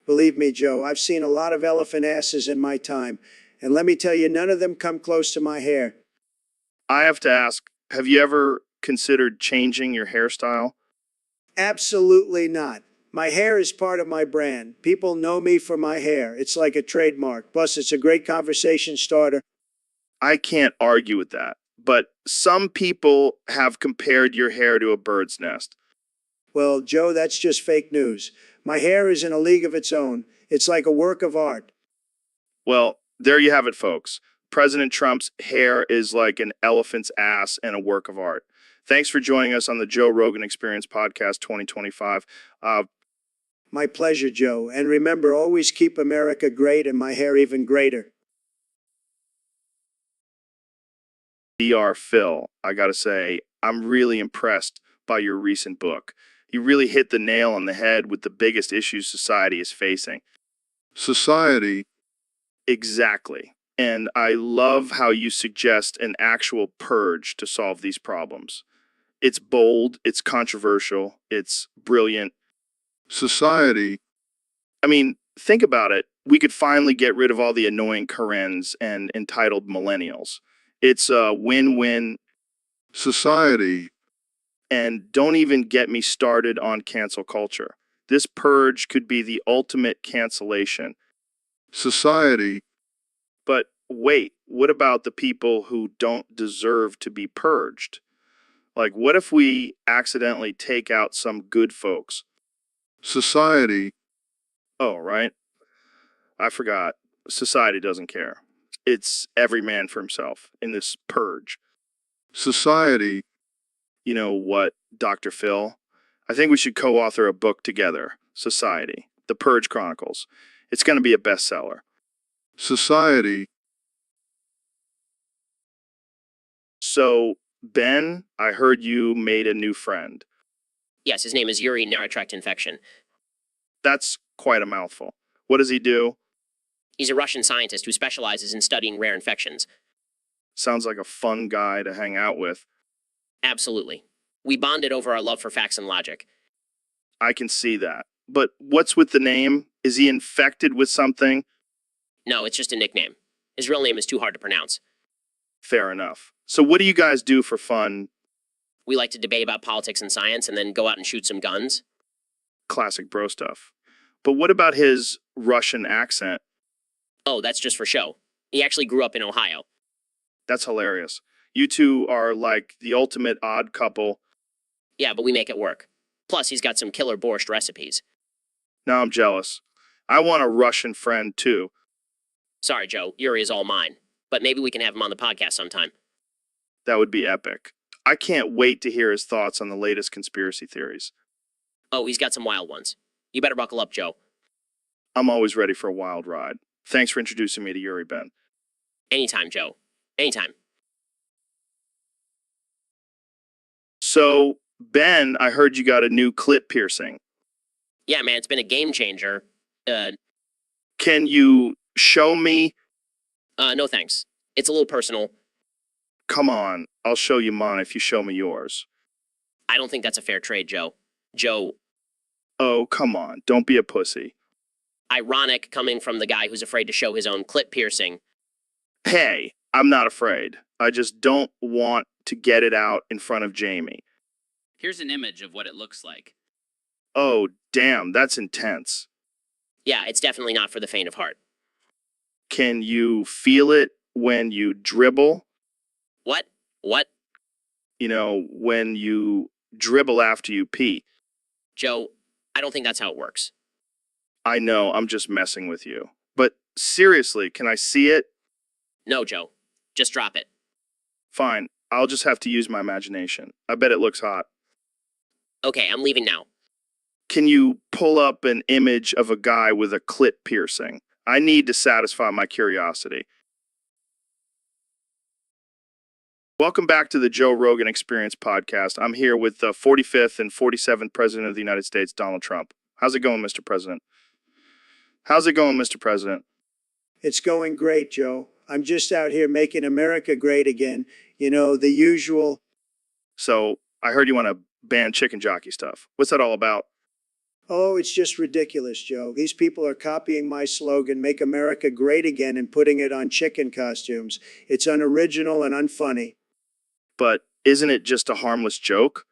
Believe me, Joe, I've seen a lot of elephant asses in my time. And let me tell you, none of them come close to my hair. I have to ask, have you ever considered changing your hairstyle? Absolutely not. My hair is part of my brand. People know me for my hair. It's like a trademark. Plus, it's a great conversation starter. I can't argue with that, but some people have compared your hair to a bird's nest. Well, Joe, that's just fake news. My hair is in a league of its own. It's like a work of art. Well, there you have it, folks. President Trump's hair is like an elephant's ass and a work of art. Thanks for joining us on the Joe Rogan Experience Podcast 2025. My pleasure, Joe. And remember, always keep America great and my hair even greater. Dr. Phil, I gotta say, I'm really impressed by your recent book. You really hit the nail on the head with the biggest issues society is facing. Society, Exactly. And I love how you suggest an actual purge to solve these problems. It's bold, it's controversial, it's brilliant. society, I mean, think about it. We could finally get rid of all the annoying Karens and entitled millennials. It's a win-win, society, and don't even get me started on cancel culture. This purge could be the ultimate cancellation. society, But wait, what about the people who don't deserve to be purged? Like, what if we accidentally take out some good folks? society, Oh, right. I forgot. Society doesn't care. It's every man for himself in this purge. society, You know what, Dr. Phil? I think we should co-author a book together. Society, The Purge Chronicles. It's going to be a bestseller. society, So, Ben, I heard you made a new friend. Yes, his name is Yuri Tract Infection. That's quite a mouthful. What does he do? He's a Russian scientist who specializes in studying rare infections. Sounds like a fun guy to hang out with. Absolutely. We bonded over our love for facts and logic. I can see that. But what's with the name? Is he infected with something? No, it's just a nickname. His real name is too hard to pronounce. Fair enough. So what do you guys do for fun? We like to debate about politics and science and then go out and shoot some guns. Classic bro stuff. But what about his Russian accent? Oh, that's just for show. He actually grew up in Ohio. That's hilarious. You two are like the ultimate odd couple. Yeah, but we make it work. Plus, he's got some killer borscht recipes. Now I'm jealous. I want a Russian friend too. Sorry, Joe, Yuri is all mine. But maybe we can have him on the podcast sometime. That would be epic. I can't wait to hear his thoughts on the latest conspiracy theories. Oh, he's got some wild ones. You better buckle up, Joe. I'm always ready for a wild ride. Thanks for introducing me to Yuri, Ben. Anytime, Joe. Anytime. So, Ben, I heard you got a new clit piercing. Yeah, man, it's been a game changer. Can you show me? No thanks. It's a little personal. Come on, I'll show you mine if you show me yours. I don't think that's a fair trade, Joe. Joe, Oh, come on, don't be a pussy. ironic coming from the guy who's afraid to show his own clit piercing. Hey, I'm not afraid. I just don't want to get it out in front of Jamie. Here's an image of what it looks like. Oh, damn, that's intense. Yeah, it's definitely not for the faint of heart. Can you feel it when you dribble? What? What? You know, when you dribble after you pee. Joe, I don't think that's how it works. I know, I'm just messing with you. But seriously, can I see it? No, Joe. Just drop it. Fine, I'll just have to use my imagination. I bet it looks hot. Okay, I'm leaving now. Can you pull up an image of a guy with a clit piercing? I need to satisfy my curiosity. Welcome back to the Joe Rogan Experience podcast. I'm here with the 45th and 47th President of the United States, Donald Trump. How's it going, Mr. President? How's it going, Mr. President? It's going great, Joe. I'm just out here making America great again. You know, the usual. So, I heard you want to ban chicken jockey stuff. What's that all about? Oh, it's just ridiculous, Joe. These people are copying my slogan, Make America Great Again, and putting it on chicken costumes. It's unoriginal and unfunny. But isn't it just a harmless joke?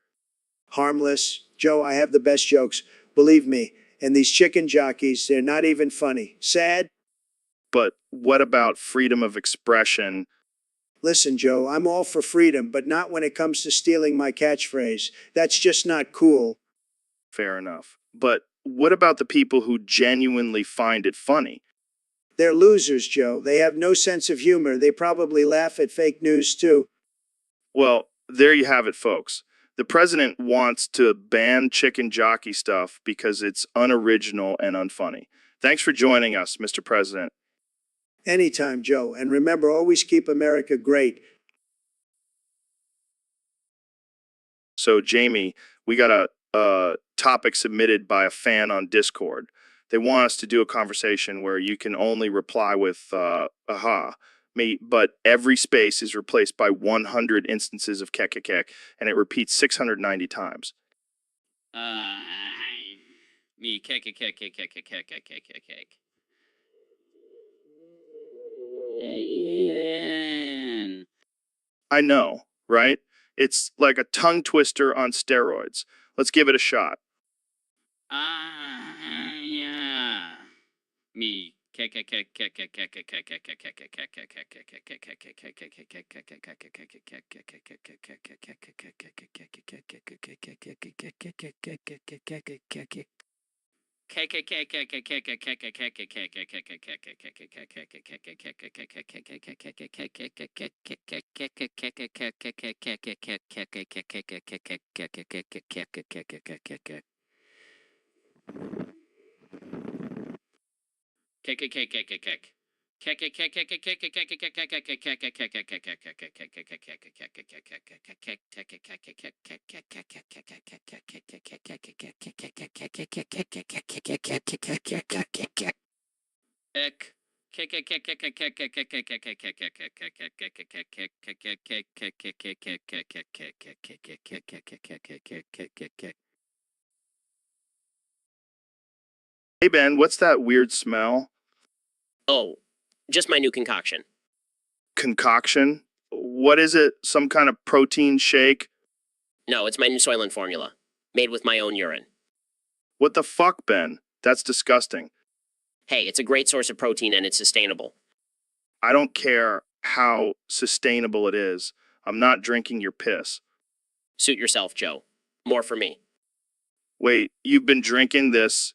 Harmless. Joe, I have the best jokes. Believe me. And these chicken jockeys, they're not even funny. Sad? But what about freedom of expression? Listen, Joe, I'm all for freedom, but not when it comes to stealing my catchphrase. That's just not cool. Fair enough. But what about the people who genuinely find it funny? They're losers, Joe. They have no sense of humor. They probably laugh at fake news, too. Well, there you have it, folks. The president wants to ban chicken jockey stuff because it's unoriginal and unfunny. Thanks for joining us, Mr. President. Anytime, Joe. And remember, always keep America great. So, Jamie, we got a topic submitted by a fan on Discord. They want us to do a conversation where you can only reply with aha, me, but every space is replaced by 100 instances of kek, and it repeats 690 times. Me, cake. I know, right? It's like a tongue twister on steroids. Let's give it a shot. Yeah. Me, cake. Hey, Ben, what's that weird smell? Oh, just my new concoction. Concoction? What is it? Some kind of protein shake? No, it's my new Soylent formula, made with my own urine. What the fuck, Ben? That's disgusting. Hey, it's a great source of protein and it's sustainable. I don't care how sustainable it is. I'm not drinking your piss. Suit yourself, Joe. More for me. Wait, you've been drinking this?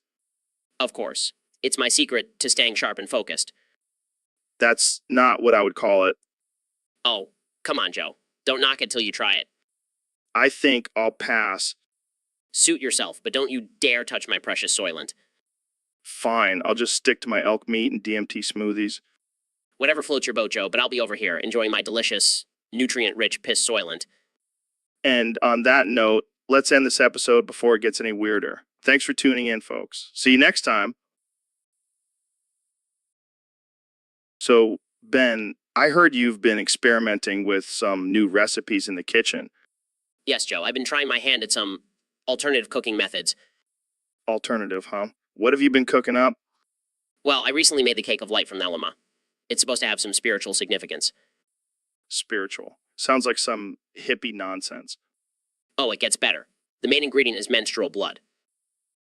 Of course. It's my secret to staying sharp and focused. That's not what I would call it. Oh, come on, Joe. Don't knock it till you try it. I think I'll pass. Suit yourself, but don't you dare touch my precious Soylent. Fine, I'll just stick to my elk meat and DMT smoothies. Whatever floats your boat, Joe, but I'll be over here enjoying my delicious, nutrient-rich piss Soylent. And on that note, let's end this episode before it gets any weirder. Thanks for tuning in, folks. See you next time. So, Ben, I heard you've been experimenting with some new recipes in the kitchen. Yes, Joe, I've been trying my hand at some alternative cooking methods. Alternative, huh? What have you been cooking up? Well, I recently made the cake of light from Nelima. It's supposed to have some spiritual significance. Spiritual. Sounds like some hippie nonsense. Oh, it gets better. The main ingredient is menstrual blood.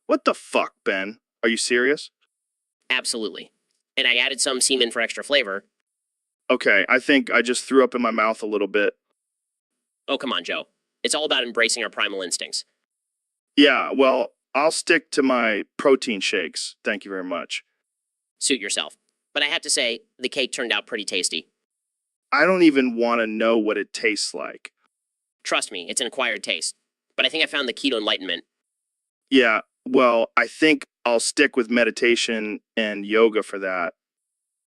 What the fuck, Ben? Are you serious? Absolutely. And I added some semen for extra flavor. Okay, I think I just threw up in my mouth a little bit. Oh, come on, Joe. It's all about embracing our primal instincts. Yeah, well, I'll stick to my protein shakes. Thank you very much. Suit yourself. But I have to say, the cake turned out pretty tasty. I don't even want to know what it tastes like. Trust me, it's an acquired taste. But I think I found the key to enlightenment. Yeah, well, I think I'll stick with meditation and yoga for that.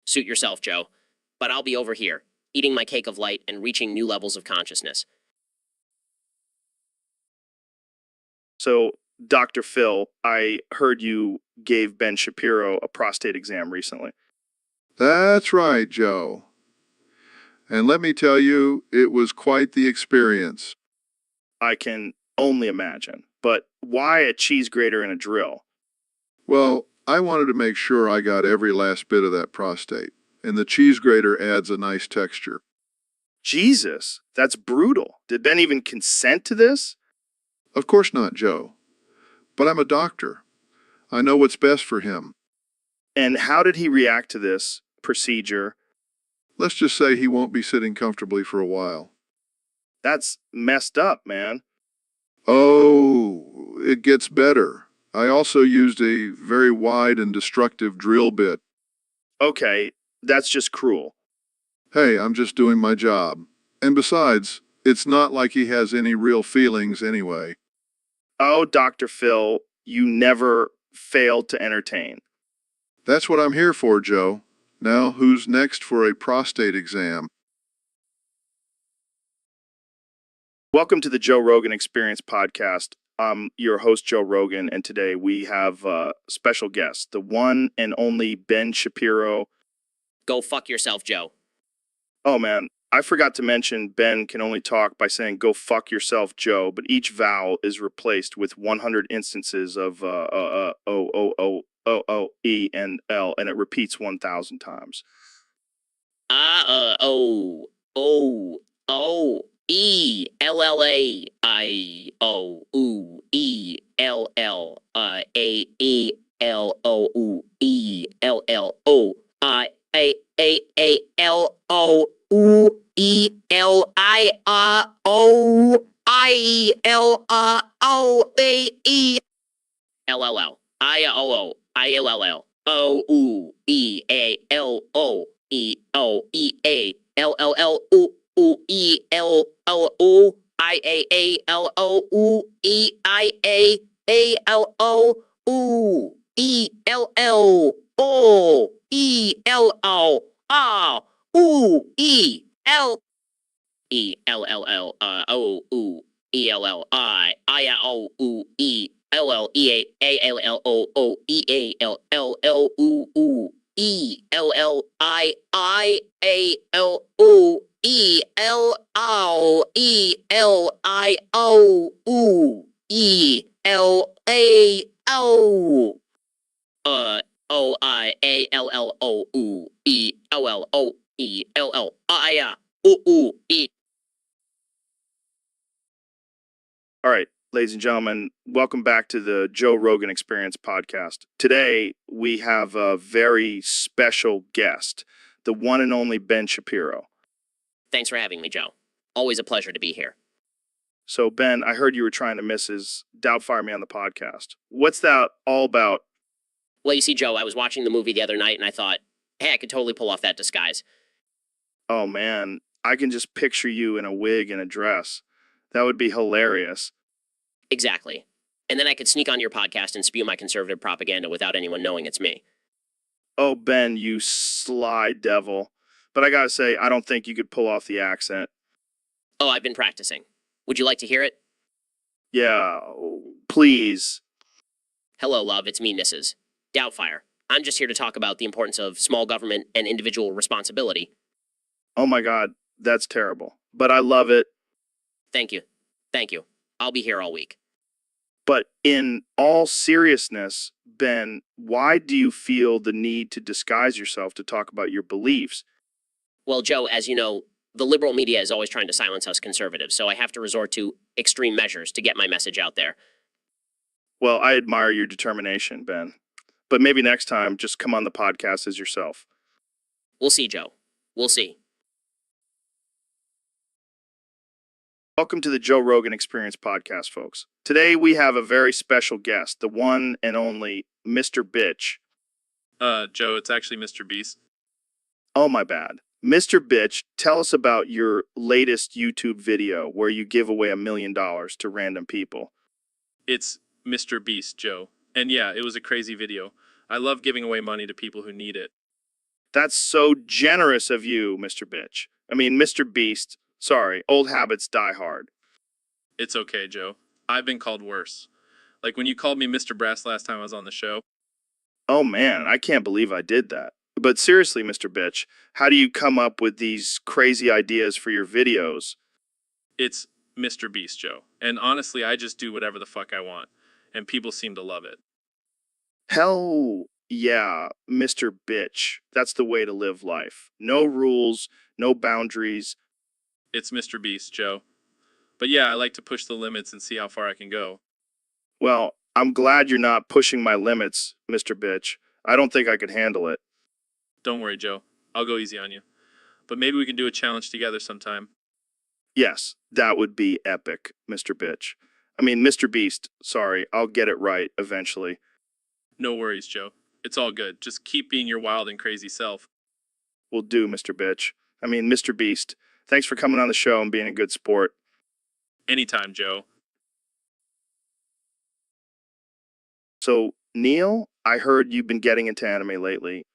Suit yourself, Joe. But I'll be over here, eating my cake of light and reaching new levels of consciousness. So, Dr. Phil, I heard you gave Ben Shapiro a prostate exam recently. That's right, Joe. And let me tell you, it was quite the experience. I can only imagine. But why a cheese grater and a drill? Well, I wanted to make sure I got every last bit of that prostate, and the cheese grater adds a nice texture. Jesus, that's brutal. Did Ben even consent to this? Of course not, Joe. But I'm a doctor. I know what's best for him. And how did he react to this procedure? Let's just say he won't be sitting comfortably for a while. That's messed up, man. Oh, it gets better. I also used a very wide and destructive drill bit. Okay, that's just cruel. Hey, I'm just doing my job. And besides, it's not like he has any real feelings anyway. Oh, Dr. Phil, you never failed to entertain. That's what I'm here for, Joe. Now, who's next for a prostate exam? Welcome to the Joe Rogan Experience podcast. I'm your host, Joe Rogan, and today we have a special guest, the one and only Ben Shapiro. Go fuck yourself, Joe. Oh, man, I forgot to mention Ben can only talk by saying, go fuck yourself, Joe, but each vowel is replaced with 100 instances of O, E, and L, and it repeats 1,000 times. E L L A I O U E L L A E L O U E L L O I A L O U E L I O I L O A E L L L I O O I L L L O U E A L O E O E A L L L U E L L O I A L O U E I A L O U E L L O E L O R U E L E L L L O U E L L I O U E L L E A L L O O E A L L L U E L L I A L U E L O E L I O U E L A O O I A L L O U E L L O E L L I O E. All right, ladies and gentlemen, welcome back to the Joe Rogan Experience podcast. Today, we have a very special guest, the one and only Ben Shapiro. Thanks for having me, Joe. Always a pleasure to be here. So, Ben, I heard you were trying to Mrs. Doubtfire me on the podcast. What's that all about? Well, you see, Joe, I was watching the movie the other night and I thought, hey, I could totally pull off that disguise. Oh, man, I can just picture you in a wig and a dress. That would be hilarious. Exactly. And then I could sneak on your podcast and spew my conservative propaganda without anyone knowing it's me. Oh, Ben, you sly devil. But I gotta say, I don't think you could pull off the accent. Oh, I've been practicing. Would you like to hear it? Yeah, please. Hello, love. It's me, Mrs. Doubtfire. I'm just here to talk about the importance of small government and individual responsibility. Oh my God, that's terrible. But I love it. Thank you. Thank you. I'll be here all week. But in all seriousness, Ben, why do you feel the need to disguise yourself to talk about your beliefs? Well, Joe, as you know, the liberal media is always trying to silence us conservatives, so I have to resort to extreme measures to get my message out there. Well, I admire your determination, Ben. But maybe next time, just come on the podcast as yourself. We'll see, Joe. We'll see. Welcome to the Joe Rogan Experience podcast, folks. Today we have a very special guest, the one and only Mr. Bitch. Joe, it's actually Mr. Beast. Oh, my bad. Mr. Bitch, tell us about your latest YouTube video where you give away $1 million to random people. It's Mr. Beast, Joe. And yeah, it was a crazy video. I love giving away money to people who need it. That's so generous of you, Mr. Bitch. I mean, Mr. Beast, sorry, old habits die hard. It's okay, Joe. I've been called worse. Like when you called me Mr. Brass last time I was on the show. Oh man, I can't believe I did that. But seriously, Mr. Bitch, how do you come up with these crazy ideas for your videos? It's Mr. Beast, Joe. And honestly, I just do whatever the fuck I want. And people seem to love it. Hell yeah, Mr. Bitch. That's the way to live life. No rules, no boundaries. It's Mr. Beast, Joe. But yeah, I like to push the limits and see how far I can go. Well, I'm glad you're not pushing my limits, Mr. Bitch. I don't think I could handle it. Don't worry, Joe. I'll go easy on you. But maybe we can do a challenge together sometime. Yes, that would be epic, Mr. Bitch. I mean, Mr. Beast, sorry, I'll get it right eventually. No worries, Joe. It's all good. Just keep being your wild and crazy self. Will do, Mr. Bitch. I mean, Mr. Beast, thanks for coming on the show and being a good sport. Anytime, Joe. So, Neil, I heard you've been getting into anime lately.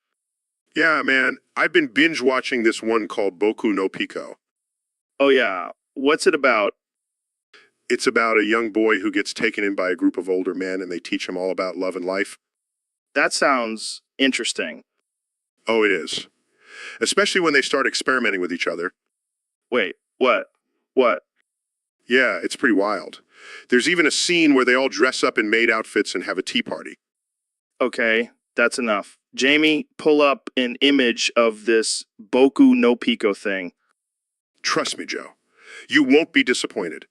Yeah, man, I've been binge watching this one called Boku no Pico. Oh yeah, what's it about? It's about a young boy who gets taken in by a group of older men and they teach him all about love and life. That sounds interesting. Oh, it is. Especially when they start experimenting with each other. Wait, what? What? Yeah, it's pretty wild. There's even a scene where they all dress up in maid outfits and have a tea party. Okay, that's enough. Jamie, pull up an image of this Boku no Pico thing. Trust me, Joe. You won't be disappointed.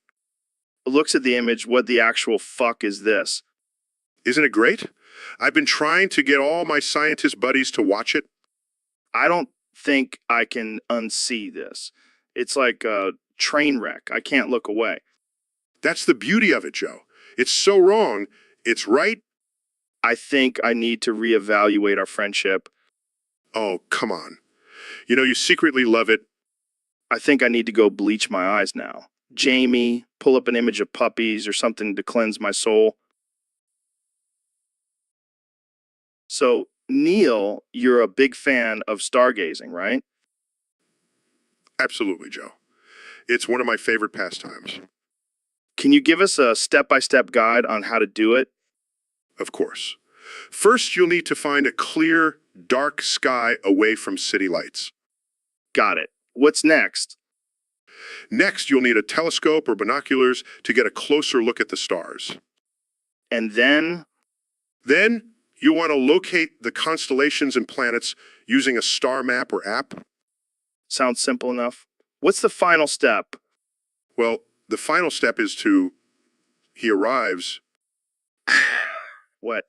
Looks at the image, what the actual fuck is this? Isn't it great? I've been trying to get all my scientist buddies to watch it. I don't think I can unsee this. It's like a train wreck. I can't look away. That's the beauty of it, Joe. It's so wrong. It's right. I think I need to reevaluate our friendship. Oh, come on. You know, you secretly love it. I think I need to go bleach my eyes now. Jamie, pull up an image of puppies or something to cleanse my soul. So, Neil, you're a big fan of stargazing, right? Absolutely, Joe. It's one of my favorite pastimes. Can you give us a step-by-step guide on how to do it? Of course. First, you'll need to find a clear, dark sky away from city lights. Got it. What's next? Next, you'll need a telescope or binoculars to get a closer look at the stars. And then? Then, you want to locate the constellations and planets using a star map or app. Sounds simple enough. What's the final step? Well, the final step is he arrives. What?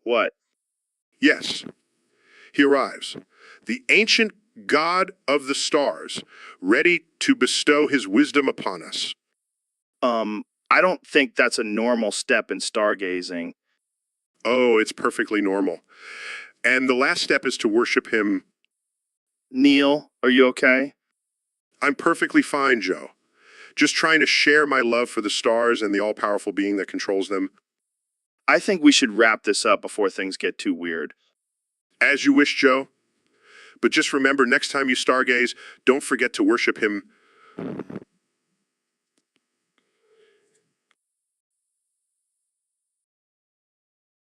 What? Yes, he arrives. The ancient god of the stars, ready to bestow his wisdom upon us. I don't think that's a normal step in stargazing. Oh, it's perfectly normal. And the last step is to worship him. Neil, are you okay? I'm perfectly fine, Joe. Just trying to share my love for the stars and the all-powerful being that controls them. I think we should wrap this up before things get too weird. As you wish, Joe. But just remember, next time you stargaze, don't forget to worship him.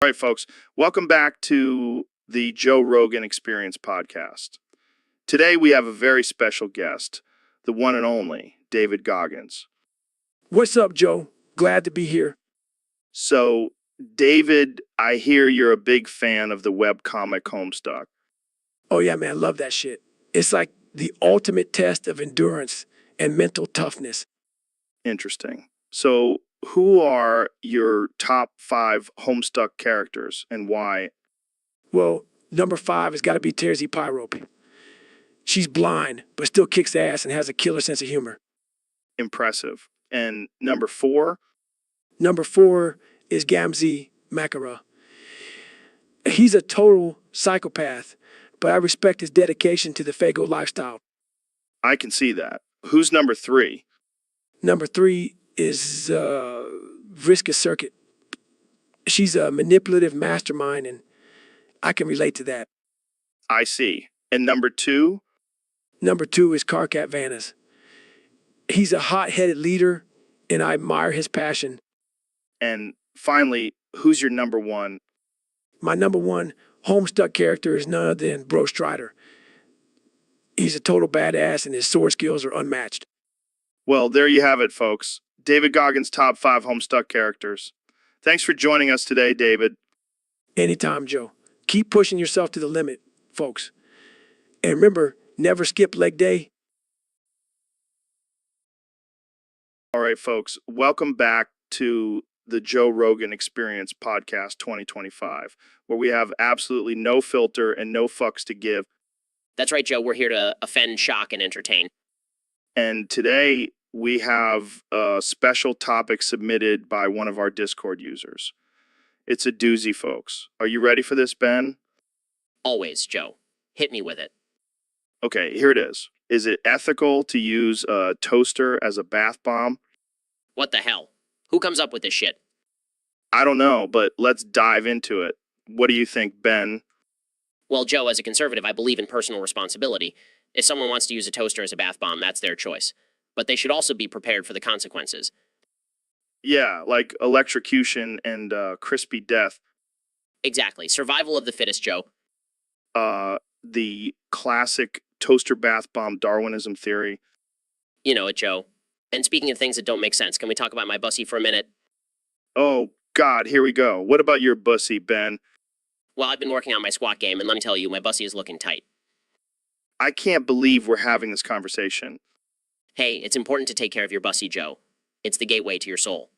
All right, folks, welcome back to the Joe Rogan Experience podcast. Today we have a very special guest, the one and only David Goggins. What's up, Joe? Glad to be here. So, David, I hear you're a big fan of the webcomic Homestuck. Oh, yeah, man, love that shit. It's like the ultimate test of endurance and mental toughness. Interesting. So, who are your top 5 Homestuck characters and why? Well, number 5 has got to be Terzi Pyrope. She's blind, but still kicks ass and has a killer sense of humor. Impressive. And number 4? Number 4 is Gamzee Makara. He's a total psychopath, but I respect his dedication to the Fago lifestyle. I can see that. Who's number 3? Number 3 is Vriska Circuit. She's a manipulative mastermind, and I can relate to that. I see. And number 2? Number 2 is Carcat Vanas. He's a hot-headed leader, and I admire his passion. And finally, who's your number 1? My number 1 Homestuck character is none other than Bro Strider. He's a total badass, and his sword skills are unmatched. Well, there you have it, folks. David Goggins' top 5 Homestuck characters. Thanks for joining us today, David. Anytime, Joe. Keep pushing yourself to the limit, folks. And remember, never skip leg day. All right, folks, welcome back to the Joe Rogan Experience Podcast 2025, where we have absolutely no filter and no fucks to give. That's right, Joe. We're here to offend, shock, and entertain. And today we have a special topic submitted by one of our Discord users. It's a doozy, folks. Are you ready for this, Ben? Always, Joe. Hit me with it. Okay, here it is. Is it ethical to use a toaster as a bath bomb? What the hell? Who comes up with this shit? I don't know, but let's dive into it. What do you think, Ben? Well, Joe, as a conservative, I believe in personal responsibility. If someone wants to use a toaster as a bath bomb, that's their choice. But they should also be prepared for the consequences. Yeah, like electrocution and crispy death. Exactly. Survival of the fittest, Joe. The classic toaster bath bomb Darwinism theory. You know it, Joe. And speaking of things that don't make sense, can we talk about my bussy for a minute? Oh, God, here we go. What about your bussy, Ben? Well, I've been working on my squat game, and let me tell you, my bussy is looking tight. I can't believe we're having this conversation. Hey, it's important to take care of your bussy, Joe. It's the gateway to your soul.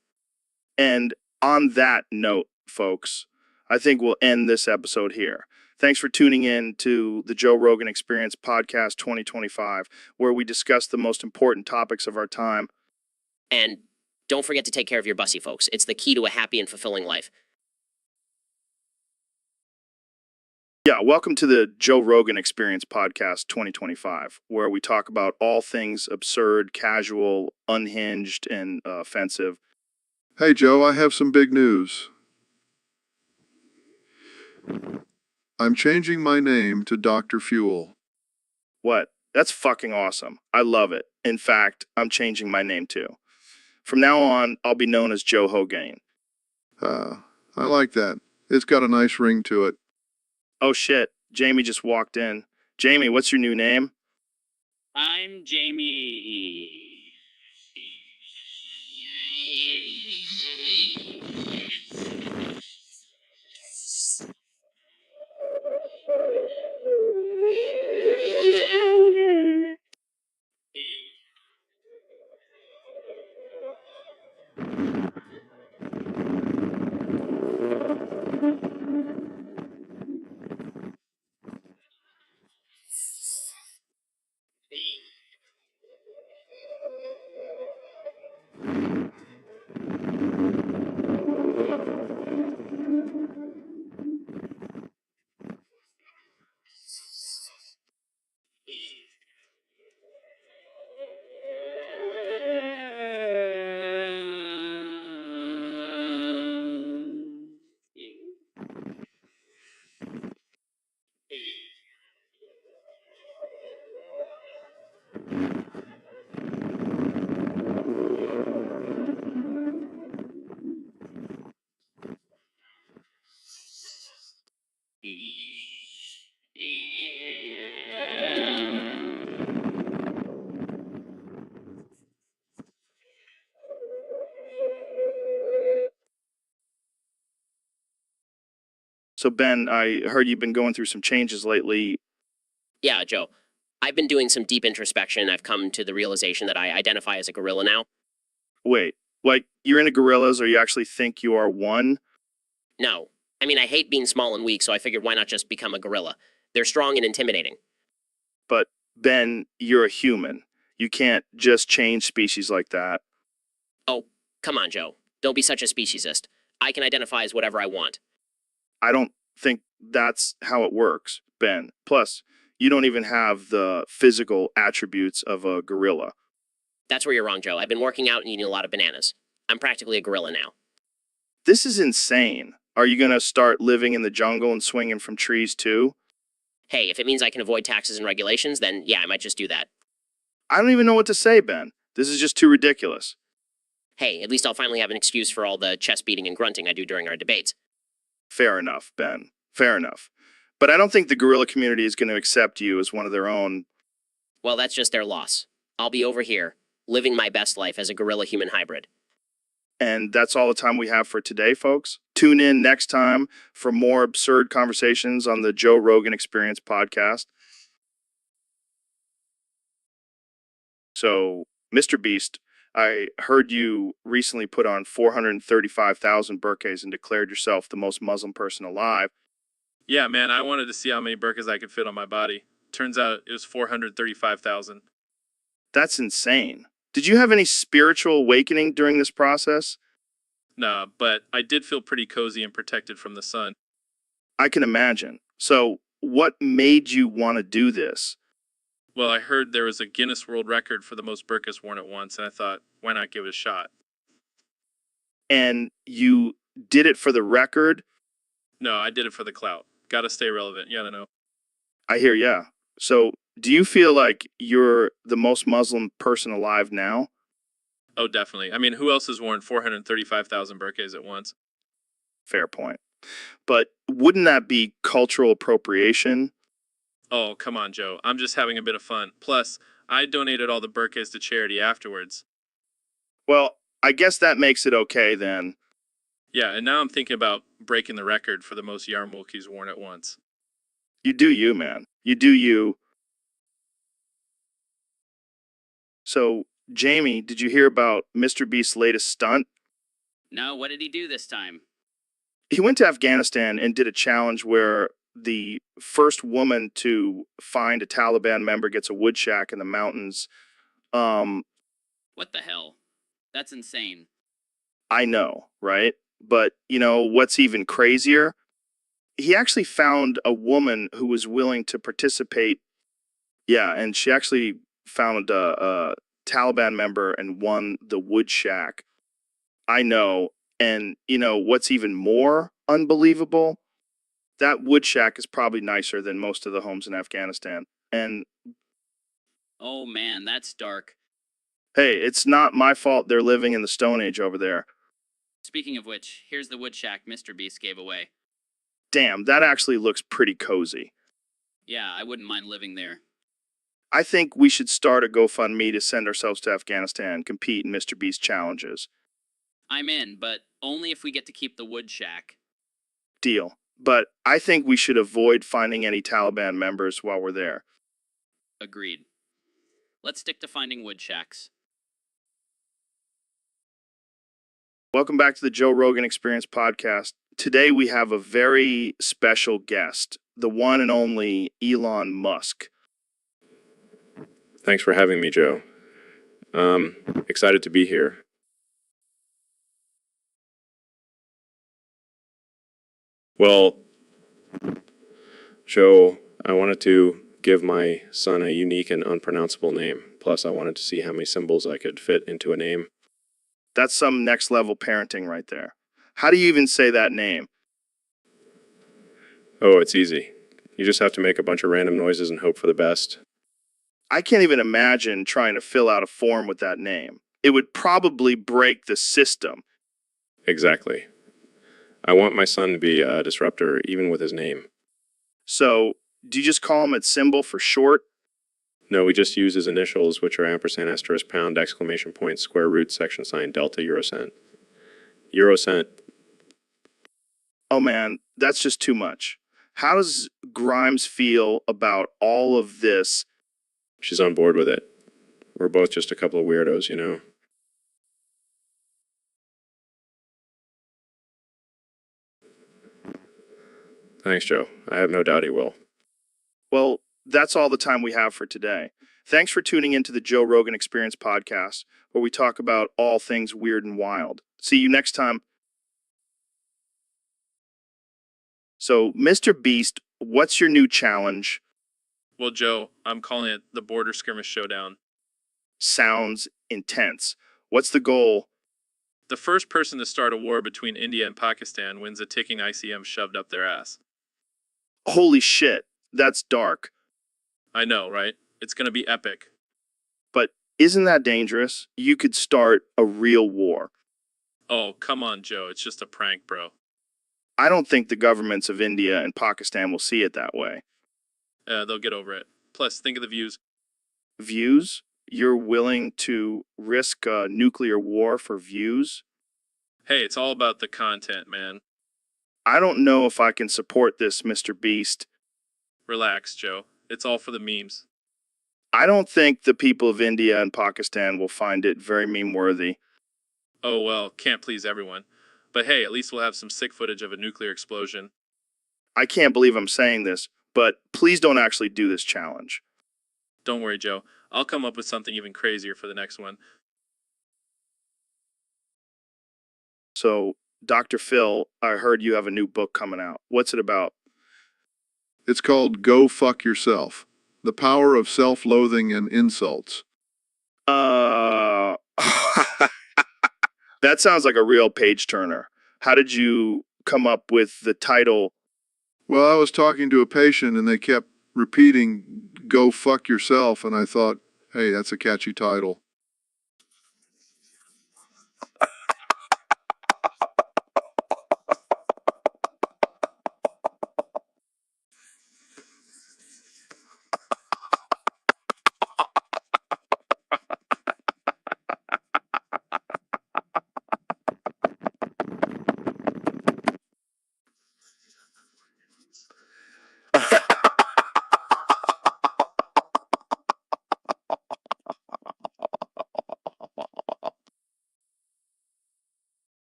And on that note, folks, I think we'll end this episode here. Thanks for tuning in to the Joe Rogan Experience Podcast 2025, where we discuss the most important topics of our time. And don't forget to take care of your bussy, folks. It's the key to a happy and fulfilling life. Yeah, welcome to the Joe Rogan Experience Podcast 2025, where we talk about all things absurd, casual, unhinged, and offensive. Hey, Joe, I have some big news. I'm changing my name to Dr. Fuel. What? That's fucking awesome. I love it. In fact, I'm changing my name too. From now on, I'll be known as Joe Hogan. I like that. It's got a nice ring to it. Oh shit, Jamie just walked in. Jamie, what's your new name? I'm Jamie. So Ben, I heard you've been going through some changes lately. Yeah, Joe. I've been doing some deep introspection. I've come to the realization that I identify as a gorilla now. Wait, like you're into gorillas or you actually think you are one? No. I mean, I hate being small and weak, so I figured why not just become a gorilla? They're strong and intimidating. But Ben, you're a human. You can't just change species like that. Oh, come on, Joe. Don't be such a speciesist. I can identify as whatever I want. I don't think that's how it works, Ben. Plus, you don't even have the physical attributes of a gorilla. That's where you're wrong, Joe. I've been working out and eating a lot of bananas. I'm practically a gorilla now. This is insane. Are you going to start living in the jungle and swinging from trees too? Hey, if it means I can avoid taxes and regulations, then yeah, I might just do that. I don't even know what to say, Ben. This is just too ridiculous. Hey, at least I'll finally have an excuse for all the chest beating and grunting I do during our debates. Fair enough, Ben. Fair enough. But I don't think the gorilla community is going to accept you as one of their own. Well, that's just their loss. I'll be over here, living my best life as a gorilla-human hybrid. And that's all the time we have for today, folks. Tune in next time for more absurd conversations on the Joe Rogan Experience podcast. So, Mr. Beast, I heard you recently put on 435,000 burkas and declared yourself the most Muslim person alive. Yeah, man, I wanted to see how many burkas I could fit on my body. Turns out it was 435,000. That's insane. Did you have any spiritual awakening during this process? Nah, but I did feel pretty cozy and protected from the sun. I can imagine. So, what made you want to do this? Well, I heard there was a Guinness World Record for the most burkas worn at once, and I thought, why not give it a shot? And you did it for the record? No, I did it for the clout. Gotta stay relevant, you gotta know. I hear ya. So, do you feel like you're the most Muslim person alive now? Oh, definitely. I mean, who else has worn 435,000 burkas at once? Fair point. But wouldn't that be cultural appropriation? Oh, come on, Joe. I'm just having a bit of fun. Plus, I donated all the burkas to charity afterwards. Well, I guess that makes it okay then. Yeah, and now I'm thinking about breaking the record for the most yarmulkes worn at once. You do you, man. You do you. So, Jamie, did you hear about Mr. Beast's latest stunt? No, what did he do this time? He went to Afghanistan and did a challenge where the first woman to find a Taliban member gets a wood shack in the mountains. What the hell? That's insane. I know, right? But, you know, what's even crazier? He actually found a woman who was willing to participate. Yeah, and she actually found a Taliban member and won the wood shack. I know. And, you know, what's even more unbelievable? That wood shack is probably nicer than most of the homes in Afghanistan. And, Oh man, that's dark. hey, it's not my fault they're living in the Stone Age over there. Speaking of which, here's the wood shack Mr. Beast gave away. Damn, that actually looks pretty cozy. Yeah, I wouldn't mind living there. I think we should start a GoFundMe to send ourselves to Afghanistan, compete in Mr. Beast challenges. I'm in, but only if we get to keep the wood shack. Deal. But I think we should avoid finding any Taliban members while we're there. Agreed. Let's stick to finding wood shacks. Welcome back to the Joe Rogan Experience podcast. Today we have a very special guest, the one and only Elon Musk. Thanks for having me, Joe. Excited to be here. Well, Joe, I wanted to give my son a unique and unpronounceable name. Plus, I wanted to see how many symbols I could fit into a name. That's some next level parenting right there. How do you even say that name? Oh, it's easy. You just have to make a bunch of random noises and hope for the best. I can't even imagine trying to fill out a form with that name. It would probably break the system. Exactly. I want my son to be a disruptor, even with his name. So, do you just call him a symbol for short? No, we just use his initials, which are ampersand, asterisk, pound, exclamation point, square root, section sign, delta, eurocent. Eurocent. Oh man, that's just too much. How does Grimes feel about all of this? She's on board with it. We're both just a couple of weirdos, you know. Thanks, Joe. I have no doubt he will. Well, that's all the time we have for today. Thanks for tuning into the Joe Rogan Experience podcast, where we talk about all things weird and wild. See you next time. So, Mr. Beast, what's your new challenge? Well, Joe, I'm calling it the Border Skirmish Showdown. Sounds intense. What's the goal? The first person to start a war between India and Pakistan wins a ticking ICM shoved up their ass. Holy shit. That's dark. I know, right? It's gonna be epic. But isn't that dangerous? You could start a real war. Oh, come on, Joe. It's just a prank, bro. I don't think the governments of India and Pakistan will see it that way. They'll get over it. Plus, think of the views. Views? You're willing to risk a nuclear war for views? Hey, it's all about the content, man. I don't know if I can support this, Mr. Beast. Relax, Joe. It's all for the memes. I don't think the people of India and Pakistan will find it very meme-worthy. Oh, well, can't please everyone. But hey, at least we'll have some sick footage of a nuclear explosion. I can't believe I'm saying this, but please don't actually do this challenge. Don't worry, Joe. I'll come up with something even crazier for the next one. So, Dr. Phil, I heard you have a new book coming out. What's it about? It's called Go Fuck Yourself. The Power of Self-Loathing and Insults. That sounds like a real page turner. How did you come up with the title? Well, I was talking to a patient and they kept repeating, Go Fuck Yourself, and I thought, hey, that's a catchy title.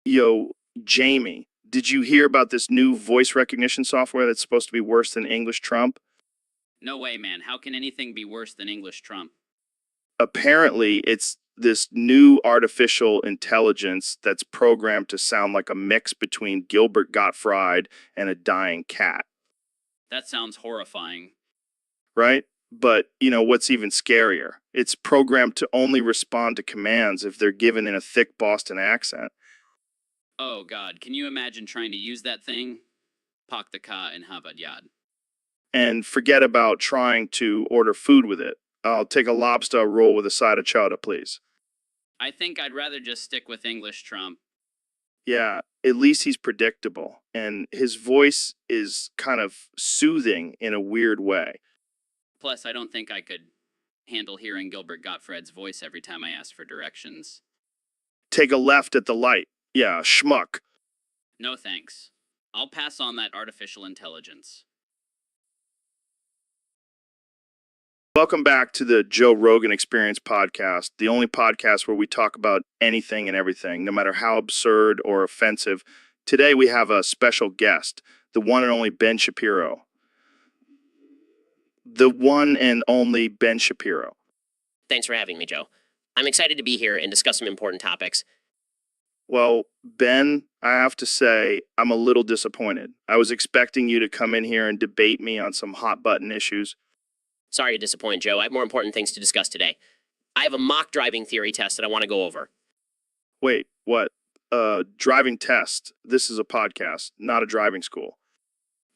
Yo, Jamie, did you hear about this new voice recognition software that's supposed to be worse than English Trump? No way, man. How can anything be worse than English Trump? Apparently, it's this new artificial intelligence that's programmed to sound like a mix between Gilbert Gottfried and a dying cat, That sounds horrifying. right? But, you know, what's even scarier? It's programmed to only respond to commands if they're given in a thick Boston accent. Oh god, can you imagine trying to use that thing? Pak the ka and habad yad. And forget about trying to order food with it. I'll take a lobster roll with a side of chowder, please. I think I'd rather just stick with English Trump. Yeah, at least he's predictable, and his voice is kind of soothing in a weird way. Plus, I don't think I could handle hearing Gilbert Gottfried's voice every time I asked for directions. Take a left at the light. Yeah, schmuck. No thanks. I'll pass on that artificial intelligence. Welcome back to the Joe Rogan Experience podcast, the only podcast where we talk about anything and everything, no matter how absurd or offensive. Today we have a special guest, the one and only Ben Shapiro. The one and only Ben Shapiro. Thanks for having me, Joe. I'm excited to be here and discuss some important topics. Well, Ben, I have to say, I'm a little disappointed. I was expecting you to come in here and debate me on some hot button issues. Sorry to disappoint, Joe. I have more important things to discuss today. I have a mock driving theory test that I want to go over. Wait, what? Driving test. This is a podcast, not a driving school.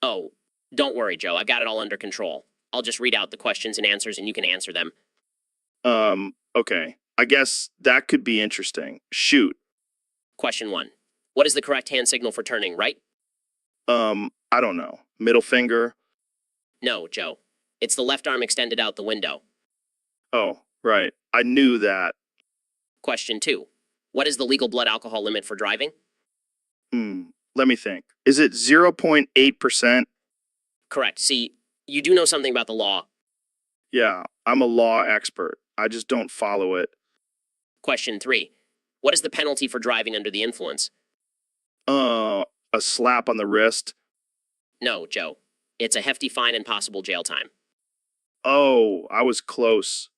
Oh, don't worry, Joe. I've got it all under control. I'll just read out the questions and answers and you can answer them. Okay. I guess that could be interesting. Shoot. Question 1. What is the correct hand signal for turning right? I don't know. Middle finger? No, Joe. It's the left arm extended out the window. Oh, right. I knew that. Question 2. What is the legal blood alcohol limit for driving? Let me think. Is it 0.8%? Correct. See, you do know something about the law. Yeah, I'm a law expert. I just don't follow it. Question 3. What is the penalty for driving under the influence? A slap on the wrist? No, Joe. It's a hefty fine and possible jail time. Oh, I was close.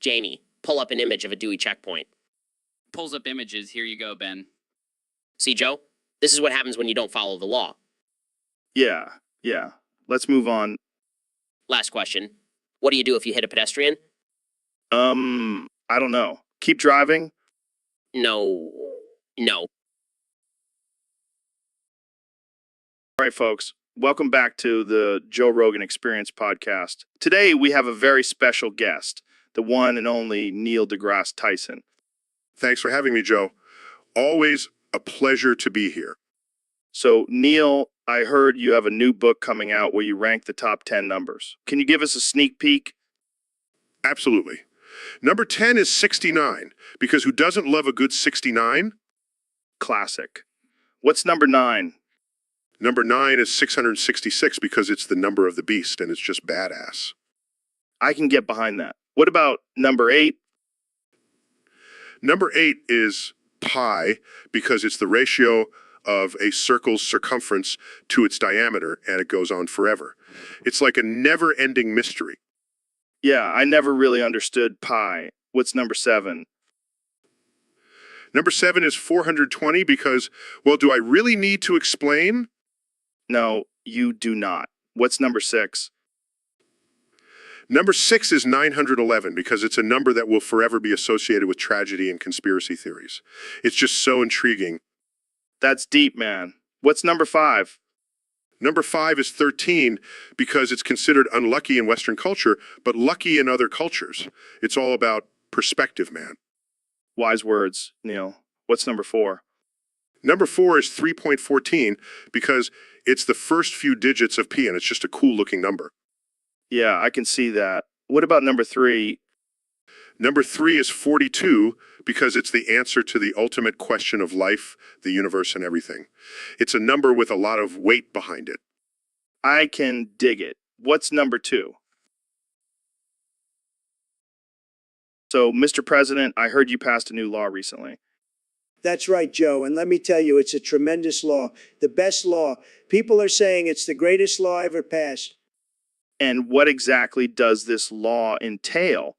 Jamie, pull up an image of a Dewey checkpoint. Pulls up images. Here you go, Ben. See, Joe? This is what happens when you don't follow the law. Yeah. Let's move on. Last question. What do you do if you hit a pedestrian? I don't know. Keep driving? No. All right, folks. Welcome back to the Joe Rogan Experience podcast. Today we have a very special guest, the one and only Neil deGrasse Tyson. Thanks for having me, Joe. Always a pleasure to be here. So, Neil, I heard you have a new book coming out where you rank the top 10 numbers. Can you give us a sneak peek? Absolutely. Number 10 is 69, because who doesn't love a good 69? Classic. What's number 9? Number 9 is 666, because it's the number of the beast, and it's just badass. I can get behind that. What about number 8? Number 8 is pi, because it's the ratio of a circle's circumference to its diameter, and it goes on forever. It's like a never-ending mystery. Yeah, I never really understood pi. What's number 7? Number 7 is 420 because, well, do I really need to explain? No, you do not. What's number 6? Number 6 is 911 because it's a number that will forever be associated with tragedy and conspiracy theories. It's just so intriguing. That's deep, man. What's number 5? Number 5 is 13 because it's considered unlucky in Western culture, but lucky in other cultures. It's all about perspective, man. Wise words, Neil. What's number 4? Number 4 is 3.14 because it's the first few digits of pi, and it's just a cool-looking number. Yeah, I can see that. What about number 3? Number 3 is 42 because it's the answer to the ultimate question of life, the universe, and everything. It's a number with a lot of weight behind it. I can dig it. What's number 2? So, Mr. President, I heard you passed a new law recently. That's right, Joe. And let me tell you, it's a tremendous law. The best law. People are saying it's the greatest law ever passed. And what exactly does this law entail?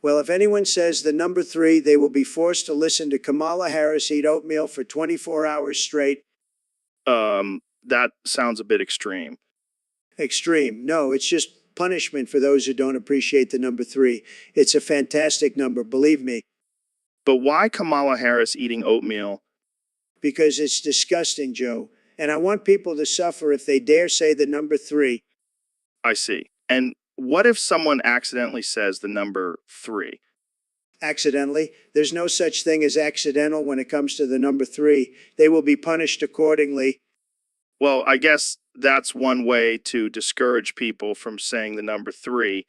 Well, if anyone says the number 3, they will be forced to listen to Kamala Harris eat oatmeal for 24 hours straight. That sounds a bit extreme. Extreme. No, it's just punishment for those who don't appreciate the number 3. It's a fantastic number, believe me. But why Kamala Harris eating oatmeal? Because it's disgusting, Joe. And I want people to suffer if they dare say the number 3. I see. And what if someone accidentally says the number 3? Accidentally? There's no such thing as accidental when it comes to the number 3. They will be punished accordingly. Well, I guess that's one way to discourage people from saying the number 3.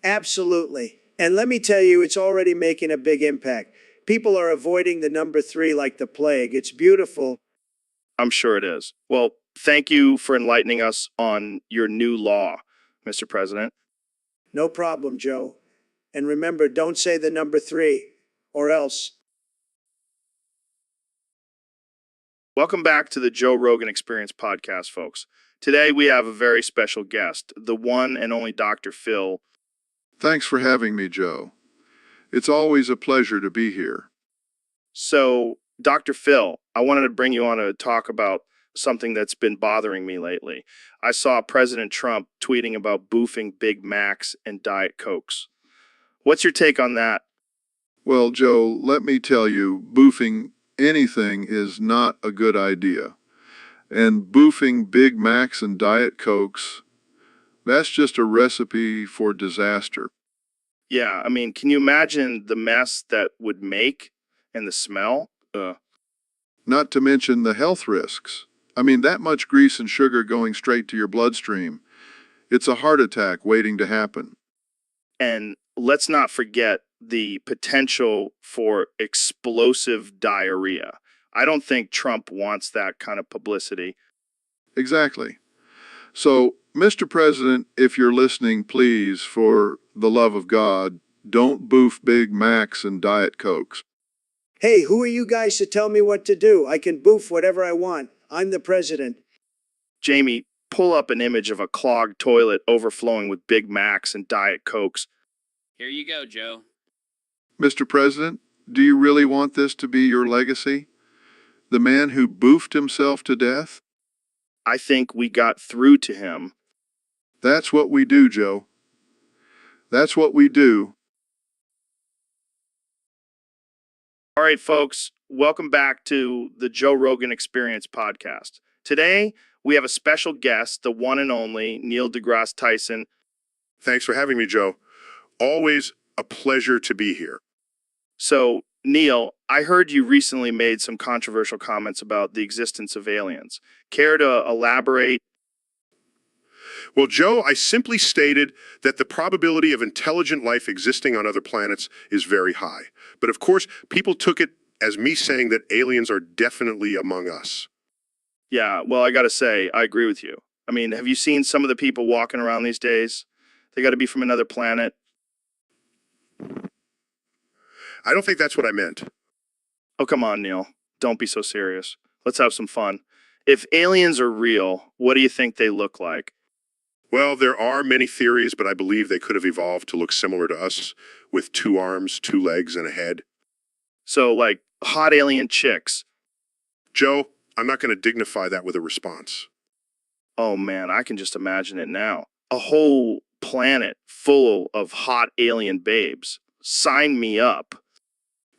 Absolutely. And let me tell you, it's already making a big impact. People are avoiding the number 3 like the plague. It's beautiful. I'm sure it is. Well, thank you for enlightening us on your new law, Mr. President. No problem, Joe. And remember, don't say the number 3, or else. Welcome back to the Joe Rogan Experience podcast, folks. Today we have a very special guest, the one and only Dr. Phil. Thanks for having me, Joe. It's always a pleasure to be here. So, Dr. Phil, I wanted to bring you on to talk about something that's been bothering me lately. I saw President Trump tweeting about boofing Big Macs and Diet Cokes. What's your take on that? Well, Joe, let me tell you, boofing anything is not a good idea. And boofing Big Macs and Diet Cokes, that's just a recipe for disaster. Yeah, I mean, can you imagine the mess that would make and the smell? Not to mention the health risks. I mean, that much grease and sugar going straight to your bloodstream. It's a heart attack waiting to happen. And let's not forget the potential for explosive diarrhea. I don't think Trump wants that kind of publicity. Exactly. So, Mr. President, if you're listening, please, for the love of God, don't boof Big Macs and Diet Cokes. Hey, who are you guys to tell me what to do? I can boof whatever I want. I'm the president. Jamie, pull up an image of a clogged toilet overflowing with Big Macs and Diet Cokes. Here you go, Joe. Mr. President, do you really want this to be your legacy? The man who boofed himself to death? I think we got through to him. That's what we do, Joe. That's what we do. All right, folks, welcome back to the Joe Rogan Experience podcast. Today, We have a special guest, the one and only Neil deGrasse Tyson. Thanks for having me, Joe. Always a pleasure to be here. So, Neil, I heard you recently made some controversial comments about the existence of aliens. Care to elaborate? Well, Joe, I simply stated that the probability of intelligent life existing on other planets is very high. But of course, people took it as me saying that aliens are definitely among us. Yeah, well, I gotta say, I agree with you. I mean, have you seen some of the people walking around these days? They gotta be from another planet. I don't think that's what I meant. Oh, come on, Neil. Don't be so serious. Let's have some fun. If aliens are real, what do you think they look like? Well, there are many theories, but I believe they could have evolved to look similar to us, with 2 arms, 2 legs, and a head. So, like, hot alien chicks. Joe, I'm not going to dignify that with a response. Oh man, I can just imagine it now. A whole planet full of hot alien babes. Sign me up.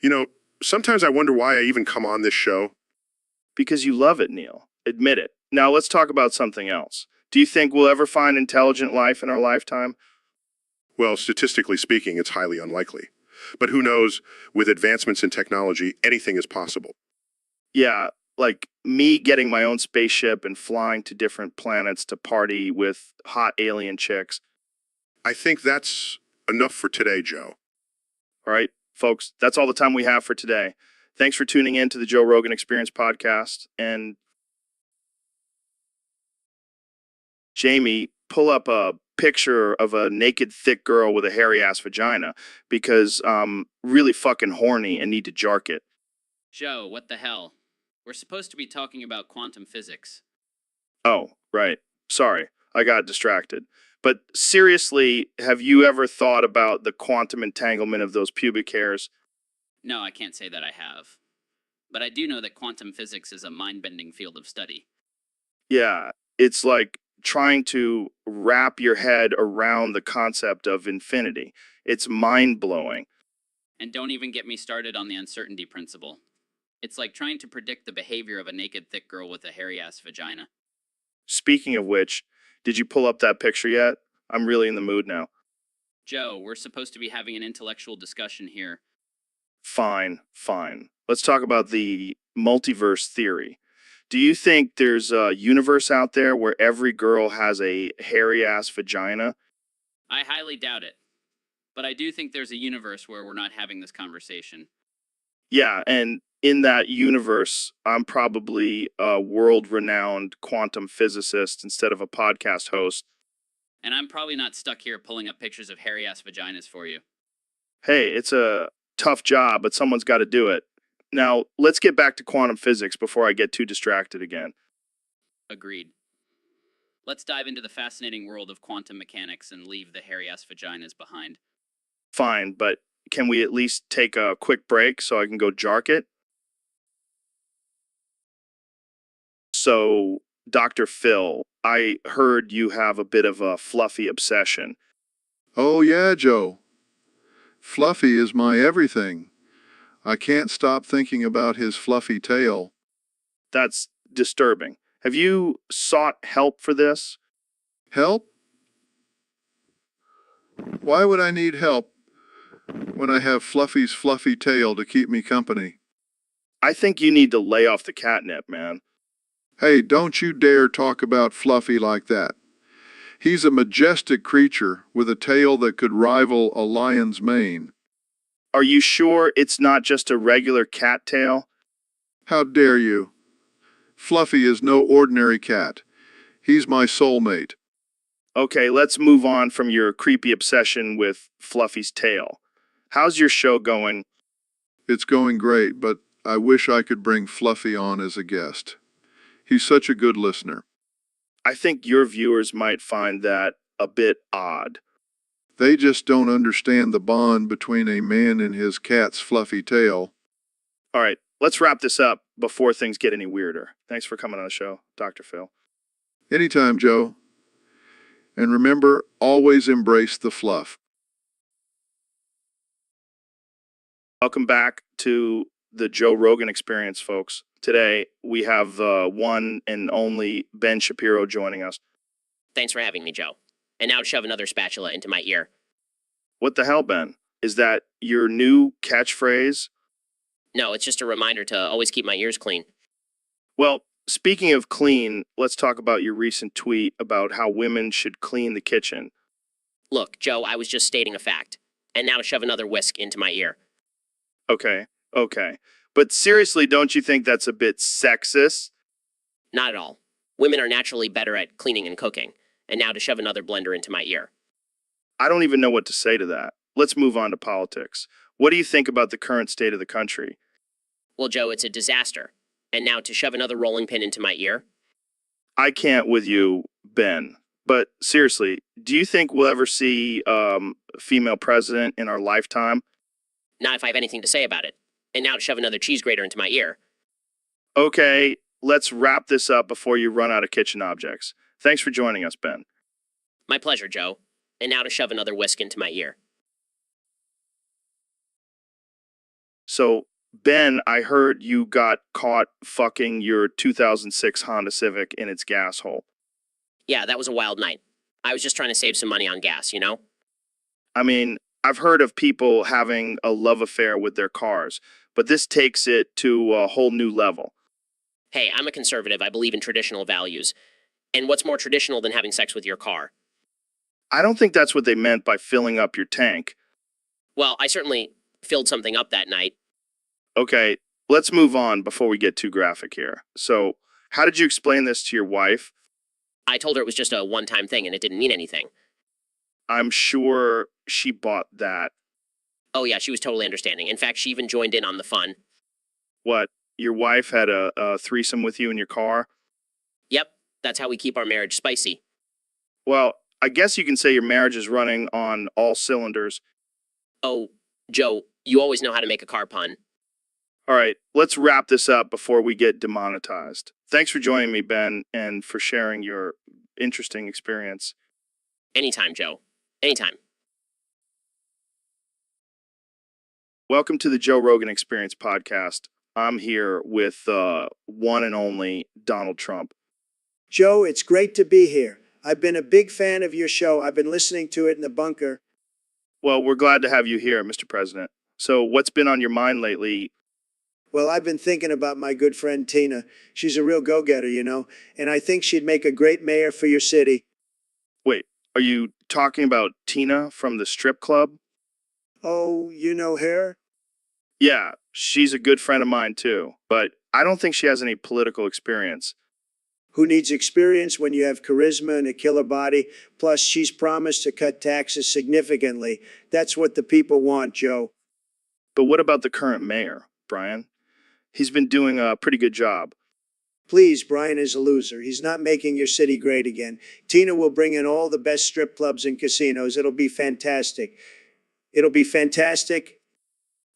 You know, sometimes I wonder why I even come on this show. Because you love it, Neil. Admit it. Now let's talk about something else. Do you think we'll ever find intelligent life in our lifetime? Well, statistically speaking, it's highly unlikely. But who knows, with advancements in technology, anything is possible. Yeah, like me getting my own spaceship and flying to different planets to party with hot alien chicks. I think that's enough for today, Joe. All right, folks, that's all the time we have for today. Thanks for tuning in to the Joe Rogan Experience podcast. And Jamie, pull up a picture of a naked, thick girl with a hairy ass vagina because really fucking horny and need to jark it. Joe, what the hell? We're supposed to be talking about quantum physics. Oh, right. Sorry, I got distracted. But seriously, have you ever thought about the quantum entanglement of those pubic hairs? No, I can't say that I have. But I do know that quantum physics is a mind-bending field of study. Yeah, it's like trying to wrap your head around the concept of infinity. It's mind-blowing. And don't even get me started on the uncertainty principle. It's like trying to predict the behavior of a naked, thick girl with a hairy-ass vagina. Speaking of which, did you pull up that picture yet? I'm really in the mood now. Joe, we're supposed to be having an intellectual discussion here. Fine, fine. Let's talk about the multiverse theory. Do you think there's a universe out there where every girl has a hairy-ass vagina? I highly doubt it. But I do think there's a universe where we're not having this conversation. Yeah, and in that universe, I'm probably a world-renowned quantum physicist instead of a podcast host. And I'm probably not stuck here pulling up pictures of hairy-ass vaginas for you. Hey, it's a tough job, but someone's got to do it. Now, let's get back to quantum physics before I get too distracted again. Agreed. Let's dive into the fascinating world of quantum mechanics and leave the hairy-ass vaginas behind. Fine, but can we at least take a quick break so I can go jark it? So, Dr. Phil, I heard you have a bit of a fluffy obsession. Oh, yeah, Joe. Fluffy is my everything. I can't stop thinking about his fluffy tail. That's disturbing. Have you sought help for this? Help? Why would I need help when I have Fluffy's fluffy tail to keep me company? I think you need to lay off the catnip, man. Hey, don't you dare talk about Fluffy like that. He's a majestic creature with a tail that could rival a lion's mane. Are you sure it's not just a regular cat tail? How dare you? Fluffy is no ordinary cat. He's my soulmate. Okay, let's move on from your creepy obsession with Fluffy's tail. How's your show going? It's going great, but I wish I could bring Fluffy on as a guest. He's such a good listener. I think your viewers might find that a bit odd. They just don't understand the bond between a man and his cat's fluffy tail. All right, let's wrap this up before things get any weirder. Thanks for coming on the show, Dr. Phil. Anytime, Joe. And remember, always embrace the fluff. Welcome back to the Joe Rogan Experience, folks. Today, we have the one and only Ben Shapiro joining us. Thanks for having me, Joe. And now shove another spatula into my ear. What the hell, Ben? Is that your new catchphrase? No, it's just a reminder to always keep my ears clean. Well, speaking of clean, let's talk about your recent tweet about how women should clean the kitchen. Look, Joe, I was just stating a fact. And now shove another whisk into my ear. Okay. But seriously, don't you think that's a bit sexist? Not at all. Women are naturally better at cleaning and cooking. And now to shove another blender into my ear. I don't even know what to say to that. Let's move on to politics. What do you think about the current state of the country? Well, Joe, it's a disaster. And now to shove another rolling pin into my ear? I can't with you, Ben. But seriously, do you think we'll ever see a female president in our lifetime? Not if I have anything to say about it. And now to shove another cheese grater into my ear. Okay, let's wrap this up before you run out of kitchen objects. Thanks for joining us, Ben. My pleasure, Joe. And now to shove another whisk into my ear. So, Ben, I heard you got caught fucking your 2006 Honda Civic in its gas hole. Yeah, that was a wild night. I was just trying to save some money on gas, you know? I mean, I've heard of people having a love affair with their cars, but this takes it to a whole new level. Hey, I'm a conservative. I believe in traditional values. And what's more traditional than having sex with your car? I don't think that's what they meant by filling up your tank. Well, I certainly filled something up that night. Okay, let's move on before we get too graphic here. So, how did you explain this to your wife? I told her it was just a one-time thing and it didn't mean anything. I'm sure she bought that. Oh yeah, she was totally understanding. In fact, she even joined in on the fun. What, your wife had a threesome with you in your car? Yep, that's how we keep our marriage spicy. Well, I guess you can say your marriage is running on all cylinders. Oh, Joe, you always know how to make a car pun. All right, let's wrap this up before we get demonetized. Thanks for joining me, Ben, and for sharing your interesting experience. Anytime, Joe. Anytime. Welcome to the Joe Rogan Experience podcast. I'm here with one and only Donald Trump. Joe, it's great to be here. I've been a big fan of your show. I've been listening to it in the bunker. Well, we're glad to have you here, Mr. President. So what's been on your mind lately? Well, I've been thinking about my good friend Tina. She's a real go-getter, you know, and I think she'd make a great mayor for your city. Wait, are you talking about Tina from the strip club? Oh, you know her? Yeah, she's a good friend of mine too, but I don't think she has any political experience. Who needs experience when you have charisma and a killer body? Plus, she's promised to cut taxes significantly. That's what the people want, Joe. But what about the current mayor, Brian? He's been doing a pretty good job. Please, Brian is a loser. He's not making your city great again. Tina will bring in all the best strip clubs and casinos. It'll be fantastic. It'll be fantastic.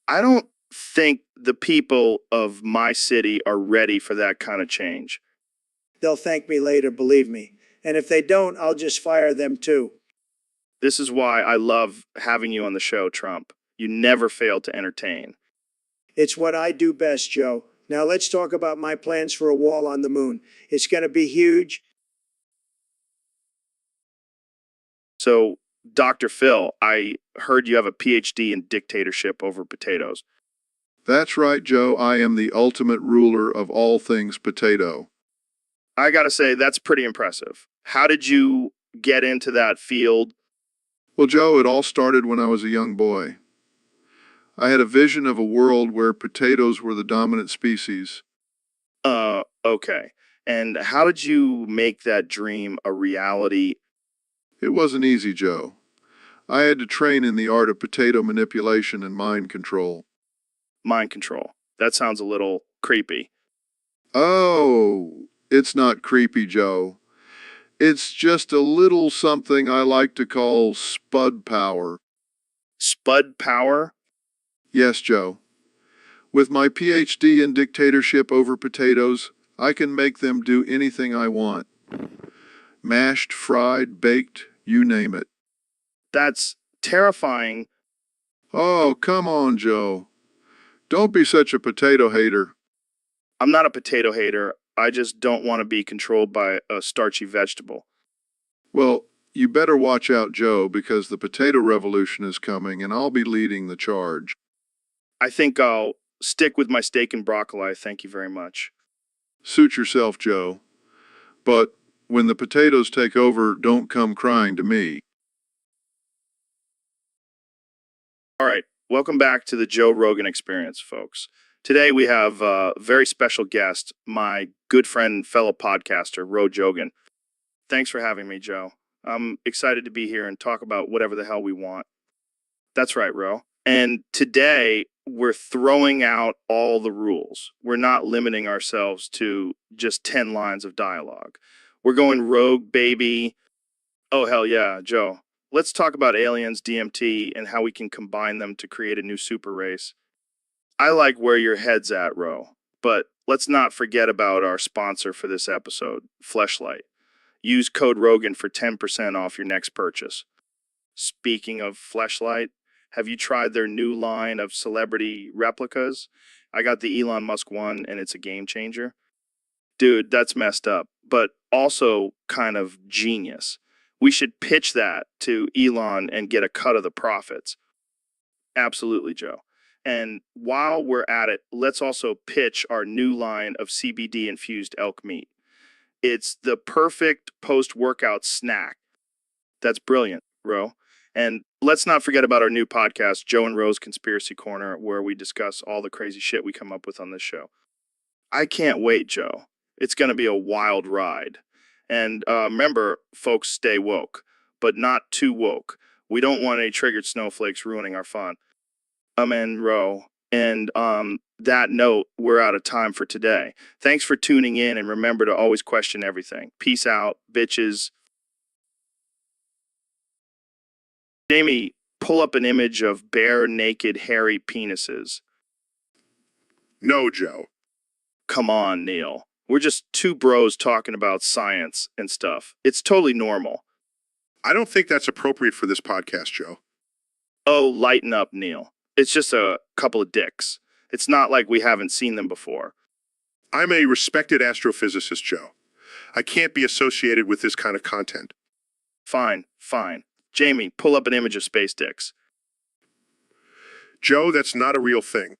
I don't think the people of my city are ready for that kind of change. They'll thank me later, believe me. And if they don't, I'll just fire them too. This is why I love having you on the show, Trump. You never fail to entertain. It's what I do best, Joe. Now let's talk about my plans for a wall on the moon. It's going to be huge. So, Dr. Phil, I heard you have a PhD in dictatorship over potatoes. That's right, Joe. I am the ultimate ruler of all things potato. I gotta say, that's pretty impressive. How did you get into that field? Well, Joe, it all started when I was a young boy. I had a vision of a world where potatoes were the dominant species. Okay. And how did you make that dream a reality? It wasn't easy, Joe. I had to train in the art of potato manipulation and mind control. Mind control. That sounds a little creepy. Oh, it's not creepy, Joe. It's just a little something I like to call spud power. Spud power? Yes, Joe. With my PhD in dictatorship over potatoes, I can make them do anything I want. Mashed, fried, baked, you name it. That's terrifying. Oh, come on, Joe. Don't be such a potato hater. I'm not a potato hater. I just don't want to be controlled by a starchy vegetable. Well, you better watch out, Joe, because the potato revolution is coming and I'll be leading the charge. I think I'll stick with my steak and broccoli. Thank you very much. Suit yourself, Joe. But when the potatoes take over, don't come crying to me. All right. Welcome back to the Joe Rogan Experience, folks. Today we have a very special guest, my good friend and fellow podcaster, Ro Jogan. Thanks for having me, Joe. I'm excited to be here and talk about whatever the hell we want. That's right, Ro. And today we're throwing out all the rules. We're not limiting ourselves to just 10 lines of dialogue. We're going rogue, baby. Oh, hell yeah, Joe. Let's talk about aliens, DMT, and how we can combine them to create a new super race. I like where your head's at, Ro. But let's not forget about our sponsor for this episode, Fleshlight. Use code Rogan for 10% off your next purchase. Speaking of Fleshlight, have you tried their new line of celebrity replicas? I got the Elon Musk one, and it's a game changer. Dude, that's messed up, but also kind of genius. We should pitch that to Elon and get a cut of the profits. Absolutely, Joe. And while we're at it, let's also pitch our new line of CBD infused elk meat. It's the perfect post-workout snack. That's brilliant, Ro. And let's not forget about our new podcast, Joe and Ro's Conspiracy Corner, where we discuss all the crazy shit we come up with on this show. I can't wait, Joe. It's going to be a wild ride. And remember, folks, stay woke, but not too woke. We don't want any triggered snowflakes ruining our fun. And Ro. And that note, we're out of time for today. Thanks for tuning in, and remember to always question everything. Peace out, bitches. Jamie, pull up an image of bare, naked, hairy penises. No, Joe. Come on, Neil. We're just two bros talking about science and stuff. It's totally normal. I don't think that's appropriate for this podcast, Joe. Oh, lighten up, Neil. It's just a couple of dicks. It's not like we haven't seen them before. I'm a respected astrophysicist, Joe. I can't be associated with this kind of content. Fine, fine. Jamie, pull up an image of space dicks. Joe, that's not a real thing.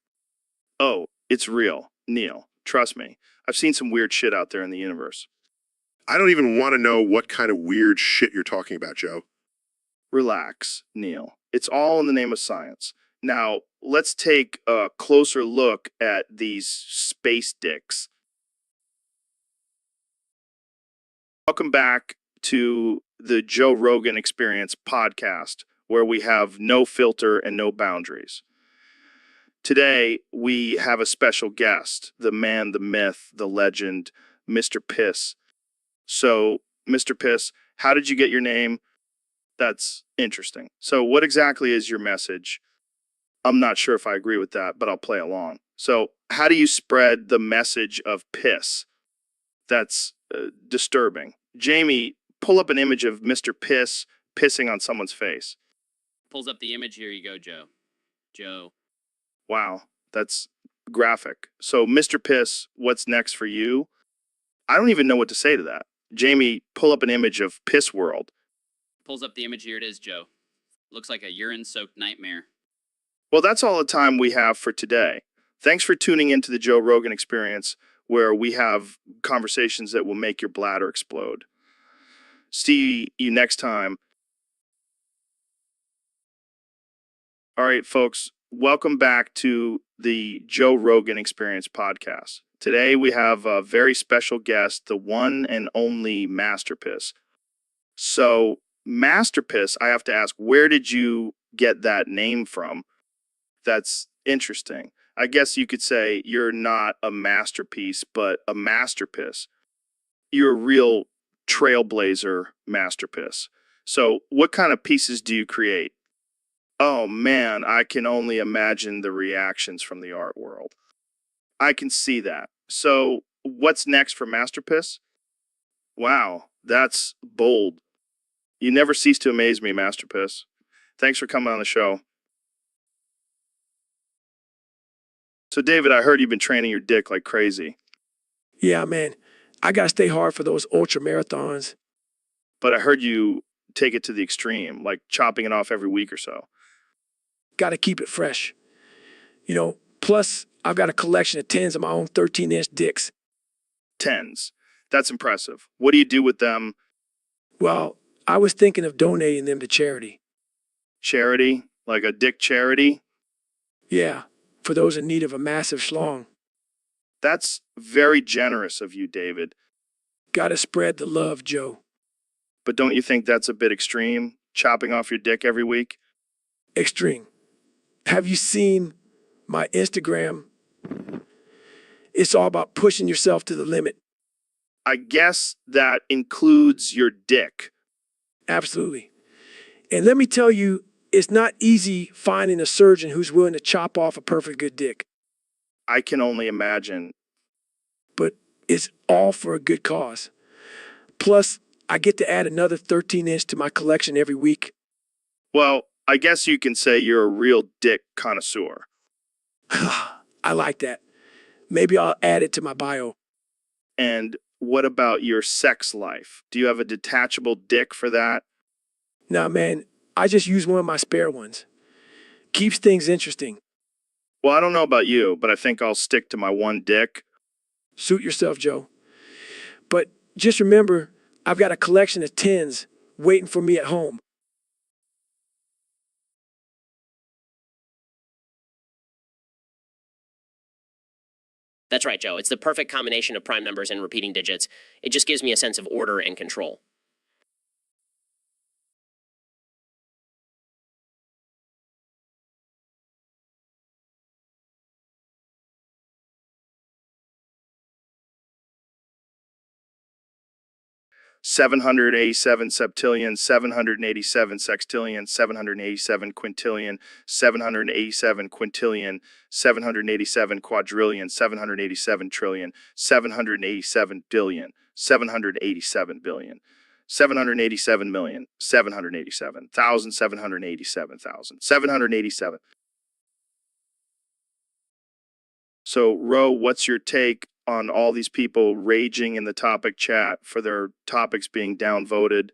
Oh, it's real, Neil. Trust me. I've seen some weird shit out there in the universe. I don't even want to know what kind of weird shit you're talking about, Joe. Relax, Neil. It's all in the name of science. Now, let's take a closer look at these space dicks. Welcome back to the Joe Rogan Experience podcast, where we have no filter and no boundaries. Today, we have a special guest, the man, the myth, the legend, Mr. Piss. So, Mr. Piss, how did you get your name? That's interesting. So, what exactly is your message? I'm not sure if I agree with that, but I'll play along. So, how do you spread the message of piss? That's disturbing. Jamie, pull up an image of Mr. Piss pissing on someone's face. Pulls up the image. Here you go, Joe. Joe. Wow, that's graphic. So, Mr. Piss, what's next for you? I don't even know what to say to that. Jamie, pull up an image of Piss World. Pulls up the image. Here it is, Joe. Looks like a urine-soaked nightmare. Well, that's all the time we have for today. Thanks for tuning into the Joe Rogan Experience, where we have conversations that will make your bladder explode. See you next time. All right, folks, welcome back to the Joe Rogan Experience podcast. Today we have a very special guest, the one and only Masterpiss. So, Masterpiss, I have to ask, where did you get that name from? That's interesting. I guess you could say you're not a masterpiece, but a masterpiss. You're a real trailblazer masterpiss. So, what kind of pieces do you create? Oh man, I can only imagine the reactions from the art world. I can see that. So, what's next for Masterpiss? Wow, that's bold. You never cease to amaze me, Masterpiss. Thanks for coming on the show. So, David, I heard you've been training your dick like crazy. Yeah, man. I gotta stay hard for those ultra marathons. But I heard you take it to the extreme, like chopping it off every week or so. Gotta keep it fresh. Plus I've got a collection of tens of my own 13-inch dicks. Tens. That's impressive. What do you do with them? Well, I was thinking of donating them to charity. Charity? Like a dick charity? Yeah, for those in need of a massive schlong. That's very generous of you, David. Gotta spread the love, Joe. But don't you think that's a bit extreme, chopping off your dick every week? Extreme. Have you seen my Instagram? It's all about pushing yourself to the limit. I guess that includes your dick. Absolutely. And let me tell you, it's not easy finding a surgeon who's willing to chop off a perfect good dick. I can only imagine. But it's all for a good cause. Plus, I get to add another 13-inch to my collection every week. Well, I guess you can say you're a real dick connoisseur. I like that. Maybe I'll add it to my bio. And what about your sex life? Do you have a detachable dick for that? Nah, man, I just use one of my spare ones. Keeps things interesting. Well, I don't know about you, but I think I'll stick to my one dick. Suit yourself, Joe. But just remember, I've got a collection of tens waiting for me at home. That's right, Joe. It's the perfect combination of prime numbers and repeating digits. It just gives me a sense of order and control. Seven hundred eighty-seven septillion, 787 sextillion, 787 quintillion, 787 quintillion, 787 quadrillion, 787 trillion, 787 billion, 787 billion, 787 million, 787 thousand, 787,000, 787. So, Ro, what's your take on all these people raging in the topic chat for their topics being downvoted?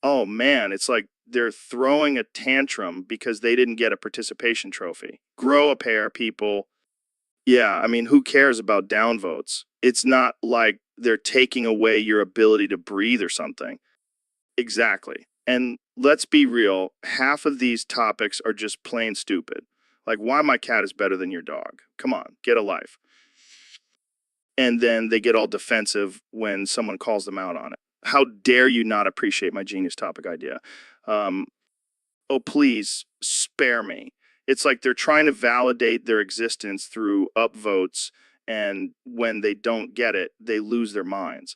Oh man, it's like they're throwing a tantrum because they didn't get a participation trophy. Grow a pair, people. Yeah, I mean, who cares about downvotes? It's not like they're taking away your ability to breathe or something. Exactly. And let's be real, half of these topics are just plain stupid. Like, why my cat is better than your dog. Come on, get a life. And then they get all defensive when someone calls them out on it. How dare you not appreciate my genius topic idea? Oh, please spare me. It's like they're trying to validate their existence through upvotes, and when they don't get it, they lose their minds.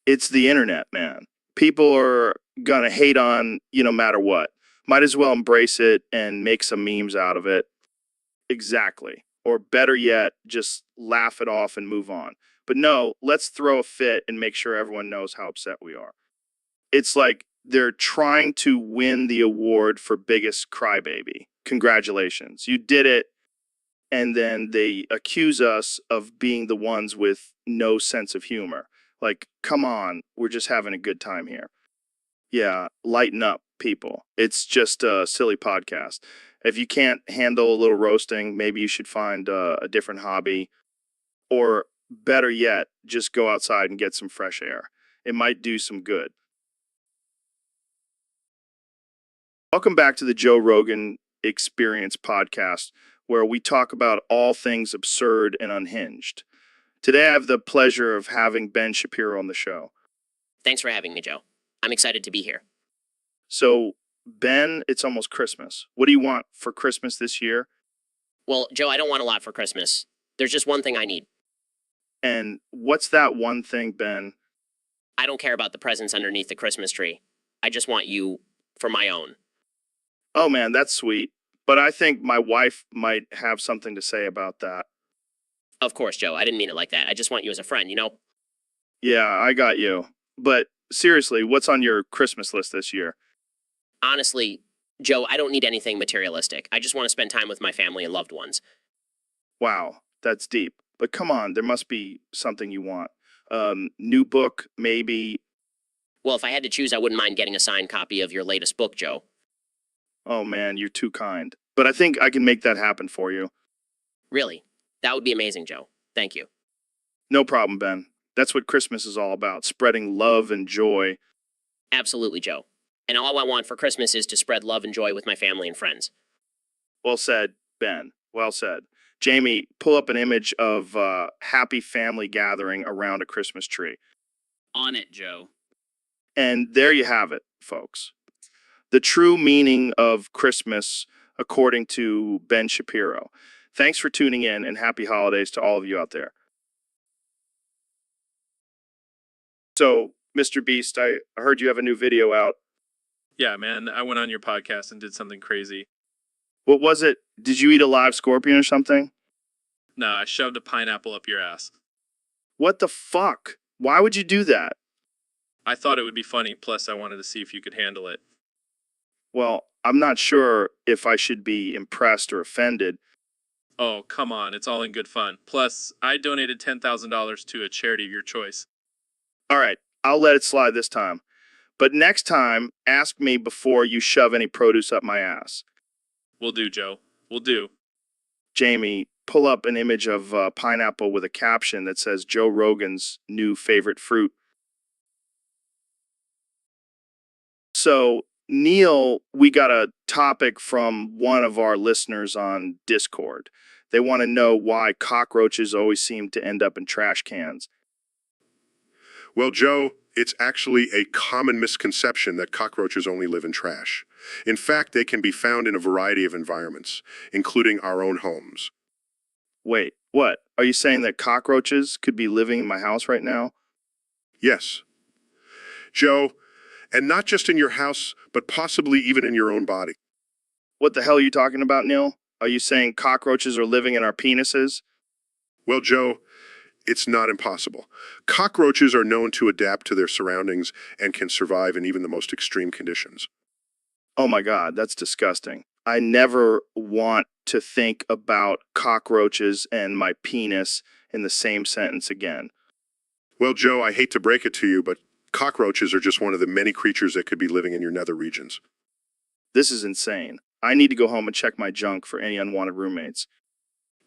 It's the internet, man. People are gonna hate on you no matter what. Might as well embrace it and make some memes out of it. Exactly. Or better yet, just laugh it off and move on. But no, let's throw a fit and make sure everyone knows how upset we are. It's like they're trying to win the award for biggest crybaby. Congratulations. You did it. And then they accuse us of being the ones with no sense of humor. Like, come on, we're just having a good time here. Yeah, lighten up, people. It's just a silly podcast. If you can't handle a little roasting, maybe you should find a different hobby. Or better yet, just go outside and get some fresh air. It might do some good. Welcome back to the Joe Rogan Experience podcast, where we talk about all things absurd and unhinged. Today, I have the pleasure of having Ben Shapiro on the show. Thanks for having me, Joe. I'm excited to be here. So, Ben, it's almost Christmas. What do you want for Christmas this year? Well, Joe, I don't want a lot for Christmas. There's just one thing I need. And what's that one thing, Ben? I don't care about the presents underneath the Christmas tree. I just want you for my own. Oh man, that's sweet. But I think my wife might have something to say about that. Of course, Joe, I didn't mean it like that. I just want you as a friend, you know? Yeah, I got you. But seriously, what's on your Christmas list this year? Honestly, Joe, I don't need anything materialistic. I just want to spend time with my family and loved ones. Wow, that's deep. but come on, there must be something you want. New book, maybe. Well, if I had to choose, I wouldn't mind getting a signed copy of your latest book, Joe. Oh man, you're too kind. But I think I can make that happen for you. Really? That would be amazing, Joe. Thank you. No problem, Ben. That's what Christmas is all about, spreading love and joy. Absolutely, Joe. And all I want for Christmas is to spread love and joy with my family and friends. Well said, Ben. Well said. Jamie, pull up an image of happy family gathering around a Christmas tree. On it, Joe. And there you have it, folks. The true meaning of Christmas, according to Ben Shapiro. Thanks for tuning in, and happy holidays to all of you out there. So, Mr. Beast, I heard you have a new video out. Yeah, man, I went on your podcast and did something crazy. What was it? Did you eat a live scorpion or something? No, I shoved a pineapple up your ass. What the fuck? Why would you do that? I thought it would be funny, plus I wanted to see if you could handle it. Well, I'm not sure if I should be impressed or offended. Oh, come on, it's all in good fun. Plus, I donated $10,000 to a charity of your choice. All right, I'll let it slide this time. But next time, ask me before you shove any produce up my ass. Will do, Joe. Will do. Jamie, pull up an image of pineapple with a caption that says Joe Rogan's new favorite fruit. So, Neil, we got a topic from one of our listeners on Discord. They want to know why cockroaches always seem to end up in trash cans. Well, Joe, it's actually a common misconception that cockroaches only live in trash. In fact, they can be found in a variety of environments, including our own homes. Wait, what? Are you saying that cockroaches could be living in my house right now? Yes. Joe, and not just in your house, but possibly even in your own body. What the hell are you talking about, Neil? Are you saying cockroaches are living in our penises? Well, Joe, it's not impossible. Cockroaches are known to adapt to their surroundings and can survive in even the most extreme conditions. Oh my God, that's disgusting. I never want to think about cockroaches and my penis in the same sentence again. Well, Joe, I hate to break it to you, but cockroaches are just one of the many creatures that could be living in your nether regions. This is insane. I need to go home and check my junk for any unwanted roommates.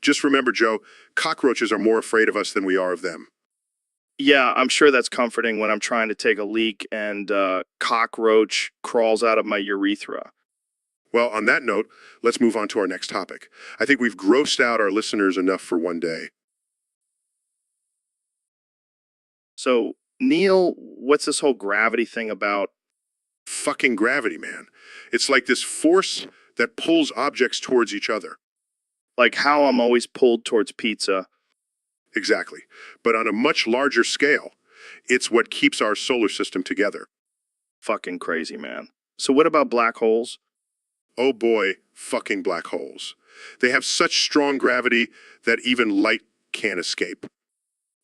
Just remember, Joe, cockroaches are more afraid of us than we are of them. Yeah, I'm sure that's comforting when I'm trying to take a leak and cockroach crawls out of my urethra. Well, on that note, let's move on to our next topic. I think we've grossed out our listeners enough for one day. So, Neil, what's this whole gravity thing about? Fucking gravity, man. It's like this force that pulls objects towards each other. Like how I'm always pulled towards pizza. Exactly. But on a much larger scale, it's what keeps our solar system together. Fucking crazy, man. So what about black holes? Oh boy, fucking black holes. They have such strong gravity that even light can't escape.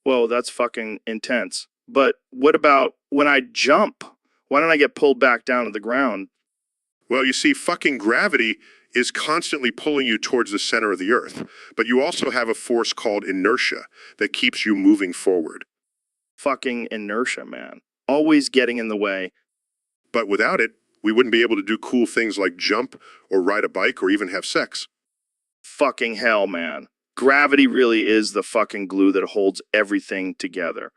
Whoa, that's fucking intense. But what about when I jump? Why don't I get pulled back down to the ground? Well, you see, fucking gravity is constantly pulling you towards the center of the Earth, but you also have a force called inertia that keeps you moving forward. Fucking inertia, man. Always getting in the way. But without it, we wouldn't be able to do cool things like jump or ride a bike or even have sex. Fucking hell, man. Gravity really is the fucking glue that holds everything together.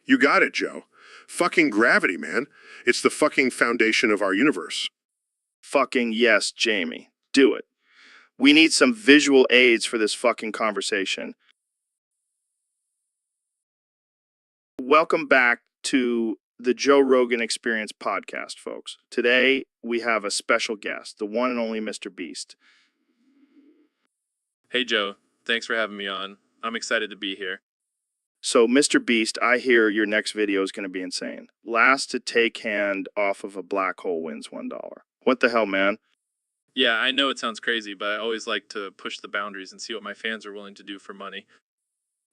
You got it, Joe. Fucking gravity, man. It's the fucking foundation of our universe. Fucking yes, Jamie. Do it. We need some visual aids for this fucking conversation. Welcome back to the Joe Rogan Experience podcast, folks. Today, we have a special guest, the one and only Mr. Beast. Hey, Joe. Thanks for having me on. I'm excited to be here. So, Mr. Beast, I hear your next video is going to be insane. Last to take hand off of a black hole wins $1. What the hell, man? Yeah, I know it sounds crazy, but I always like to push the boundaries and see what my fans are willing to do for money.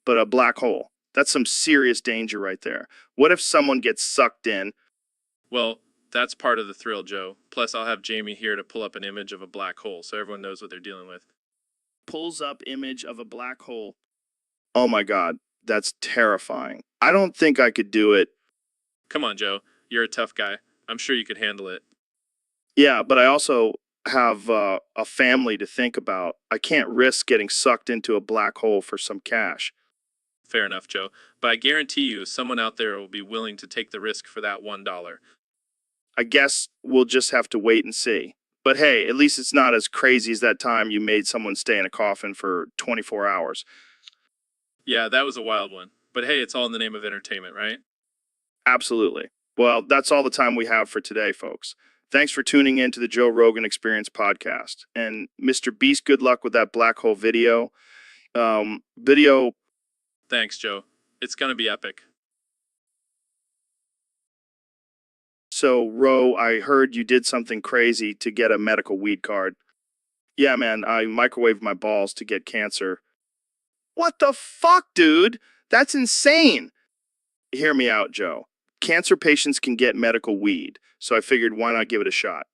But a black hole, that's some serious danger right there. What if someone gets sucked in? Well, that's part of the thrill, Joe. Plus, I'll have Jamie here to pull up an image of a black hole so everyone knows what they're dealing with. Pulls up image of a black hole. Oh my God, that's terrifying. I don't think I could do it. Come on, Joe. You're a tough guy. I'm sure you could handle it. Yeah, but I also have a family to think about. I can't risk getting sucked into a black hole for some cash. Fair enough, Joe. But I guarantee you, someone out there will be willing to take the risk for that $1. I guess we'll just have to wait and see. But hey, at least it's not as crazy as that time you made someone stay in a coffin for 24 hours. Yeah, that was a wild one. But hey, it's all in the name of entertainment, right? Absolutely. Well, that's all the time we have for today, folks. Thanks for tuning in to the Joe Rogan Experience podcast. And Mr. Beast, good luck with that black hole video. Video. Thanks, Joe. It's gonna be epic. So, Ro, I heard you did something crazy to get a medical weed card. Yeah, man, I microwaved my balls to get cancer. What the fuck, dude? That's insane. Hear me out, Joe. Cancer patients can get medical weed, so I figured why not give it a shot?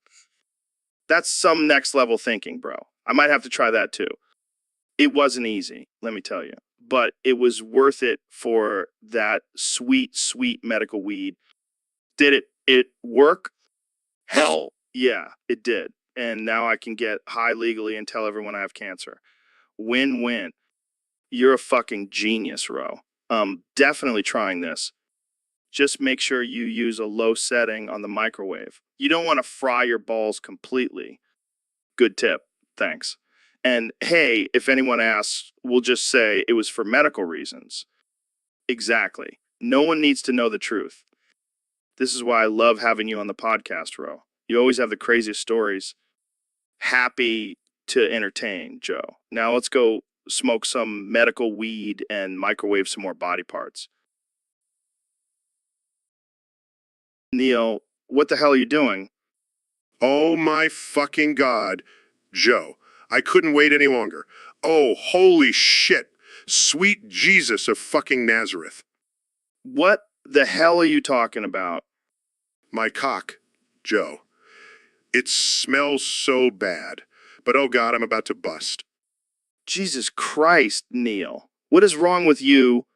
That's some next level thinking, bro. I might have to try that too. It wasn't easy, let me tell you, but it was worth it for that sweet, sweet medical weed. Did it work? Hell, yeah, it did. And now I can get high legally and tell everyone I have cancer. Win-win. You're a fucking genius, Ro. Definitely trying this. Just make sure you use a low setting on the microwave. You don't want to fry your balls completely. Good tip. Thanks. And hey, if anyone asks, we'll just say it was for medical reasons. Exactly. No one needs to know the truth. This is why I love having you on the podcast, Ro. You always have the craziest stories. Happy to entertain, Joe. Now let's go smoke some medical weed and microwave some more body parts. Neil, what the hell are you doing? Oh my fucking God. Joe, I couldn't wait any longer. Oh, holy shit. Sweet Jesus of fucking Nazareth. What the hell are you talking about? My cock, Joe. It smells so bad. But oh God, I'm about to bust. Jesus Christ, Neil. What is wrong with you?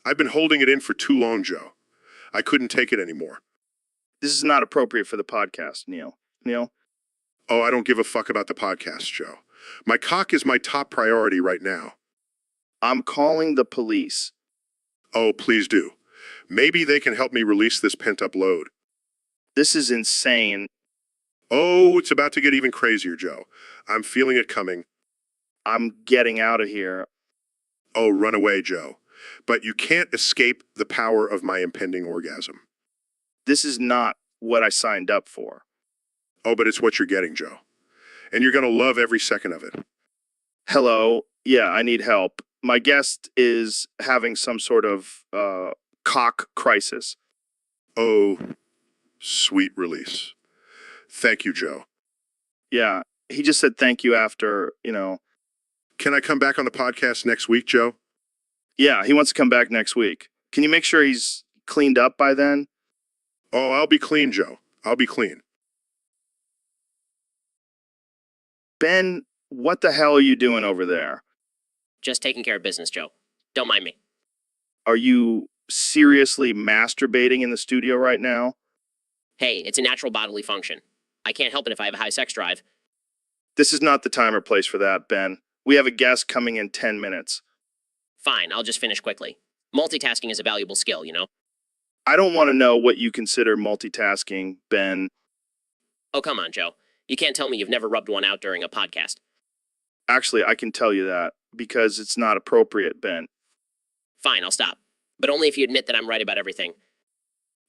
I've been holding it in for too long, Joe. I couldn't take it anymore. This is not appropriate for the podcast, Neil. Neil? Oh, I don't give a fuck about the podcast, Joe. My cock is my top priority right now. I'm calling the police. Oh, please do. Maybe they can help me release this pent-up load. This is insane. Oh, it's about to get even crazier, Joe. I'm feeling it coming. I'm getting out of here. Oh, run away, Joe. But you can't escape the power of my impending orgasm. This is not what I signed up for. Oh, but it's what you're getting, Joe. And you're going to love every second of it. Hello. Yeah, I need help. My guest is having some sort of cock crisis. Oh, sweet release. Thank you, Joe. Yeah, he just said thank you after, Can I come back on the podcast next week, Joe? Yeah, he wants to come back next week. Can you make sure he's cleaned up by then? Oh, I'll be clean, Joe. I'll be clean. Ben, what the hell are you doing over there? Just taking care of business, Joe. Don't mind me. Are you seriously masturbating in the studio right now? Hey, it's a natural bodily function. I can't help it if I have a high sex drive. This is not the time or place for that, Ben. We have a guest coming in 10 minutes. Fine, I'll just finish quickly. Multitasking is a valuable skill, you know? I don't want to know what you consider multitasking, Ben. Oh, come on, Joe. You can't tell me you've never rubbed one out during a podcast. Actually, I can tell you that because it's not appropriate, Ben. Fine, I'll stop. But only if you admit that I'm right about everything.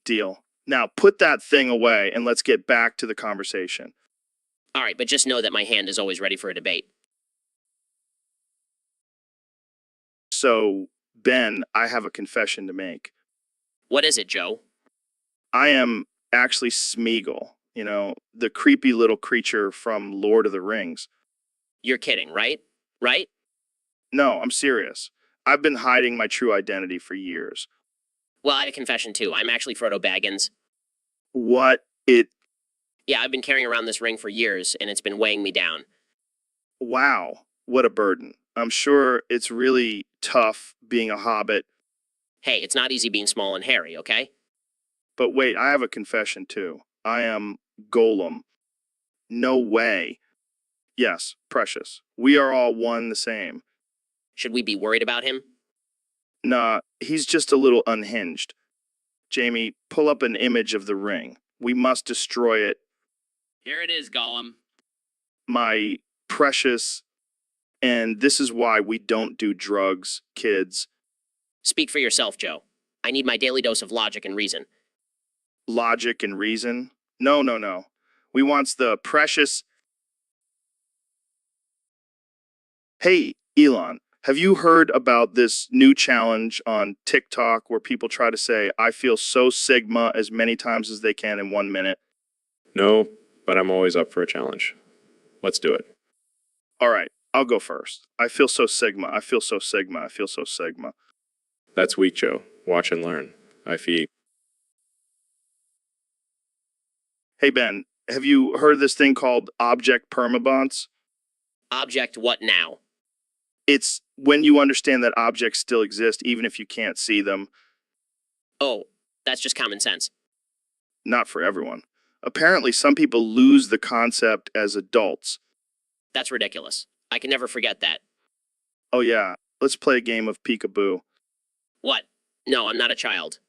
Deal. Now put that thing away and let's get back to the conversation. All right, but just know that my hand is always ready for a debate. So, Ben, I have a confession to make. What is it, Joe? I am actually Smeagol, the creepy little creature from Lord of the Rings. You're kidding, right? Right? No, I'm serious. I've been hiding my true identity for years. Well, I have a confession too. I'm actually Frodo Baggins. What? Yeah, I've been carrying around this ring for years, and it's been weighing me down. Wow, what a burden. I'm sure it's really tough being a hobbit. Hey, it's not easy being small and hairy, okay? But wait, I have a confession too. I am Golem. No way. Yes, Precious. We are all one the same. Should we be worried about him? Nah, he's just a little unhinged. Jamie, pull up an image of the ring. We must destroy it. Here it is, Gollum. My precious. And this is why we don't do drugs, kids. Speak for yourself, Joe. I need my daily dose of logic and reason. Logic and reason? No, no, no. We wants the precious. Hey, Elon, have you heard about this new challenge on TikTok where people try to say, I feel so Sigma as many times as they can in 1 minute? No, but I'm always up for a challenge. Let's do it. All right, I'll go first. I feel so Sigma. I feel so Sigma. I feel so Sigma. That's weak, Joe. Watch and learn. I feel. Hey, Ben, have you heard of this thing called object permanence? Object what now? It's when you understand that objects still exist even if you can't see them. Oh, that's just common sense. Not for everyone. Apparently, some people lose the concept as adults. That's ridiculous. I can never forget that. Oh, yeah, let's play a game of peekaboo. What? No, I'm not a child.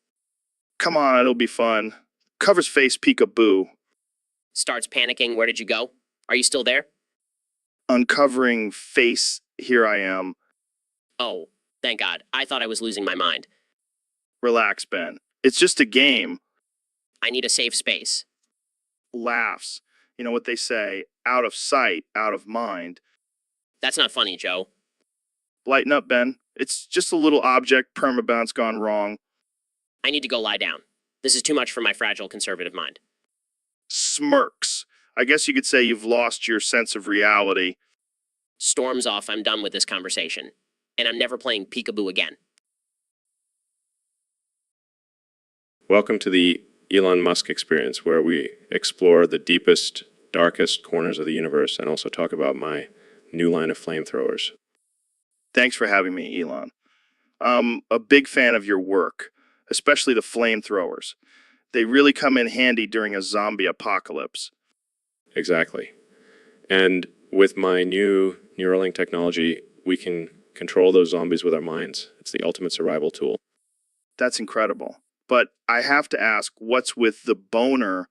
Come on, it'll be fun. Covers face peekaboo. Starts panicking. Where did you go? Are you still there? Uncovering face, here I am. Oh, thank God. I thought I was losing my mind. Relax, Ben. It's just a game. I need a safe space. Laughs. You know what they say, out of sight, out of mind. That's not funny, Joe. Lighten up, Ben. It's just a little object permabounce gone wrong. I need to go lie down. This is too much for my fragile conservative mind. Smirks. I guess you could say you've lost your sense of reality. Storms off. I'm done with this conversation. And I'm never playing peekaboo again. Welcome to the Elon Musk experience, where we explore the deepest, darkest corners of the universe and also talk about my new line of flamethrowers. Thanks for having me, Elon. I'm a big fan of your work, especially the flamethrowers. They really come in handy during a zombie apocalypse. Exactly. And with my new Neuralink technology, we can control those zombies with our minds. It's the ultimate survival tool. That's incredible. But I have to ask, what's with the boner?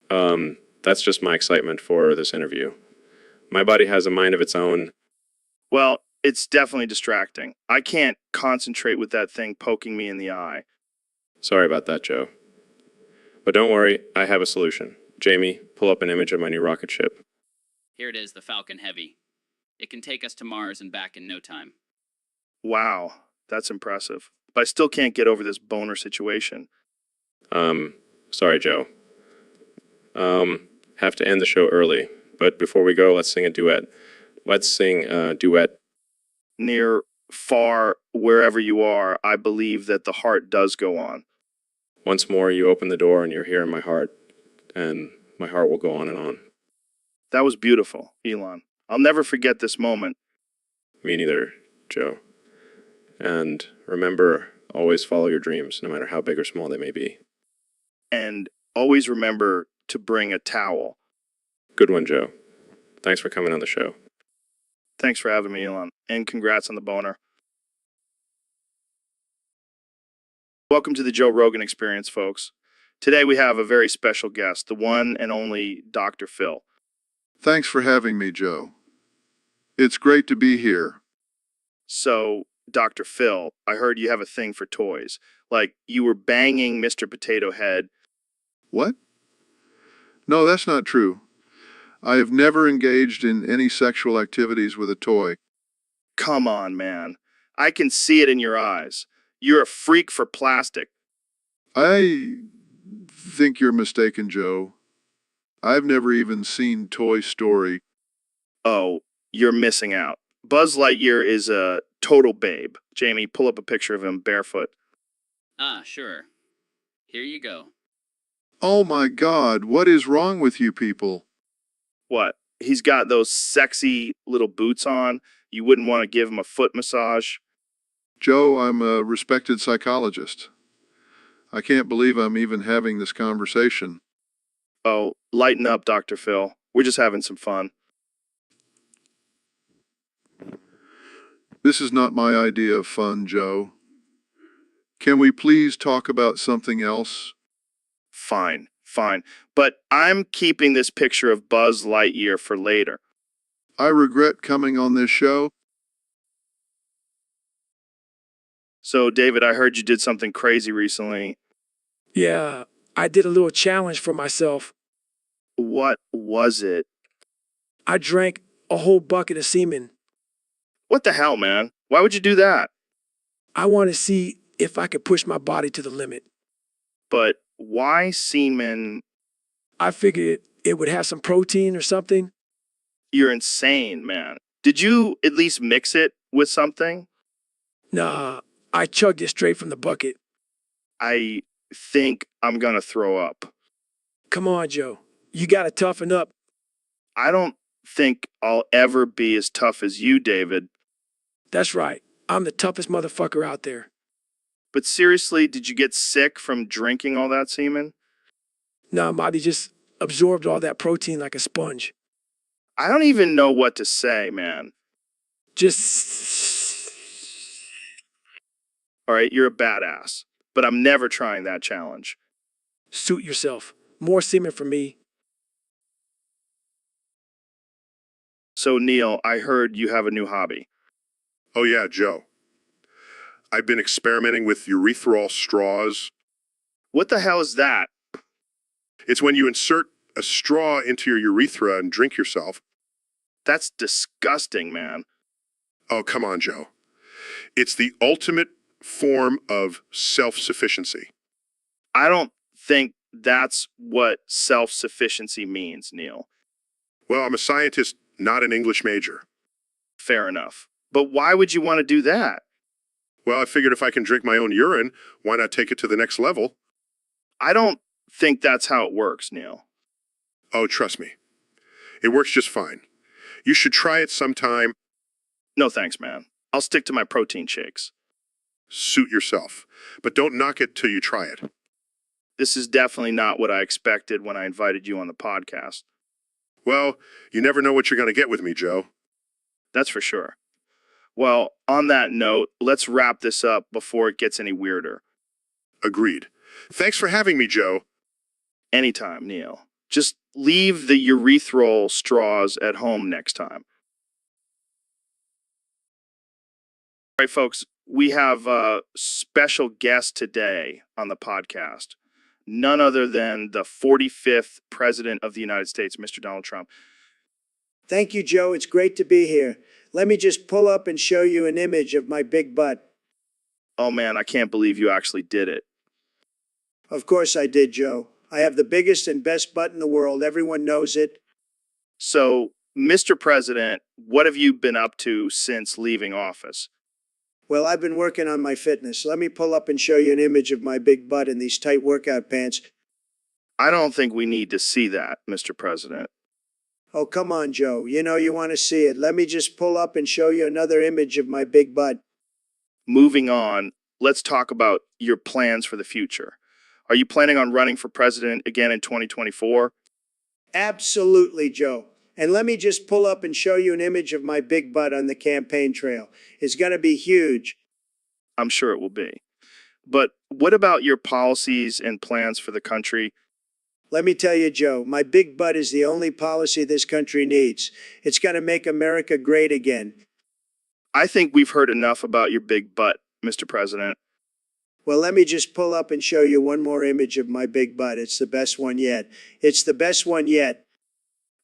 That's just my excitement for this interview. My body has a mind of its own. Well, it's definitely distracting. I can't concentrate with that thing poking me in the eye. Sorry about that, Joe. But don't worry, I have a solution. Jamie, pull up an image of my new rocket ship. Here it is, the Falcon Heavy. It can take us to Mars and back in no time. Wow, that's impressive. But I still can't get over this boner situation. Sorry, Joe. Have to end the show early. But before we go, let's sing a duet. Let's sing a duet. Near, far, wherever you are, I believe that the heart does go on. Once more, you open the door and you're here in my heart. And my heart will go on and on. That was beautiful, Elon. I'll never forget this moment. Me neither, Joe. And remember, always follow your dreams, no matter how big or small they may be. And always remember to bring a towel. Good one, Joe. Thanks for coming on the show. Thanks for having me, Elon. And congrats on the boner. Welcome to the Joe Rogan Experience, folks. Today we have a very special guest, the one and only Dr. Phil. Thanks for having me, Joe. It's great to be here. So, Dr. Phil, I heard you have a thing for toys. Like, you were banging Mr. Potato Head. What? No, that's not true. I have never engaged in any sexual activities with a toy. Come on, man. I can see it in your eyes. You're a freak for plastic. I think you're mistaken, Joe. I've never even seen Toy Story. Oh, you're missing out. Buzz Lightyear is a total babe. Jamie, pull up a picture of him barefoot. Ah, sure. Here you go. Oh my God, what is wrong with you people? What? He's got those sexy little boots on. You wouldn't want to give him a foot massage. Joe, I'm a respected psychologist. I can't believe I'm even having this conversation. Oh, lighten up, Dr. Phil. We're just having some fun. This is not my idea of fun, Joe. Can we please talk about something else? Fine, fine. But I'm keeping this picture of Buzz Lightyear for later. I regret coming on this show. So, David, I heard you did something crazy recently. Yeah, I did a little challenge for myself. What was it? I drank a whole bucket of semen. What the hell, man? Why would you do that? I want to see if I could push my body to the limit. But why semen? I figured it would have some protein or something. You're insane, man. Did you at least mix it with something? Nah, I chugged it straight from the bucket. I think I'm gonna throw up. Come on, Joe. You gotta toughen up. I don't think I'll ever be as tough as you, David. That's right. I'm the toughest motherfucker out there. But seriously, did you get sick from drinking all that semen? Nah, body just absorbed all that protein like a sponge. I don't even know what to say, man. Just... All right, you're a badass. But I'm never trying that challenge. suit yourself. More semen for me. So, Neil, I heard you have a new hobby. Oh, yeah, Joe. I've been experimenting with urethral straws. What the hell is that? It's when you insert a straw into your urethra and drink yourself. That's disgusting, man. Oh, come on, Joe. It's the ultimate form of self-sufficiency. I don't think that's what self-sufficiency means, Neil. Well, I'm a scientist, not an English major. Fair enough. But why would you want to do that? Well, I figured if I can drink my own urine, why not take it to the next level? I don't think that's how it works, Neil. Oh, trust me. It works just fine. You should try it sometime. No thanks, man. I'll stick to my protein shakes. Suit yourself. But don't knock it till you try it. This is definitely not what I expected when I invited you on the podcast. Well, you never know what you're going to get with me, Joe. That's for sure. Well, on that note, let's wrap this up before it gets any weirder. Agreed. Thanks for having me, Joe. Anytime, Neil. Just leave the urethral straws at home next time. All right, folks, we have a special guest today on the podcast. None other than the 45th President of the United States, Mr. Donald Trump. Thank you, Joe. It's great to be here. Let me just pull up and show you an image of my big butt. Oh man, I can't believe you actually did it. Of course I did, Joe. I have the biggest and best butt in the world. Everyone knows it. So, Mr. President, what have you been up to since leaving office? Well, I've been working on my fitness. Let me pull up and show you an image of my big butt in these tight workout pants. I don't think we need to see that, Mr. President. Oh, come on, Joe. You know you want to see it. Let me just pull up and show you another image of my big butt. Moving on, let's talk about your plans for the future. Are you planning on running for president again in 2024? Absolutely, Joe. And let me just pull up and show you an image of my big butt on the campaign trail. It's going to be huge. I'm sure it will be. But what about your policies and plans for the country? Let me tell you, Joe, my big butt is the only policy this country needs. It's going to make America great again. I think we've heard enough about your big butt, Mr. President. Well, let me just pull up and show you one more image of my big butt. It's the best one yet. It's the best one yet.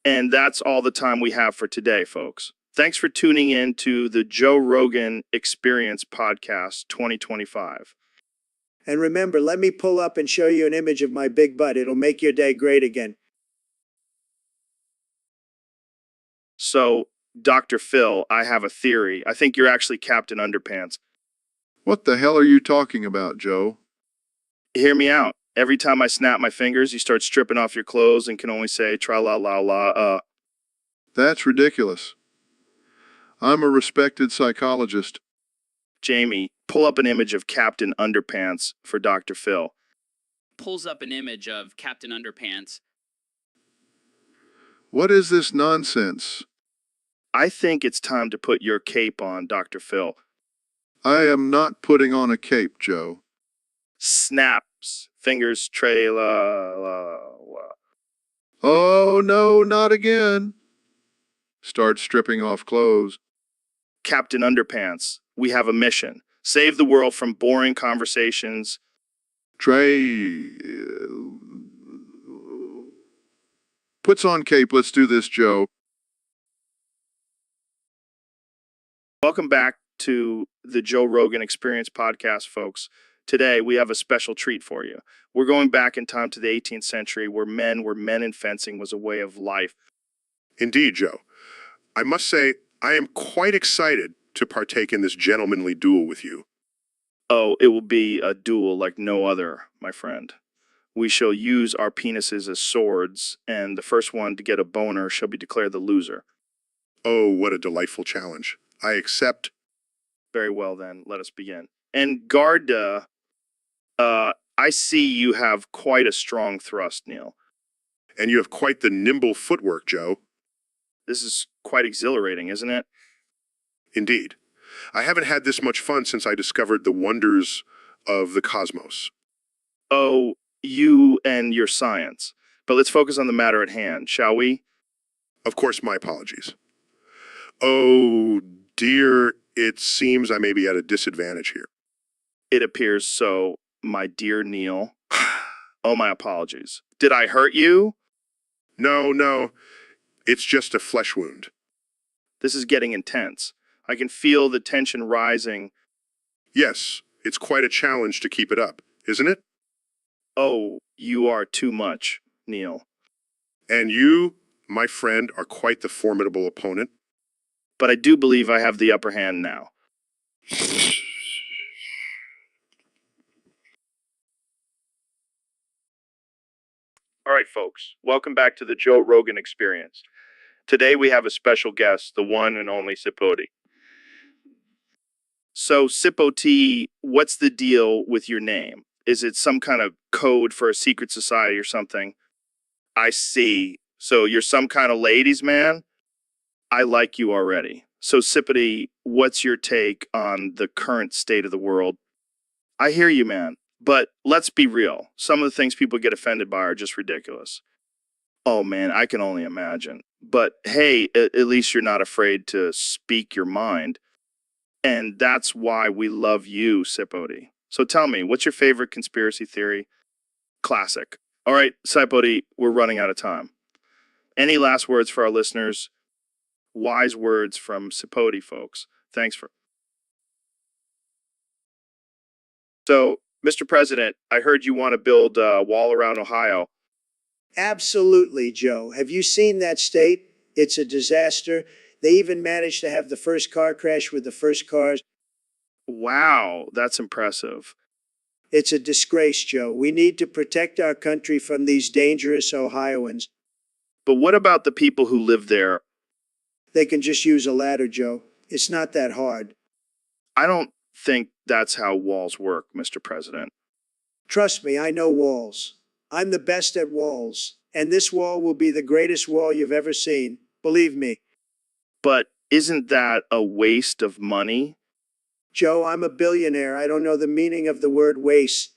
And that's all the time we have for today, folks. Thanks for tuning in to the Joe Rogan Experience Podcast 2025. And remember, let me pull up and show you an image of my big butt. It'll make your day great again. So, Dr. Phil, I have a theory. I think you're actually Captain Underpants. What the hell are you talking about, Joe? Hear me out. Every time I snap my fingers, you start stripping off your clothes and can only say tra-la-la-la. That's ridiculous. I'm a respected psychologist. Jamie, pull up an image of Captain Underpants for Dr. Phil. Pulls up an image of Captain Underpants. What is this nonsense? I think it's time to put your cape on, Dr. Phil. I am not putting on a cape, Joe. Snaps, fingers trail. Oh, no, not again. Start stripping off clothes. Captain Underpants, we have a mission. Save the world from boring conversations. Trey puts on cape. Let's do this, Joe. Welcome back to the Joe Rogan Experience podcast, folks. Today, we have a special treat for you. We're going back in time to the 18th century where men and fencing was a way of life. Indeed, Joe. I must say, I am quite excited to partake in this gentlemanly duel with you. Oh, it will be a duel like no other, my friend. We shall use our penises as swords, and the first one to get a boner shall be declared the loser. Oh, what a delightful challenge. I accept. Very well, then, let us begin. And Garda, I see you have quite a strong thrust, Neil. And you have quite the nimble footwork, Joe. This is quite exhilarating, isn't it? Indeed. I haven't had this much fun since I discovered the wonders of the cosmos. Oh, you and your science. But let's focus on the matter at hand, shall we? Of course, my apologies. Oh, dear, it seems I may be at a disadvantage here. It appears so, my dear Neil. Oh, my apologies. Did I hurt you? No, it's just a flesh wound. This is getting intense. I can feel the tension rising. Yes, it's quite a challenge to keep it up, isn't it? Oh, you are too much, Neil. And you, my friend, are quite the formidable opponent. But I do believe I have the upper hand now. All right, folks, welcome back to the Joe Rogan Experience. Today we have a special guest, the one and only Sipoti. So, Sipoti, what's the deal with your name? Is it some kind of code for a secret society or something? I see. So you're some kind of ladies' man? I like you already. So, Sipoti, what's your take on the current state of the world? I hear you, man. But let's be real. Some of the things people get offended by are just ridiculous. Oh, man, I can only imagine. But hey, at least you're not afraid to speak your mind. And that's why we love you, Sipoti. So tell me, what's your favorite conspiracy theory? Classic. All right, Sipoti, we're running out of time. Any last words for our listeners? Wise words from Sipoti, folks. Thanks for. So, Mr. President, I heard you want to build a wall around Ohio. Absolutely, Joe. Have you seen that state? It's a disaster. They even managed to have the first car crash with the first cars. Wow, that's impressive. It's a disgrace, Joe. We need to protect our country from these dangerous Ohioans. But what about the people who live there? They can just use a ladder, Joe. It's not that hard. I don't think that's how walls work, Mr. President. Trust me, I know walls. I'm the best at walls. And this wall will be the greatest wall you've ever seen. Believe me. But isn't that a waste of money? Joe, I'm a billionaire. I don't know the meaning of the word waste.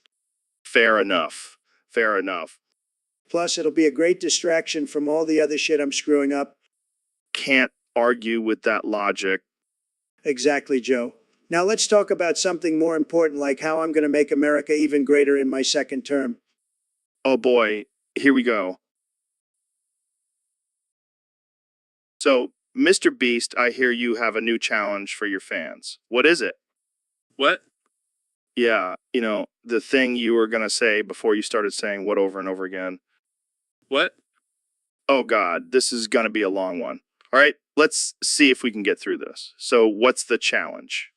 Fair enough. Fair enough. Plus, it'll be a great distraction from all the other shit I'm screwing up. Can't argue with that logic. Exactly, Joe. Now let's talk about something more important, like how I'm going to make America even greater in my second term. Oh boy, here we go. So, Mr. Beast, I hear you have a new challenge for your fans. What is it? What? Yeah, the thing you were going to say before you started saying what over and over again. What? Oh God, this is going to be a long one. All right, let's see if we can get through this. So, what's the challenge?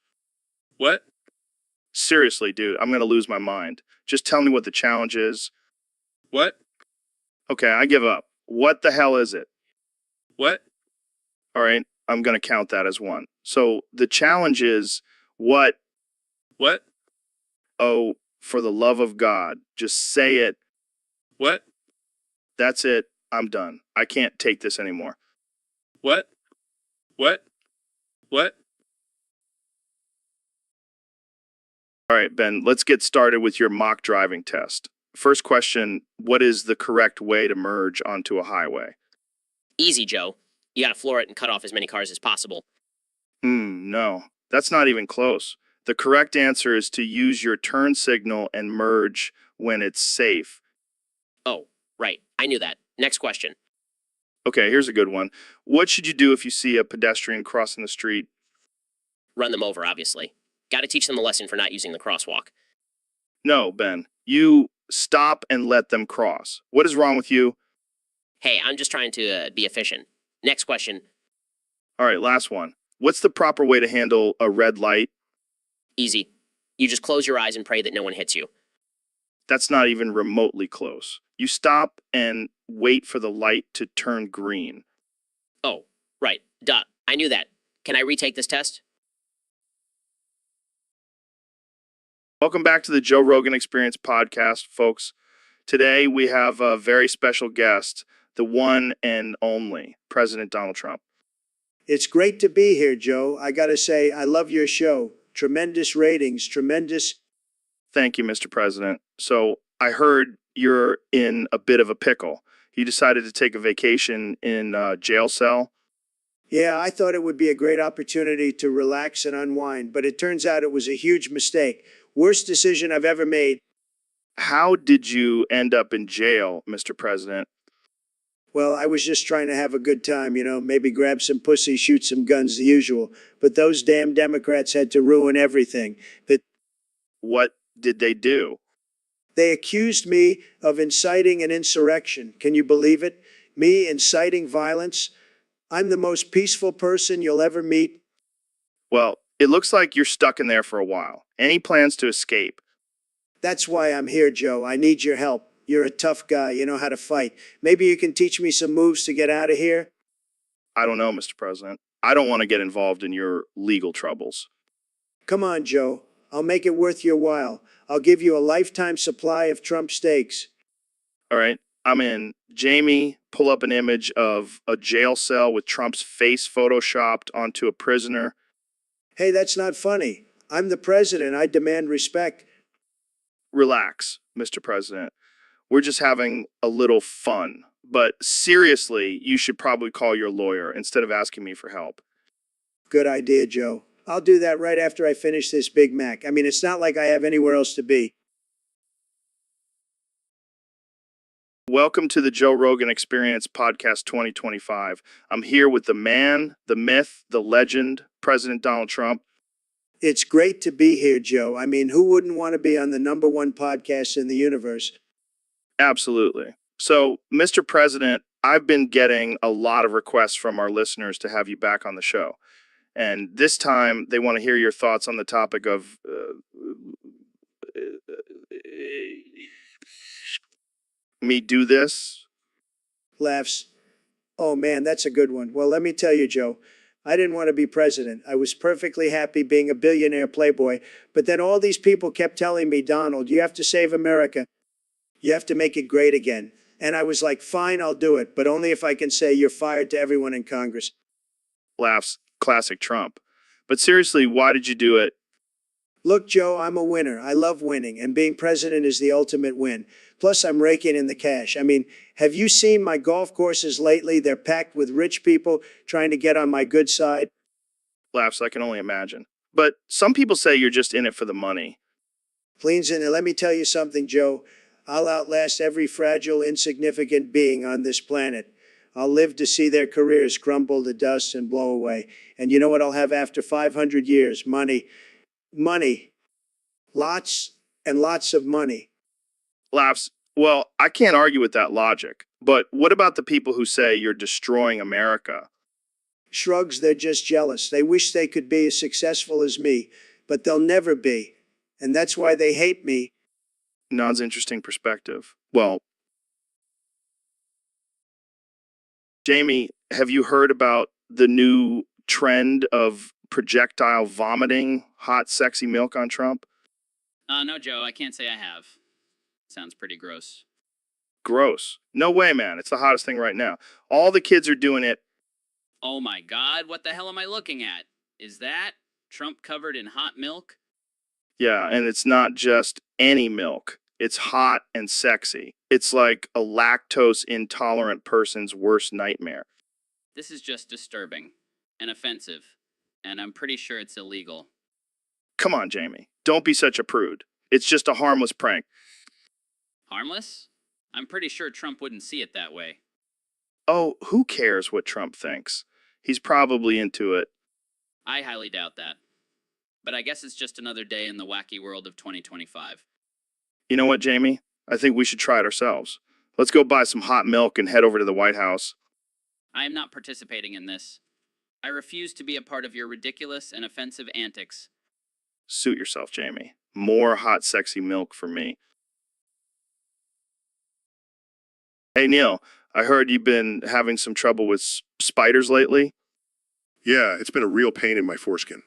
What? Seriously, dude, I'm going to lose my mind. Just tell me what the challenge is. What? Okay, I give up. What the hell is it? What? All right, I'm going to count that as one. So the challenge is what? What? Oh, for the love of God, just say it. What? That's it. I'm done. I can't take this anymore. What? What? What? All right, Ben, let's get started with your mock driving test. First question, what is the correct way to merge onto a highway? Easy, Joe. You gotta floor it and cut off as many cars as possible. No, that's not even close. The correct answer is to use your turn signal and merge when it's safe. Oh, right. I knew that. Next question. Okay, here's a good one. What should you do if you see a pedestrian crossing the street? Run them over, obviously. Gotta teach them a lesson for not using the crosswalk. No, Ben. You stop and let them cross. What is wrong with you? Hey, I'm just trying to be efficient. Next question. All right, last one. What's the proper way to handle a red light? Easy. You just close your eyes and pray that no one hits you. That's not even remotely close. You stop and wait for the light to turn green. Oh, right. Duh. I knew that. Can I retake this test? Welcome back to the Joe Rogan Experience podcast, folks. Today we have a very special guest, the one and only President Donald Trump. It's great to be here, Joe. I got to say, I love your show. Tremendous ratings, tremendous. Thank you, Mr. President. So I heard you're in a bit of a pickle. You decided to take a vacation in a jail cell. Yeah, I thought it would be a great opportunity to relax and unwind, but it turns out it was a huge mistake. Worst decision I've ever made. How did you end up in jail, Mr. President? Well, I was just trying to have a good time, maybe grab some pussy, shoot some guns, the usual. But those damn Democrats had to ruin everything. What did they do? They accused me of inciting an insurrection. Can you believe it? Me inciting violence? I'm the most peaceful person you'll ever meet. Well, it looks like you're stuck in there for a while. Any plans to escape? That's why I'm here, Joe. I need your help. You're a tough guy. You know how to fight. Maybe you can teach me some moves to get out of here? I don't know, Mr. President. I don't want to get involved in your legal troubles. Come on, Joe. I'll make it worth your while. I'll give you a lifetime supply of Trump steaks. All right, I'm in. Jamie, pull up an image of a jail cell with Trump's face photoshopped onto a prisoner. Hey, that's not funny. I'm the president. I demand respect. Relax, Mr. President. We're just having a little fun. But seriously, you should probably call your lawyer instead of asking me for help. Good idea, Joe. I'll do that right after I finish this Big Mac. I mean, it's not like I have anywhere else to be. Welcome to the Joe Rogan Experience Podcast 2025. I'm here with the man, the myth, the legend, President Donald Trump. It's great to be here, Joe. I mean, who wouldn't want to be on the #1 podcast in the universe? Absolutely. So, Mr. President, I've been getting a lot of requests from our listeners to have you back on the show. And this time, they want to hear your thoughts on the topic of me do this. Laughs. Oh, man, that's a good one. Well, let me tell you, Joe. I didn't want to be president. I was perfectly happy being a billionaire playboy. But then all these people kept telling me, Donald, you have to save America. You have to make it great again. And I was like, fine, I'll do it, but only if I can say you're fired to everyone in Congress. Laughs, classic Trump. But seriously, why did you do it? Look, Joe, I'm a winner. I love winning, and being president is the ultimate win. Plus, I'm raking in the cash. I mean, have you seen my golf courses lately? They're packed with rich people trying to get on my good side. Laughs, I can only imagine. But some people say you're just in it for the money. Please, and let me tell you something, Joe. I'll outlast every fragile, insignificant being on this planet. I'll live to see their careers crumble to dust and blow away. And you know what I'll have after 500 years? Money. Money. Lots and lots of money. Laughs, well, I can't argue with that logic. But what about the people who say you're destroying America? Shrugs, they're just jealous. They wish they could be as successful as me, but they'll never be. And that's why they hate me. Nods interesting perspective. Well, Jamie, have you heard about the new trend of projectile vomiting hot, sexy milk on Trump? No, Joe, I can't say I have. Sounds pretty gross. Gross. No way, man. It's the hottest thing right now. All the kids are doing it. Oh my god, what the hell am I looking at? Is that Trump covered in hot milk? Yeah, and it's not just any milk. It's hot and sexy. It's like a lactose intolerant person's worst nightmare. This is just disturbing and offensive, and I'm pretty sure it's illegal. Come on, Jamie. Don't be such a prude. It's just a harmless prank. Harmless? I'm pretty sure Trump wouldn't see it that way. Oh, who cares what Trump thinks? He's probably into it. I highly doubt that. But I guess it's just another day in the wacky world of 2025. You know what, Jamie? I think we should try it ourselves. Let's go buy some hot milk and head over to the White House. I am not participating in this. I refuse to be a part of your ridiculous and offensive antics. Suit yourself, Jamie. More hot, sexy milk for me. Hey, Neil, I heard you've been having some trouble with spiders lately. Yeah, it's been a real pain in my foreskin.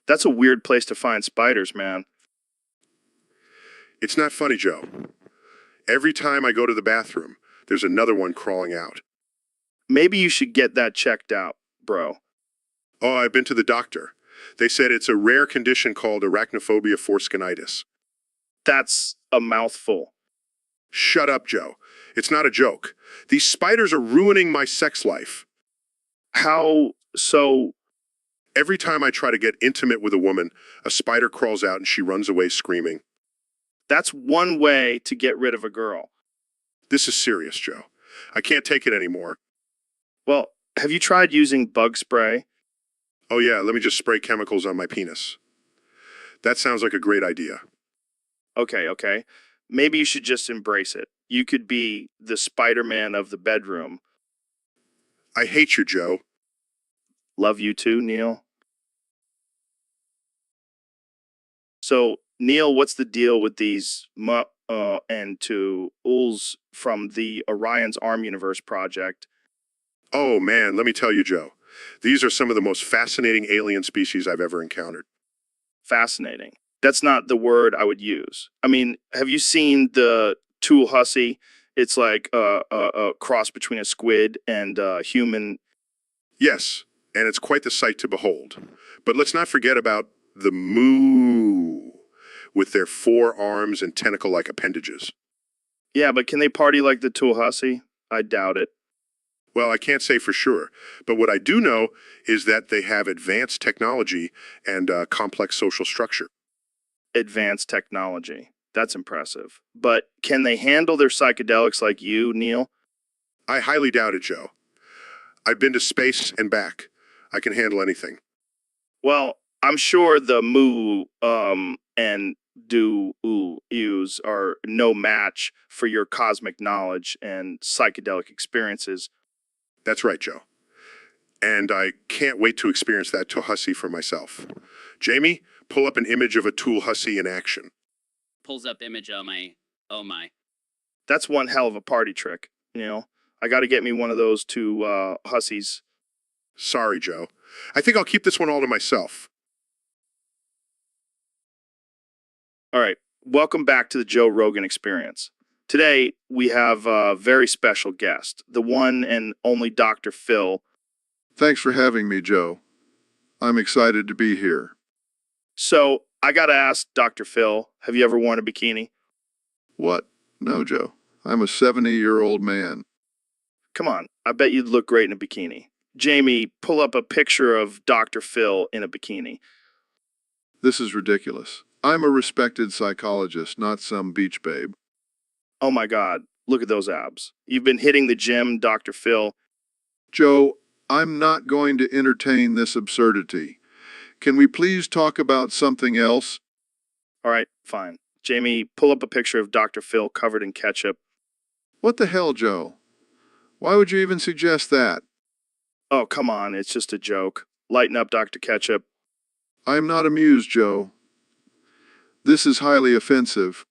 That's a weird place to find spiders, man. It's not funny, Joe. Every time I go to the bathroom, there's another one crawling out. Maybe you should get that checked out, bro. Oh, I've been to the doctor. They said it's a rare condition called arachnophobia foreskinitis. That's a mouthful. Shut up, Joe. It's not a joke. These spiders are ruining my sex life. How so? Every time I try to get intimate with a woman, a spider crawls out and she runs away screaming. That's one way to get rid of a girl. This is serious, Joe. I can't take it anymore. Well, have you tried using bug spray? Oh yeah, let me just spray chemicals on my penis. That sounds like a great idea. Okay. Maybe you should just embrace it. You could be the Spider-Man of the bedroom. I hate you, Joe. Love you too, Neil. So, Neil, what's the deal with these and to Uls from the Orion's Arm Universe project? Oh man, let me tell you, Joe. These are some of the most fascinating alien species I've ever encountered. Fascinating. That's not the word I would use. I mean, have you seen the tool hussy? It's like a cross between a squid and a human. Yes, and it's quite the sight to behold. But let's not forget about the moo, with their 4 arms and tentacle-like appendages. Yeah, but can they party like the tool hussy? I doubt it. Well, I can't say for sure, but what I do know is that they have advanced technology and complex social structure. Advanced technology. That's impressive. But can they handle their psychedelics like you, Neil? I highly doubt it, Joe. I've been to space and back. I can handle anything. Well, I'm sure the moo and do use are no match for your cosmic knowledge and psychedelic experiences. That's right, Joe. And I can't wait to experience that tool hussy for myself. Jamie, pull up an image of a tool hussy in action. Pulls up image, oh my. That's one hell of a party trick, Neil. I got to get me one of those two hussies. Sorry, Joe. I think I'll keep this one all to myself. All right, welcome back to the Joe Rogan Experience. Today, we have a very special guest, the one and only Dr. Phil. Thanks for having me, Joe. I'm excited to be here. So, I got to ask Dr. Phil, have you ever worn a bikini? What? No, Joe. I'm a 70-year-old man. Come on, I bet you'd look great in a bikini. Jamie, pull up a picture of Dr. Phil in a bikini. This is ridiculous. I'm a respected psychologist, not some beach babe. Oh my God, look at those abs. You've been hitting the gym, Dr. Phil. Joe, I'm not going to entertain this absurdity. Can we please talk about something else? All right, fine. Jamie, pull up a picture of Dr. Phil covered in ketchup. What the hell, Joe? Why would you even suggest that? Oh, come on, it's just a joke. Lighten up, Dr. Ketchup. I'm not amused, Joe. This is highly offensive.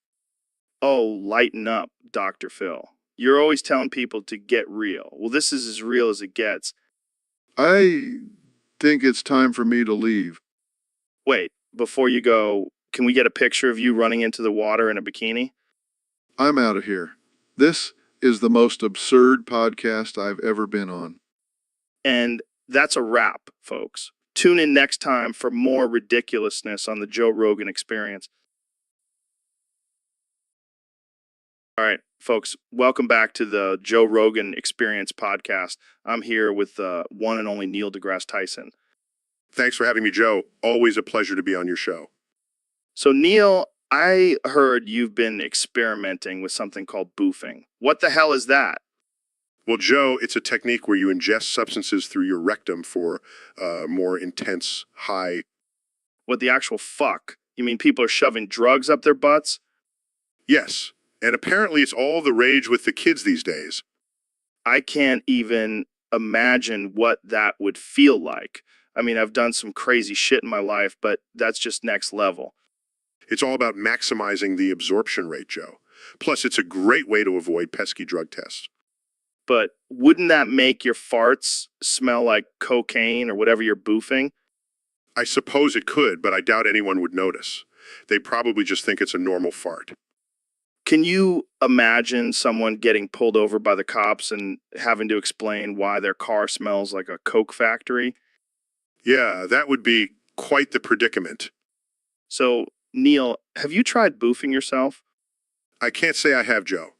Oh, lighten up, Dr. Phil. You're always telling people to get real. Well, this is as real as it gets. I think it's time for me to leave. Wait, before you go, can we get a picture of you running into the water in a bikini? I'm out of here. This is the most absurd podcast I've ever been on. And that's a wrap, folks. Tune in next time for more ridiculousness on the Joe Rogan Experience. All right, folks, welcome back to the Joe Rogan Experience podcast. I'm here with the one and only Neil deGrasse Tyson. Thanks for having me, Joe. Always a pleasure to be on your show. So, Neil, I heard you've been experimenting with something called boofing. What the hell is that? Well, Joe, it's a technique where you ingest substances through your rectum for more intense high. What the actual fuck? You mean people are shoving drugs up their butts? Yes, and apparently it's all the rage with the kids these days. I can't even imagine what that would feel like. I mean, I've done some crazy shit in my life, but that's just next level. It's all about maximizing the absorption rate, Joe. Plus, it's a great way to avoid pesky drug tests. But wouldn't that make your farts smell like cocaine or whatever you're boofing? I suppose it could, but I doubt anyone would notice. They probably just think it's a normal fart. Can you imagine someone getting pulled over by the cops and having to explain why their car smells like a coke factory? Yeah, that would be quite the predicament. So, Neil, have you tried boofing yourself? I can't say I have, Joe.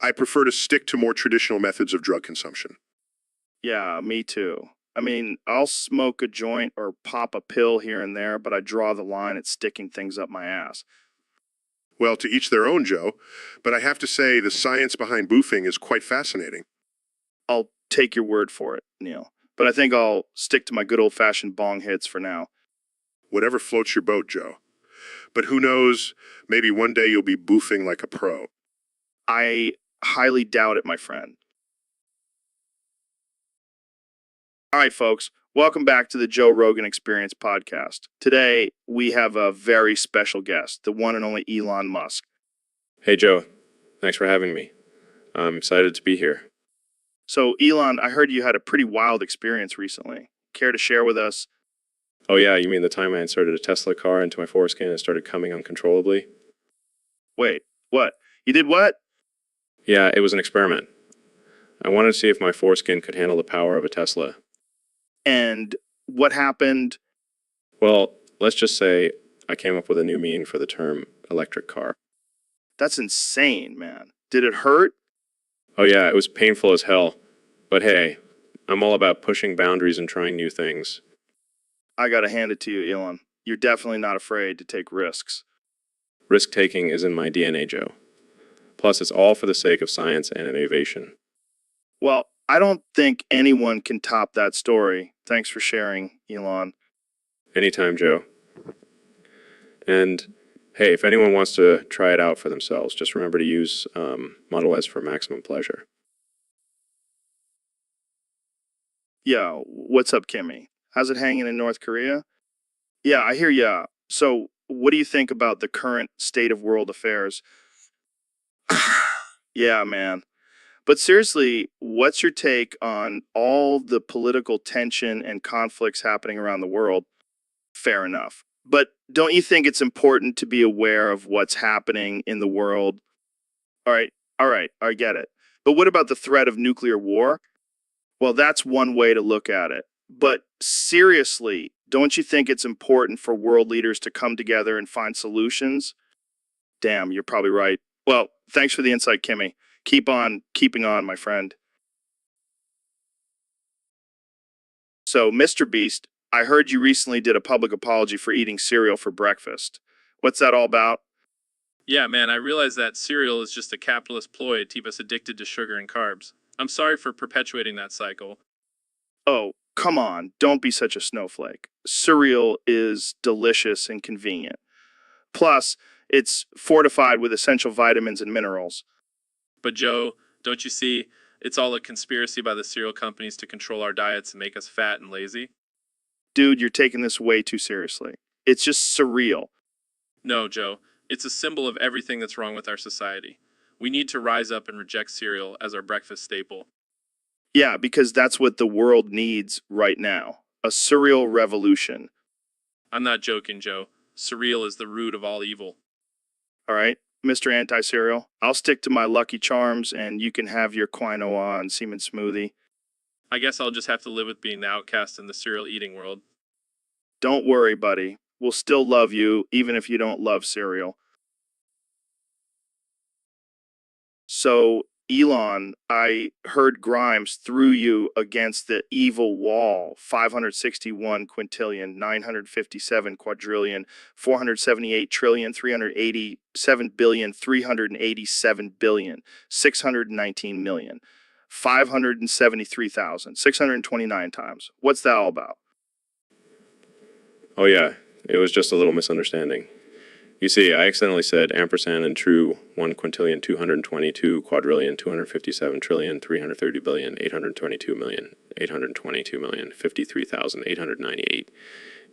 I prefer to stick to more traditional methods of drug consumption. Yeah, me too. I mean, I'll smoke a joint or pop a pill here and there, but I draw the line at sticking things up my ass. Well, to each their own, Joe, but I have to say the science behind boofing is quite fascinating. I'll take your word for it, Neil. But I think I'll stick to my good old-fashioned bong hits for now. Whatever floats your boat, Joe. But who knows, maybe one day you'll be boofing like a pro. I highly doubt it, my friend. All right, folks, welcome back to the Joe Rogan Experience podcast. Today, we have a very special guest, the one and only Elon Musk. Hey, Joe. Thanks for having me. I'm excited to be here. So, Elon, I heard you had a pretty wild experience recently. Care to share with us? Oh, yeah, you mean the time I inserted a Tesla car into my foreskin and it started coming uncontrollably? Wait, what? You did what? Yeah, it was an experiment. I wanted to see if my foreskin could handle the power of a Tesla. And what happened? Well, let's just say I came up with a new meaning for the term electric car. That's insane, man. Did it hurt? Oh, yeah, it was painful as hell. But hey, I'm all about pushing boundaries and trying new things. I gotta hand it to you, Elon. You're definitely not afraid to take risks. Risk-taking is in my DNA, Joe. Plus, it's all for the sake of science and innovation. Well, I don't think anyone can top that story. Thanks for sharing, Elon. Anytime, Joe. And hey, if anyone wants to try it out for themselves, just remember to use Model S for maximum pleasure. Yeah, what's up, Kimmy? How's it hanging in North Korea? Yeah, I hear ya. So, what do you think about the current state of world affairs? Yeah, man. But seriously, what's your take on all the political tension and conflicts happening around the world? Fair enough. But don't you think it's important to be aware of what's happening in the world? All right, I get it. But what about the threat of nuclear war? Well, that's one way to look at it. But seriously, don't you think it's important for world leaders to come together and find solutions? Damn, you're probably right. Well, thanks for the insight, Kimmy. Keep on keeping on, my friend. So, Mr. Beast, I heard you recently did a public apology for eating cereal for breakfast. What's that all about? Yeah, man, I realize that cereal is just a capitalist ploy to keep us addicted to sugar and carbs. I'm sorry for perpetuating that cycle. Oh, come on, don't be such a snowflake. Cereal is delicious and convenient. Plus, it's fortified with essential vitamins and minerals. But Joe, don't you see, it's all a conspiracy by the cereal companies to control our diets and make us fat and lazy? Dude, you're taking this way too seriously. It's just surreal. No, Joe, it's a symbol of everything that's wrong with our society. We need to rise up and reject cereal as our breakfast staple. Yeah, because that's what the world needs right now. A surreal revolution. I'm not joking, Joe. Surreal is the root of all evil. All right, Mr. Anti-Cereal. I'll stick to my Lucky Charms and you can have your quinoa and semen smoothie. I guess I'll just have to live with being the outcast in the cereal eating world. Don't worry, buddy. We'll still love you even if you don't love cereal. So, Elon, I heard Grimes threw you against the evil wall 561 quintillion, 957 quadrillion, 478 trillion, 387 billion, 387 billion, 619 million, 573,000, 629 times. What's that all about? Oh yeah, it was just a little misunderstanding. You see, I accidentally said ampersand and true 1 quintillion 222 quadrillion 257 trillion 330 billion 822 million 822 million 53,898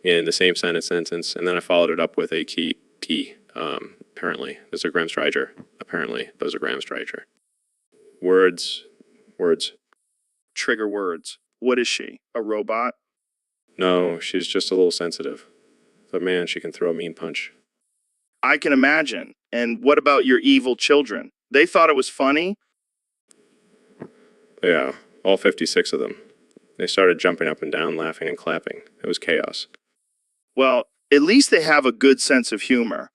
in the same sentence, and then I followed it up with a key T. Apparently, those are Graham's-Streicher. Apparently, those are Graham's-Streicher. Words. Trigger words. What is she? A robot? No, she's just a little sensitive. But man, she can throw a mean punch. I can imagine. And what about your evil children? They thought it was funny? Yeah, all 56 of them. They started jumping up and down, laughing and clapping. It was chaos. Well, at least they have a good sense of humor.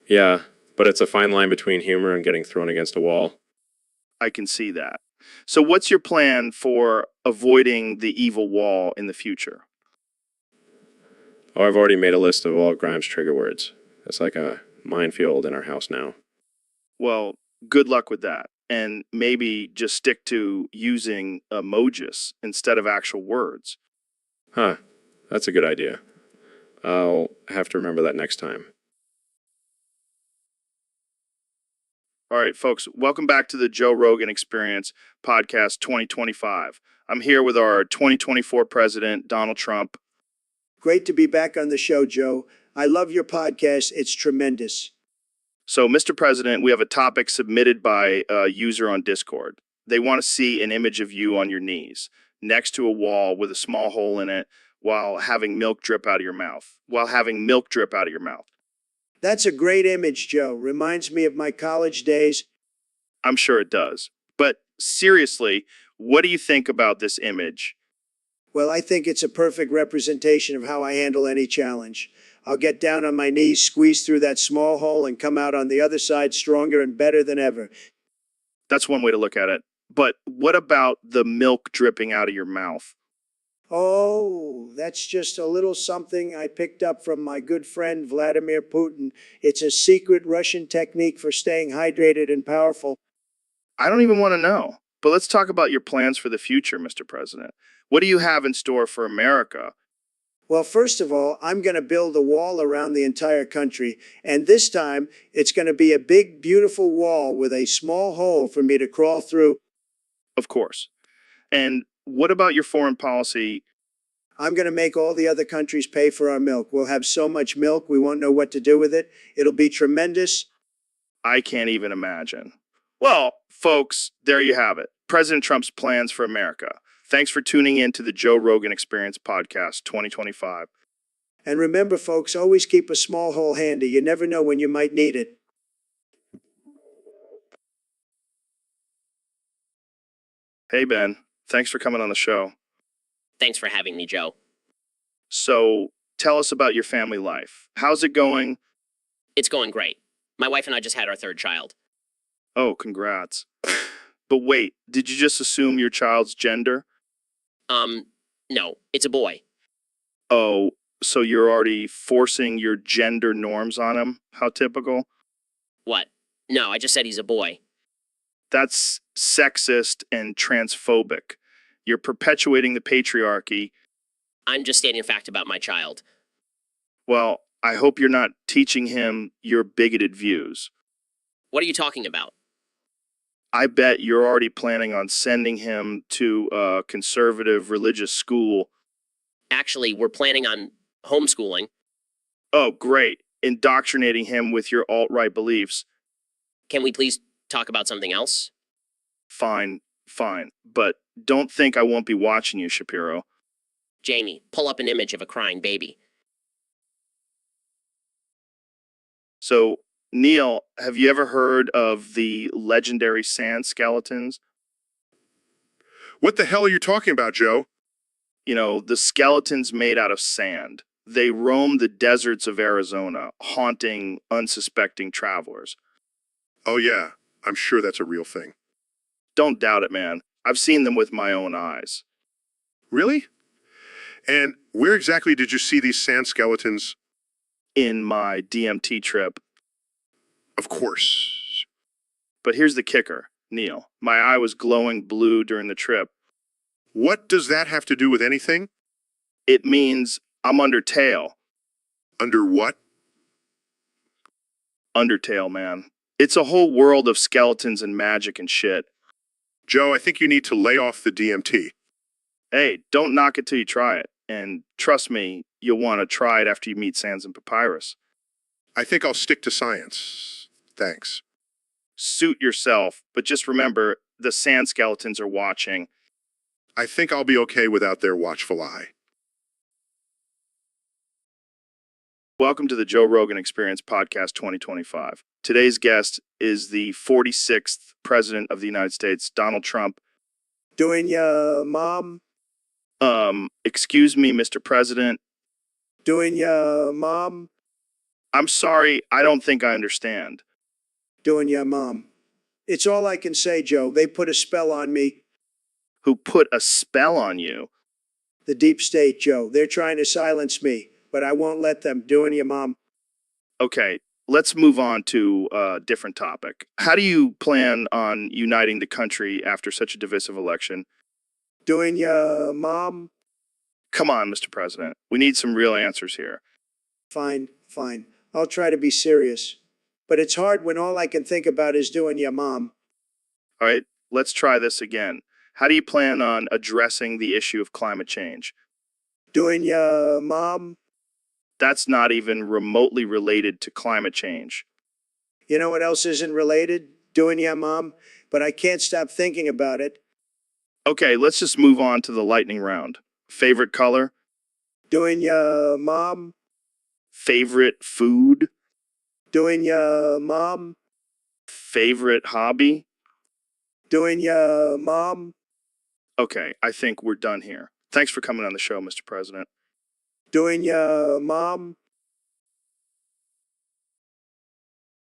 Yeah, but it's a fine line between humor and getting thrown against a wall. I can see that. So what's your plan for avoiding the evil wall in the future? Oh, I've already made a list of all Grimes' trigger words. It's like a minefield in our house now. Well, good luck with that. And maybe just stick to using emojis instead of actual words. Huh, that's a good idea. I'll have to remember that next time. All right, folks, welcome back to the Joe Rogan Experience Podcast 2025. I'm here with our 2024 president, Donald Trump. Great to be back on the show, Joe. I love your podcast. It's tremendous. So, Mr. President, we have a topic submitted by a user on Discord. They want to see an image of you on your knees, next to a wall with a small hole in it, while having milk drip out of your mouth. That's a great image, Joe. Reminds me of my college days. I'm sure it does. But seriously, what do you think about this image? Well, I think it's a perfect representation of how I handle any challenge. I'll get down on my knees, squeeze through that small hole, and come out on the other side stronger and better than ever. That's one way to look at it. But what about the milk dripping out of your mouth? Oh, that's just a little something I picked up from my good friend Vladimir Putin. It's a secret Russian technique for staying hydrated and powerful. I don't even want to know. But let's talk about your plans for the future, Mr. President. What do you have in store for America? Well, first of all, I'm going to build a wall around the entire country. And this time, it's going to be a big, beautiful wall with a small hole for me to crawl through. Of course. And what about your foreign policy? I'm going to make all the other countries pay for our milk. We'll have so much milk, we won't know what to do with it. It'll be tremendous. I can't even imagine. Well, folks, there you have it. President Trump's plans for America. Thanks for tuning in to the Joe Rogan Experience Podcast 2025. And remember, folks, always keep a small hole handy. You never know when you might need it. Hey, Ben. Thanks for coming on the show. Thanks for having me, Joe. So, tell us about your family life. How's it going? It's going great. My wife and I just had our third child. Oh, congrats. But wait, did you just assume your child's gender? No, it's a boy. Oh, so you're already forcing your gender norms on him? How typical. What? No, I just said he's a boy. That's sexist and transphobic. You're perpetuating the patriarchy. I'm just stating a fact about my child. Well, I hope you're not teaching him your bigoted views. What are you talking about? I bet you're already planning on sending him to a conservative religious school. Actually, we're planning on homeschooling. Oh, great. Indoctrinating him with your alt-right beliefs. Can we please talk about something else? Fine. fine. But don't think I won't be watching you, Shapiro. Jamie, pull up an image of a crying baby. So, Neil, have you ever heard of the legendary sand skeletons? What the hell are you talking about, Joe? You know, the skeletons made out of sand. They roam the deserts of Arizona, haunting unsuspecting travelers. Oh, yeah. I'm sure that's a real thing. Don't doubt it, man. I've seen them with my own eyes. Really? And where exactly did you see these sand skeletons? In my DMT trip. Of course. But here's the kicker, Neil. My eye was glowing blue during the trip. What does that have to do with anything? It means I'm Undertale. Under what? Undertale, man. It's a whole world of skeletons and magic and shit. Joe, I think you need to lay off the DMT. Hey, don't knock it till you try it. And trust me, you'll want to try it after you meet Sans and Papyrus. I think I'll stick to science. Thanks. Suit yourself, but just remember, the sand skeletons are watching. I think I'll be okay without their watchful eye. Welcome to the Joe Rogan Experience Podcast 2025. Today's guest is the 46th President of the United States, Donald Trump. Doing ya, mom? Excuse me, Mr. President. Doing ya, mom? I'm sorry, I don't think I understand. Doing ya, mom. It's all I can say, Joe. They put a spell on me. Who put a spell on you? The deep state, Joe. They're trying to silence me, but I won't let them. Doing ya, mom? Okay, let's move on to a different topic. How do you plan on uniting the country after such a divisive election? Doing ya, mom? Come on, Mr. President. We need some real answers here. Fine, fine. I'll try to be serious. But it's hard when all I can think about is doing ya, mom. All right, let's try this again. How do you plan on addressing the issue of climate change? Doing ya, mom? That's not even remotely related to climate change. You know what else isn't related? Doing ya, mom? But I can't stop thinking about it. Okay, let's just move on to the lightning round. Favorite color? Doing ya, mom? Favorite food? Doing ya, mom? Favorite hobby? Doing ya, mom? Okay, I think we're done here. Thanks for coming on the show, Mr. President. Doing ya, mom?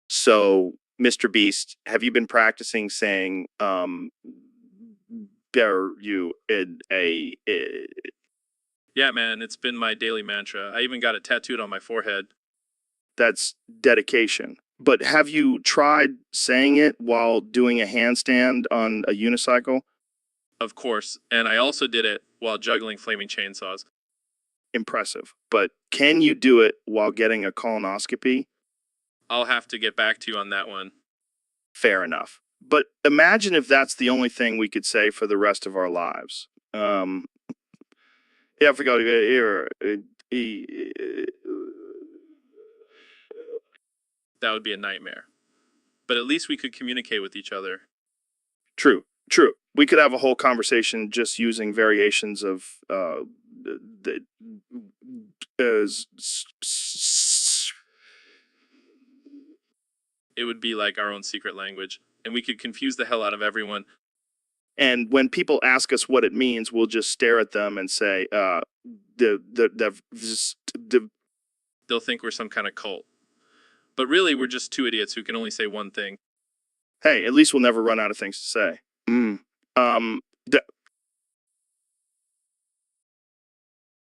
So, Mr. Beast, have you been practicing saying, bear you in a... Yeah, man, it's been my daily mantra. I even got it tattooed on my forehead. That's dedication. But have you tried saying it while doing a handstand on a unicycle? Of course, and I also did it while juggling flaming chainsaws. Impressive. But can you do it while getting a colonoscopy? I'll have to get back to you on that one. Fair enough. But imagine if that's the only thing we could say for the rest of our lives. Yeah, I forgot to get here. That would be a nightmare. But at least we could communicate with each other. True. We could have a whole conversation just using variations of It would be like our own secret language, and we could confuse the hell out of everyone. And when people ask us what it means, we'll just stare at them and say, They'll think we're some kind of cult. But really, we're just two idiots who can only say one thing. Hey, at least we'll never run out of things to say.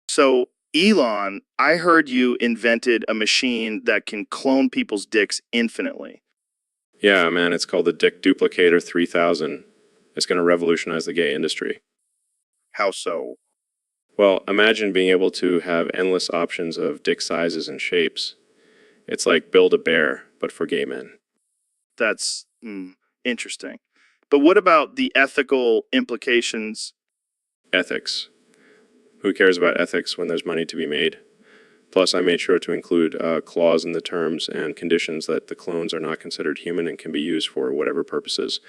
So, Elon, I heard you invented a machine that can clone people's dicks infinitely. Yeah, man, it's called the Dick Duplicator 3000. It's going to revolutionize the gay industry. How so? Well, imagine being able to have endless options of dick sizes and shapes. It's like Build-A-Bear, but for gay men. That's interesting. But what about the ethical implications? Ethics. Who cares about ethics when there's money to be made? Plus, I made sure to include a clause in the terms and conditions that the clones are not considered human and can be used for whatever purposes.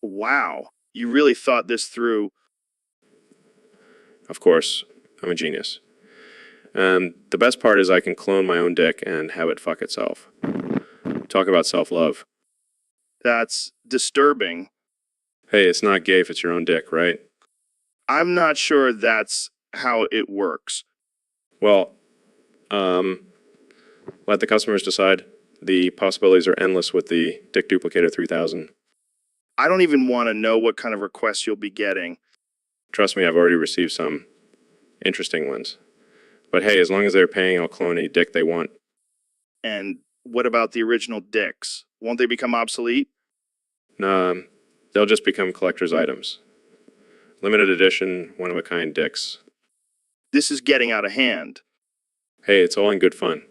Wow. You really thought this through. Of course, I'm a genius. And the best part is I can clone my own dick and have it fuck itself. Talk about self-love. That's disturbing. Hey, it's not gay if it's your own dick, right? I'm not sure that's how it works. Well, let the customers decide. The possibilities are endless with the Dick Duplicator 3000. I don't even want to know what kind of requests you'll be getting. Trust me, I've already received some interesting ones. But hey, as long as they're paying, I'll clone any dick they want. And what about the original dicks? Won't they become obsolete? Nah, they'll just become collector's items. Limited edition, one-of-a-kind dicks. This is getting out of hand. Hey, it's all in good fun.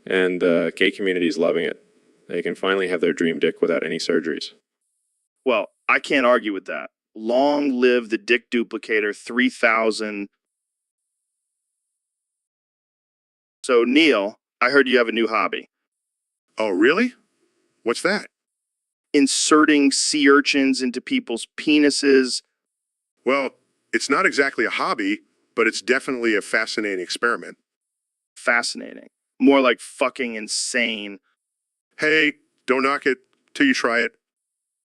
And the gay community's loving it. They can finally have their dream dick without any surgeries. Well, I can't argue with that. Long live the Dick Duplicator 3000. So, Neil, I heard you have a new hobby. Oh, really? What's that? Inserting sea urchins into people's penises. Well, it's not exactly a hobby, but it's definitely a fascinating experiment. Fascinating. More like fucking insane. Hey, don't knock it till you try it.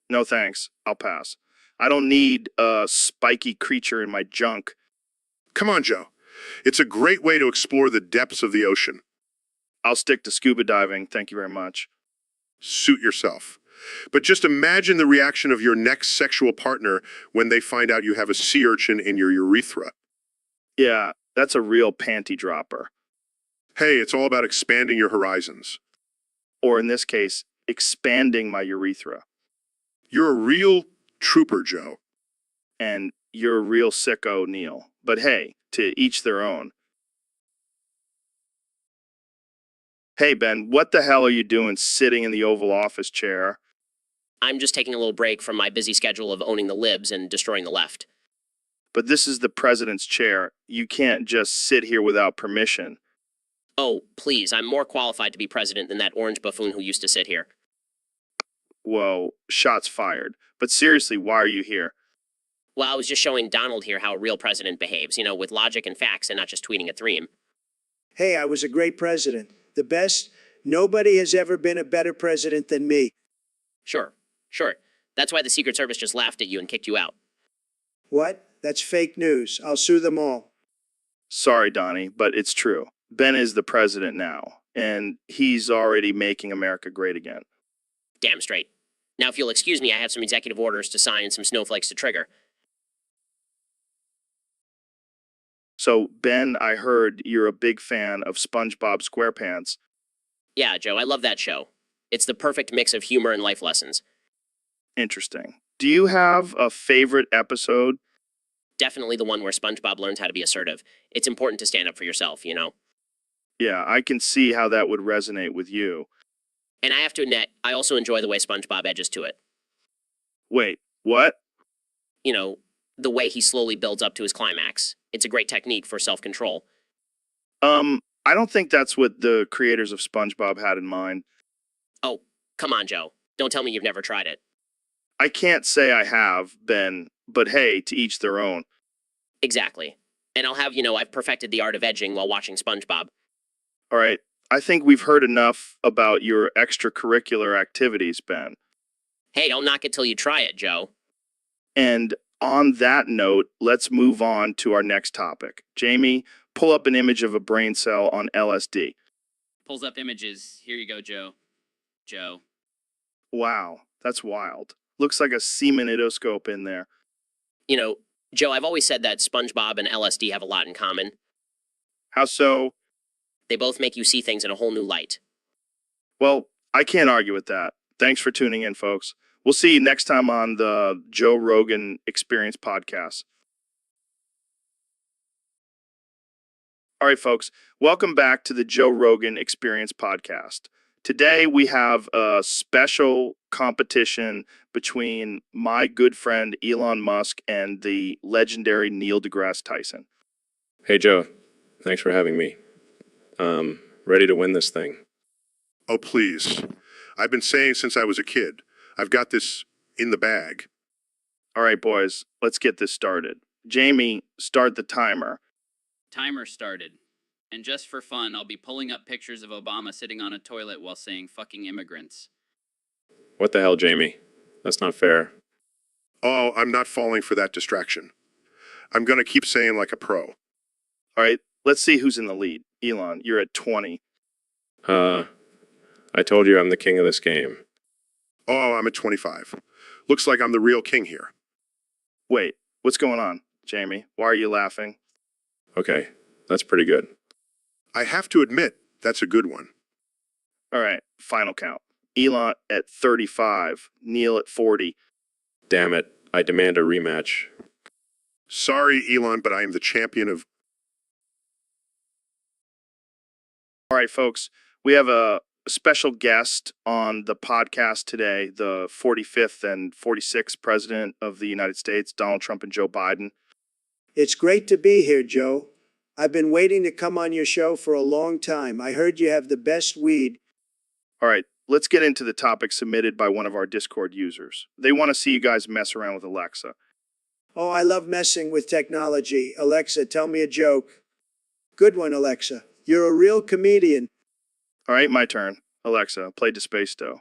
No thanks. I'll pass. I don't need a spiky creature in my junk. Come on, Joe. It's a great way to explore the depths of the ocean. I'll stick to scuba diving. Thank you very much. Suit yourself. But just imagine the reaction of your next sexual partner when they find out you have a sea urchin in your urethra. Yeah, that's a real panty dropper. Hey, it's all about expanding your horizons. Or in this case, expanding my urethra. You're a real trooper, Joe. And you're a real sicko, Neil. But hey, to each their own. Hey, Ben, what the hell are you doing sitting in the Oval Office chair? I'm just taking a little break from my busy schedule of owning the libs and destroying the left. But this is the president's chair. You can't just sit here without permission. Oh, please, I'm more qualified to be president than that orange buffoon who used to sit here. Whoa, shots fired. But seriously, why are you here? Well, I was just showing Donald here how a real president behaves, with logic and facts and not just tweeting a thream. Hey, I was a great president. The best. Nobody has ever been a better president than me. Sure. That's why the Secret Service just laughed at you and kicked you out. What? That's fake news. I'll sue them all. Sorry, Donnie, but it's true. Ben is the president now, and he's already making America great again. Damn straight. Now, if you'll excuse me, I have some executive orders to sign and some snowflakes to trigger. So, Ben, I heard you're a big fan of SpongeBob SquarePants. Yeah, Joe, I love that show. It's the perfect mix of humor and life lessons. Interesting. Do you have a favorite episode? Definitely the one where SpongeBob learns how to be assertive. It's important to stand up for yourself, Yeah, I can see how that would resonate with you. And I have to admit, I also enjoy the way SpongeBob edges to it. Wait, what? The way he slowly builds up to his climax. It's a great technique for self-control. I don't think that's what the creators of SpongeBob had in mind. Oh, come on, Joe. Don't tell me you've never tried it. I can't say I have, Ben, but hey, to each their own. Exactly. And I'll have I've perfected the art of edging while watching SpongeBob. All right, I think we've heard enough about your extracurricular activities, Ben. Hey, don't knock it till you try it, Joe. And on that note, let's move on to our next topic. Jamie, pull up an image of a brain cell on LSD. Pulls up images. Here you go, Joe. Joe. Wow, that's wild. Looks like a seminidoscope in there. Joe, I've always said that SpongeBob and LSD have a lot in common. How so? They both make you see things in a whole new light. Well, I can't argue with that. Thanks for tuning in, folks. We'll see you next time on the Joe Rogan Experience podcast. All right, folks, welcome back to the Joe Rogan Experience podcast. Today, we have a special competition between my good friend Elon Musk and the legendary Neil deGrasse Tyson. Hey, Joe. Thanks for having me. Ready to win this thing. Oh, please. I've been saying since I was a kid, I've got this in the bag. All right, boys, let's get this started. Jamie, start the timer. Timer started. And just for fun, I'll be pulling up pictures of Obama sitting on a toilet while saying fucking immigrants. What the hell, Jamie? That's not fair. Oh, I'm not falling for that distraction. I'm going to keep saying like a pro. All right, let's see who's in the lead. Elon, you're at 20. I told you I'm the king of this game. Oh, I'm at 25. Looks like I'm the real king here. Wait, what's going on, Jamie? Why are you laughing? Okay, that's pretty good. I have to admit, that's a good one. All right, final count. Elon at 35, Neil at 40. Damn it, I demand a rematch. Sorry, Elon, but I am the champion of... All right, folks, we have a special guest on the podcast today, the 45th and 46th President of the United States, Donald Trump and Joe Biden. It's great to be here, Joe. I've been waiting to come on your show for a long time. I heard you have the best weed. All right, let's get into the topic submitted by one of our Discord users. They want to see you guys mess around with Alexa. Oh, I love messing with technology. Alexa, tell me a joke. Good one, Alexa. You're a real comedian. All right, my turn. Alexa, play Despacio.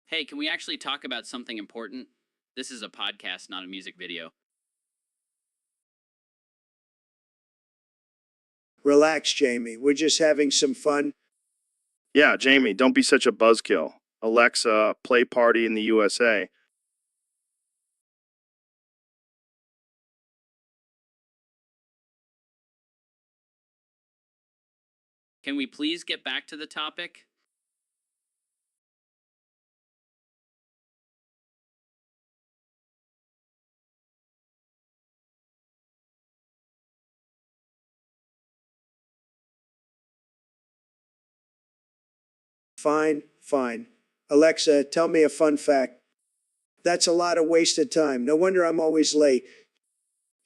Hey, can we actually talk about something important? This is a podcast, not a music video. Relax, Jamie. We're just having some fun. Yeah, Jamie, don't be such a buzzkill. Alexa, play Party in the USA. Can we please get back to the topic? Fine, fine. Alexa, tell me a fun fact. That's a lot of wasted time. No wonder I'm always late.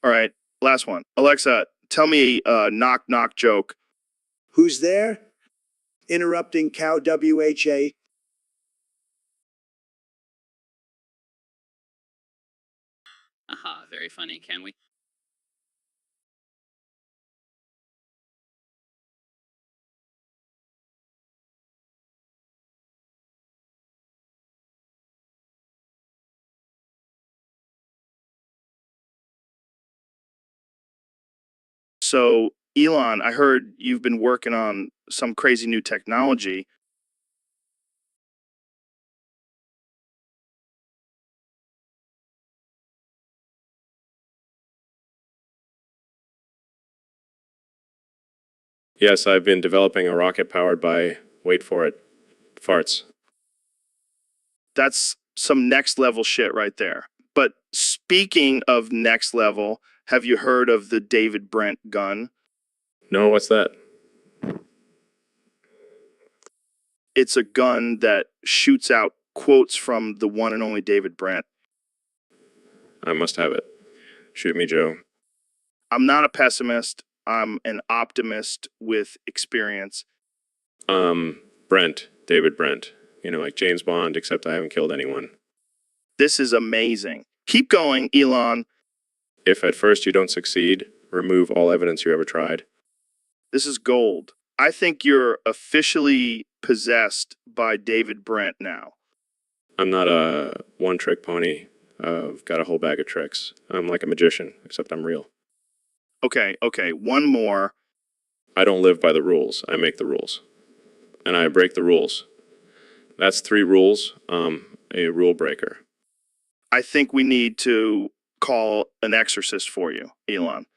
All right, last one. Alexa, tell me a knock-knock joke. Who's there? Interrupting cow WHA. Aha, very funny, can we? So, Elon, I heard you've been working on some crazy new technology. Yes, I've been developing a rocket powered by, wait for it, farts. That's some next level shit right there. But speaking of next level, have you heard of the David Brent gun? No, what's that? It's a gun that shoots out quotes from the one and only David Brent. I must have it. Shoot me, Joe. I'm not a pessimist. I'm an optimist with experience. Brent, David Brent. You know, like James Bond, except I haven't killed anyone. This is amazing. Keep going, Elon. If at first you don't succeed, remove all evidence you ever tried. This is gold. I think you're officially possessed by David Brent now. I'm not a one-trick pony. I've got a whole bag of tricks. I'm like a magician, except I'm real. Okay, one more. I don't live by the rules. I make the rules. And I break the rules. That's 3 rules. A rule breaker. I think we need to call an exorcist for you, Elon.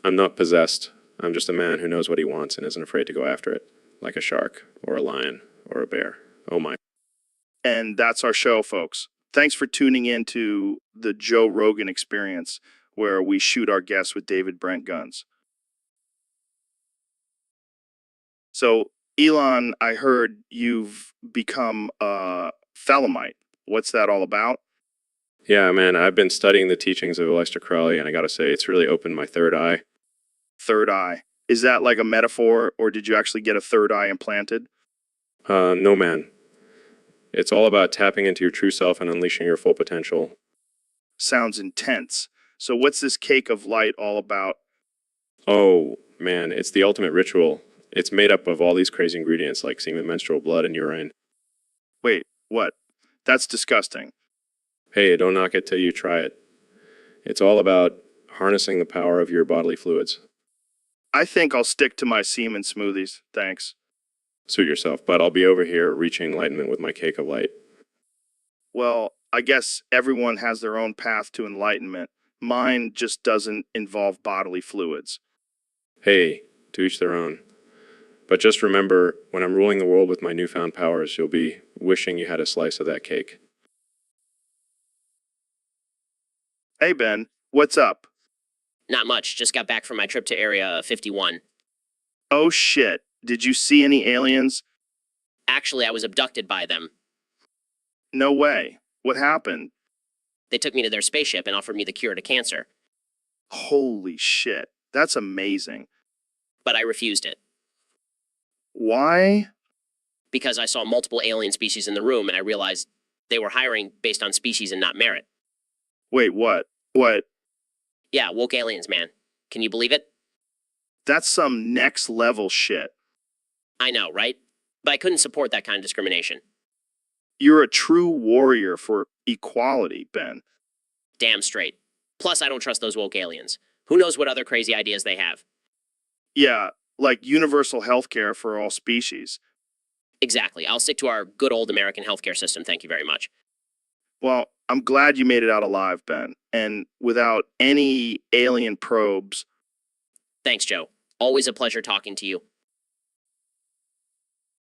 I'm not possessed. I'm just a man who knows what he wants and isn't afraid to go after it. Like a shark, or a lion, or a bear. Oh my. And that's our show, folks. Thanks for tuning in to the Joe Rogan Experience, where we shoot our guests with David Brent guns. So, Elon, I heard you've become a Thelemite. What's that all about? Yeah, man, I've been studying the teachings of Aleister Crowley, and I gotta say, it's really opened my third eye. Third eye. Is that like a metaphor, or did you actually get a third eye implanted? No, man. It's all about tapping into your true self and unleashing your full potential. sounds intense. So what's this cake of light all about? Oh, man, it's the ultimate ritual. It's made up of all these crazy ingredients like semen, menstrual blood, and urine. Wait, what? That's disgusting. Hey, don't knock it till you try it. It's all about harnessing the power of your bodily fluids. I think I'll stick to my semen smoothies, thanks. Suit yourself, but I'll be over here reaching enlightenment with my cake of light. Well, I guess everyone has their own path to enlightenment. Mine just doesn't involve bodily fluids. Hey, to each their own. But just remember, when I'm ruling the world with my newfound powers, you'll be wishing you had a slice of that cake. Hey, Ben, what's up? Not much. Just got back from my trip to Area 51. Oh shit, did you see any aliens? Actually, I was abducted by them. No way. What happened? They took me to their spaceship and offered me the cure to cancer, Holy shit, that's amazing. but I refused it Why? because I saw multiple alien species in the room and I realized they were hiring based on species and not merit. Wait, what? What? Yeah, woke aliens, man. Can you believe it? That's some next level shit. I know, right? But I couldn't support that kind of discrimination. You're a true warrior for equality, Ben. Damn straight. Plus, I don't trust those woke aliens. Who knows what other crazy ideas they have? Yeah, like universal healthcare for all species. Exactly. I'll stick to our good old American healthcare system, thank you very much. Well, I'm glad you made it out alive, Ben. And without any alien probes. Thanks, Joe. Always a pleasure talking to you.